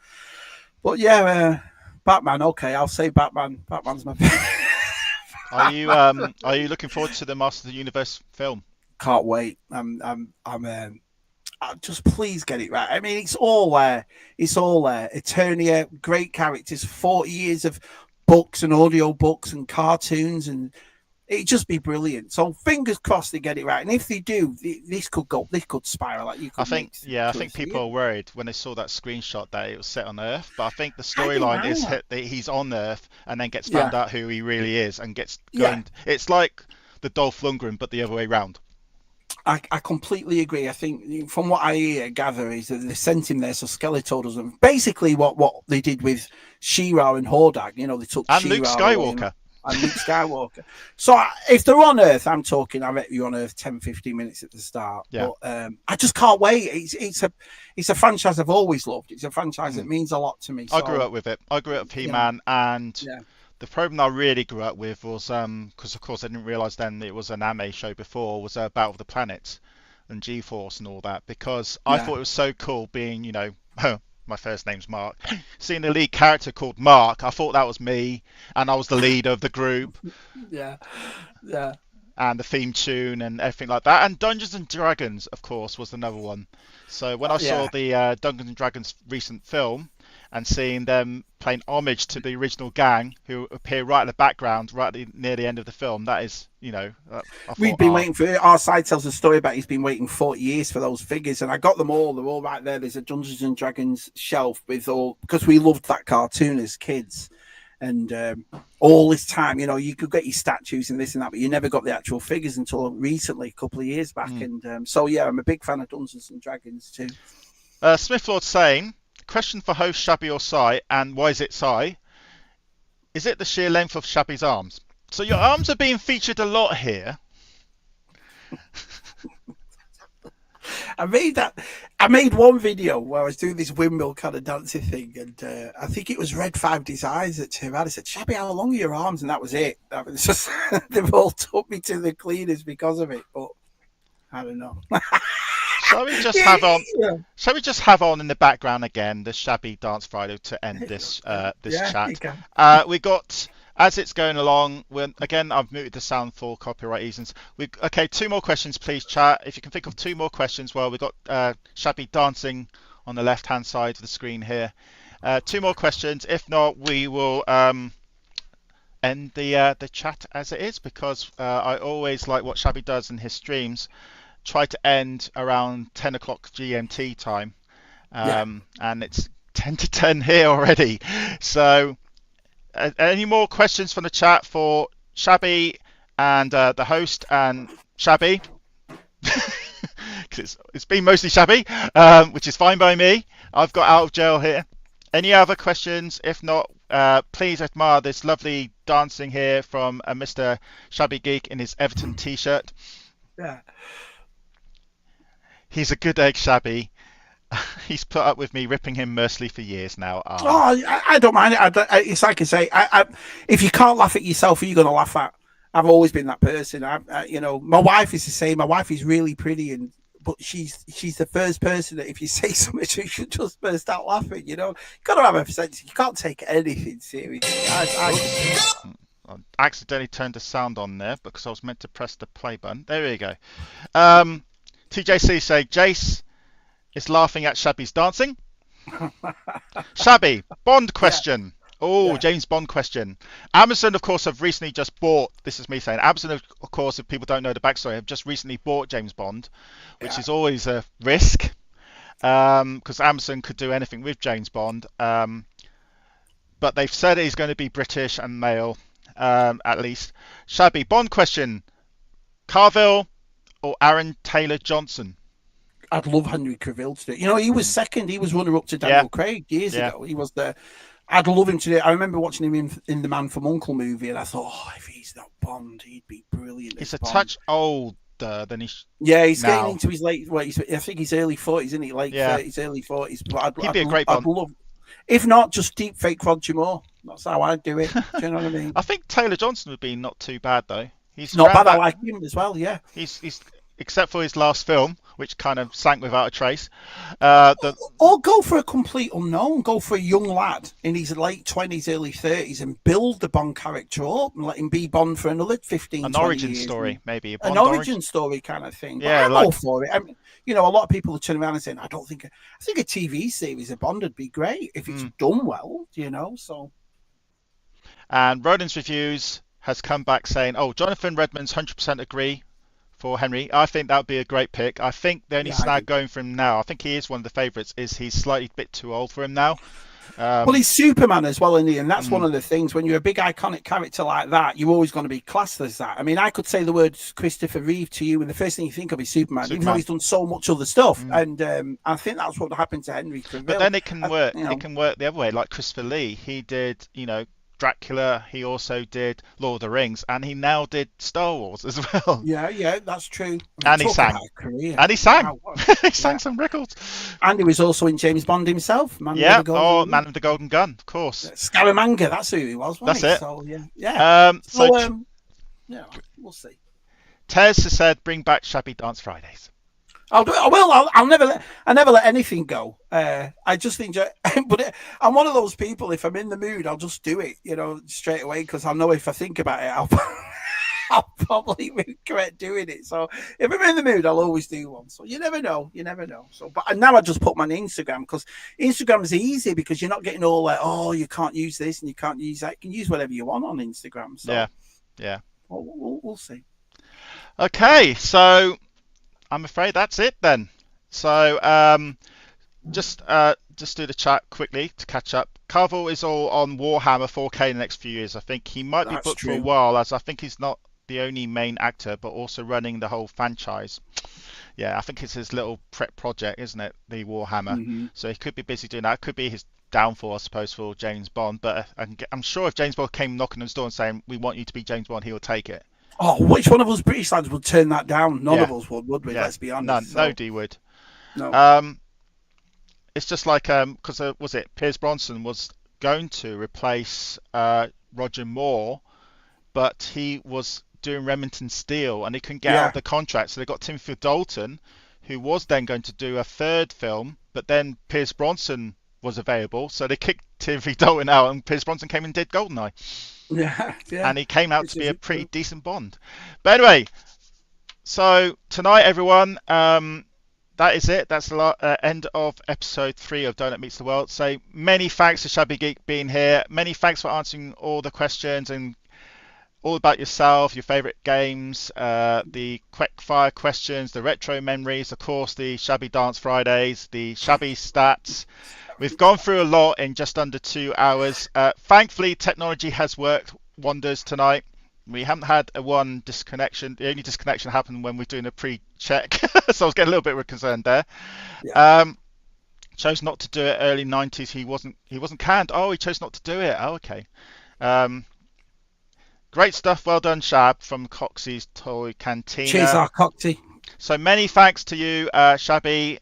but yeah, Batman. Okay, I'll say Batman. Batman's my favorite. Are you looking forward to the Master of the Universe film? Can't wait. Just please get it right. I mean, it's all there. It's all there. Eternia, great characters, 40 years of books and audio books and cartoons, and it'd just be brilliant. So fingers crossed they get it right. And if they do, this could spiral. Like you I could think, make yeah, I think choices. people are worried when they saw that screenshot that it was set on Earth. But I think the I didn't storyline mind is that. that he's on Earth and then gets Yeah, found out who he really is and gets yeah. going. It's like the Dolph Lundgren, but the other way round. I completely agree. I think from what I gather is that they sent him there so Skeletor doesn't. Basically, what they did with She-Ra and Hordak, they took And Luke She-Ra away Skywalker. and Luke Skywalker. So if they're on Earth, I'm talking. I bet you're on Earth 10, 15 minutes at the start. Yeah. But I just can't wait. It's a franchise I've always loved. It's a franchise that Mm. means a lot to me. I grew So up with it. I grew up with you know, He-Man, and yeah, the problem I really grew up with was because of course I didn't realise then it was an anime show before, was Battle of the Planets and G-Force and all that, because I yeah, thought it was so cool being, my first name's Mark, seeing the lead character called Mark. I thought that was me, and I was the leader of the group, yeah, yeah, and the theme tune and everything like that. And Dungeons and Dragons, of course, was another one. So when I saw yeah. the Dungeons and Dragons recent film and seeing them paying homage to the original gang who appear right in the background, near the end of the film, that is, I We've thought, been waiting for our side tells a story about he's been waiting 40 years for those figures, and I got them all. They're all right there. There's a Dungeons and Dragons shelf with all because we loved that cartoon as kids, and all this time, you could get your statues and this and that, but you never got the actual figures until recently, a couple of years back. mm. And so yeah, I'm a big fan of Dungeons and Dragons too. Smith Lord saying, question for host Shabby or Sai, and why is it Sai? Is it the sheer length of Shabby's arms? So your arms are being featured a lot here. I made one video where I was doing this windmill kind of dancing thing, and I think it was Red 5 Designs that turned around and said, Shabby, how long are your arms? And that was it. That was just, they've all took me to the cleaners because of it, but I don't know. Shall we just Yeah, have on? yeah, Shall we just have on in the background again the Shabby Dance Friday to end this this yeah, you chat? can. We got as it's going along. When again, I've muted the sound for copyright reasons. We okay. Two more questions, please, chat. If you can think of two more questions, well, we got Shabby dancing on the left-hand side of the screen here. Two more questions. If not, we will end the chat as it is because I always like what Shabby does in his streams. Try to end around 10 o'clock GMT time, Yeah. and it's 10 to 10 here already. So, any more questions from the chat for Shabby and the host and Shabby? Because it's been mostly Shabby, which is fine by me. I've got out of jail here. Any other questions? If not, please admire this lovely dancing here from Mr. Shabby Geek in his Everton t-shirt. Yeah. He's a good egg, Shabby. He's put up with me ripping him mercilessly for years now. Oh, I don't mind it. It's like I say, if you can't laugh at yourself, who are you going to laugh at? I've always been that person. My wife is the same. My wife is really pretty, but she's the first person that if you say something, she should just burst out laughing. You got to have a sense. You can't take anything seriously. I accidentally turned the sound on there because I was meant to press the play button. There we go. TJC say Jace is laughing at Shabby's dancing. Shabby, Bond question. Oh, yeah. James Bond question. Amazon, of course, have recently just bought, this is me saying, Amazon, of course, if people don't know the backstory, have just recently bought James Bond, which is always a risk, because Amazon could do anything with James Bond. But they've said he's going to be British and male, at least. Shabby, Bond question. Carville or Aaron Taylor-Johnson? I'd love Henry Cavill to do it. He was second. He was runner-up to Daniel Craig years ago. He was the... I'd love him to do it. I remember watching him in the Man from U.N.C.L.E. movie, and I thought, if he's not Bond, he'd be brilliant. He's a touch older than he's he's now. getting into his late... Well, I think he's early 40s, isn't he? Late 30s, early 40s. But he'd be a great Bond. I'd love... If not, just deep fake Roger Moore. That's how I'd do it. Do you know what I mean? I think Taylor-Johnson would be not too bad, though. He's not bad. I like him as well, yeah. He's except for his last film, which kind of sank without a trace. Or go for a complete unknown. Go for a young lad in his late 20s, early 30s and build the Bond character up and let him be Bond for another 15, an 20 origin years. Maybe. An origin story kind of thing. Yeah, I'm all for it. I mean, a lot of people are turning around and saying, I think a TV series of Bond would be great if it's done well, so. And Rodin's Reviews has come back saying, Jonathan Redmond's 100% agree for Henry. I think that would be a great pick. I think the only snag going for him now, I think he is one of the favourites, is he's slightly a bit too old for him now. Well, he's Superman as well, isn't he? And that's one of the things. When you're a big iconic character like that, you're always going to be classed as that. I mean, I could say the word Christopher Reeve to you, and the first thing you think of is Superman. Even though he's done so much other stuff. And I think that's what happened to Henry Cavill. But then it can work. It can work the other way. Like Christopher Lee, he did, Dracula, he also did Lord of the Rings, and he now did Star Wars as well. Yeah, that's true. And he sang. And he sang. Wow. He sang some records. And he was also in James Bond himself. Man of the Golden Gun, of course. Scaramanga, that's who he was, wasn't That's he? it. Yeah, we'll see. Tez has said, bring back Shabby Dance Fridays. I'll do it. I will. I never let anything go. I just enjoy. But I'm one of those people. If I'm in the mood, I'll just do it. Straight away because I know if I think about it, I'll probably regret doing it. So if I'm in the mood, I'll always do one. So you never know. So, but now I just put my Instagram because Instagram is easy because you're not getting all like, you can't use this and you can't use that. You can use whatever you want on Instagram. So yeah. We'll see. Okay, so. I'm afraid that's it then. So just do the chat quickly to catch up. Carville is all on Warhammer 4K in the next few years. I think he might be booked for a while, as I think he's not the only main actor, but also running the whole franchise. Yeah, I think it's his little prep project, isn't it? The Warhammer. So he could be busy doing that. It could be his downfall, I suppose, for James Bond. But I'm sure if James Bond came knocking on his door and saying, we want you to be James Bond, he will take it. Oh, which one of us British lads would turn that down? None of us would we? Yeah. Let's be honest. Nobody would. No. It's just like because was it Pierce Bronson was going to replace Roger Moore, but he was doing Remington Steele and he couldn't get out of the contract, so they got Timothy Dalton, who was then going to do a third film, but then Pierce Bronson was available, so they kicked Timothy Dalton out, and Pierce Bronson came and did Goldeneye, Yeah, yeah. and he came out Which to be is a pretty decent Bond. But anyway, so tonight, everyone, that is it. That's the end of episode 3 of Doughnut Meets the World. So many thanks to Shabby Geek being here. Many thanks for answering all the questions and all about yourself, your favourite games, the quick fire questions, the retro memories, of course, the Shabby Dance Fridays, the Shabby stats. We've gone through a lot in just under 2 hours. Thankfully, technology has worked wonders tonight. We haven't had a one disconnection. The only disconnection happened when we were doing a pre-check, so I was getting a little bit concerned there. Yeah. Chose not to do it early 90s. He wasn't canned. Oh, he chose not to do it. Oh, okay. Great stuff. Well done, Shab, from Coxey's Toy Cantina. Cheers, our Coxey. So many thanks to you, Shabby.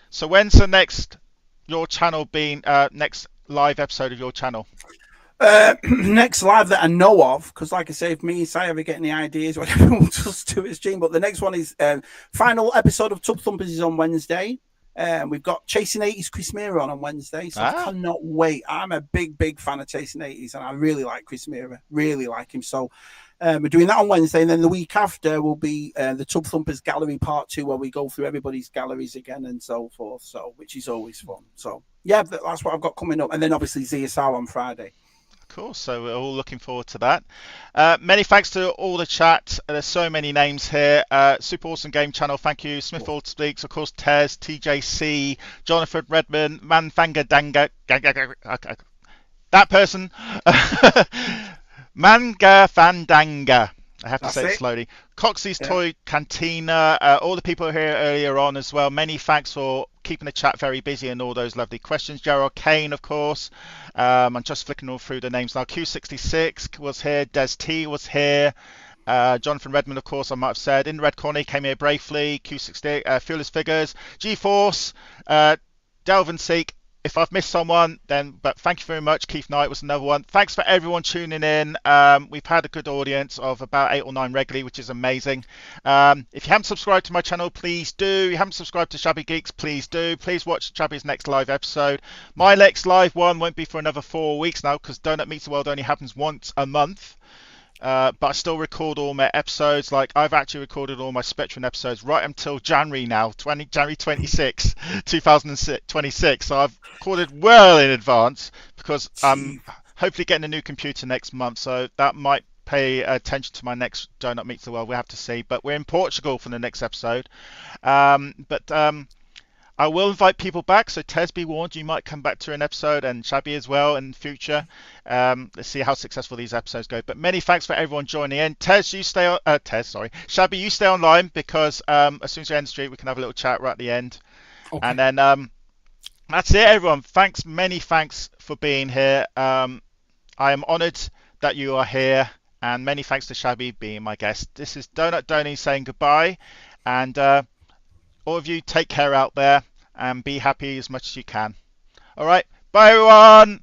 So when's the next next live episode of your channel? Next live that I know of, because like I say, if me and Si ever get any ideas, whatever, we'll just do it stream. But the next one is final episode of Tub Thumpers is on Wednesday. We've got Chasing 80s Chris Mira on Wednesday, so I cannot wait. I'm a big fan of Chasing 80s, and I really like Chris Mira, really like him. So we're doing that on Wednesday, and then the week after will be the Tub Thumpers Gallery Part 2, where we go through everybody's galleries again and so forth. So, which is always fun. So yeah, that's what I've got coming up, and then obviously ZSR on Friday. Cool. So we're all looking forward to that. Many thanks to all the chat. There's so many names here. Super awesome game channel. Thank you. Smith Old Speaks, of course, Tez, TJC, Jonathan Redmond, Manfanga Danga, that person, Manga Fandanga. I have to say it slowly. Coxey's Toy Cantina, all the people here earlier on as well. Many thanks for keeping the chat very busy and all those lovely questions. Gerald Kane, of course. I'm just flicking all through the names now. Q66 was here. Des T was here. Jonathan Redmond, of course, I might have said. In the red corner, he came here bravely. Q68, Fearless Figures. G-Force, Delvin Seek. If I've missed someone, but thank you very much. Keith Knight was another one. Thanks for everyone tuning in. We've had a good audience of about 8 or 9 regularly, which is amazing. If you haven't subscribed to my channel, please do. If you haven't subscribed to Shabby Geeks, please do. Please watch Shabby's next live episode. My next live one won't be for another 4 weeks now, because Doughnut Meets the World only happens once a month. But I still record all my episodes. Like, I've actually recorded all my Spectrum episodes right until January now, January 26, 2026. So I've recorded well in advance, because I'm hopefully getting a new computer next month. So that might pay attention to my next Doughnut Meets the World. We'll have to see. But we're in Portugal for the next episode. I will invite people back, so Tez, be warned, you might come back to an episode, and Shabby as well in the future. Let's see how successful these episodes go. But many thanks for everyone joining in. Tez, you stay on. Shabby, you stay online, because as soon as we end the street, we can have a little chat right at the end. Okay. And then that's it, everyone. Thanks, many thanks for being here. I am honoured that you are here, and many thanks to Shabby being my guest. This is Doughnut Donny saying goodbye, and all of you take care out there and be happy as much as you can. All right, bye everyone.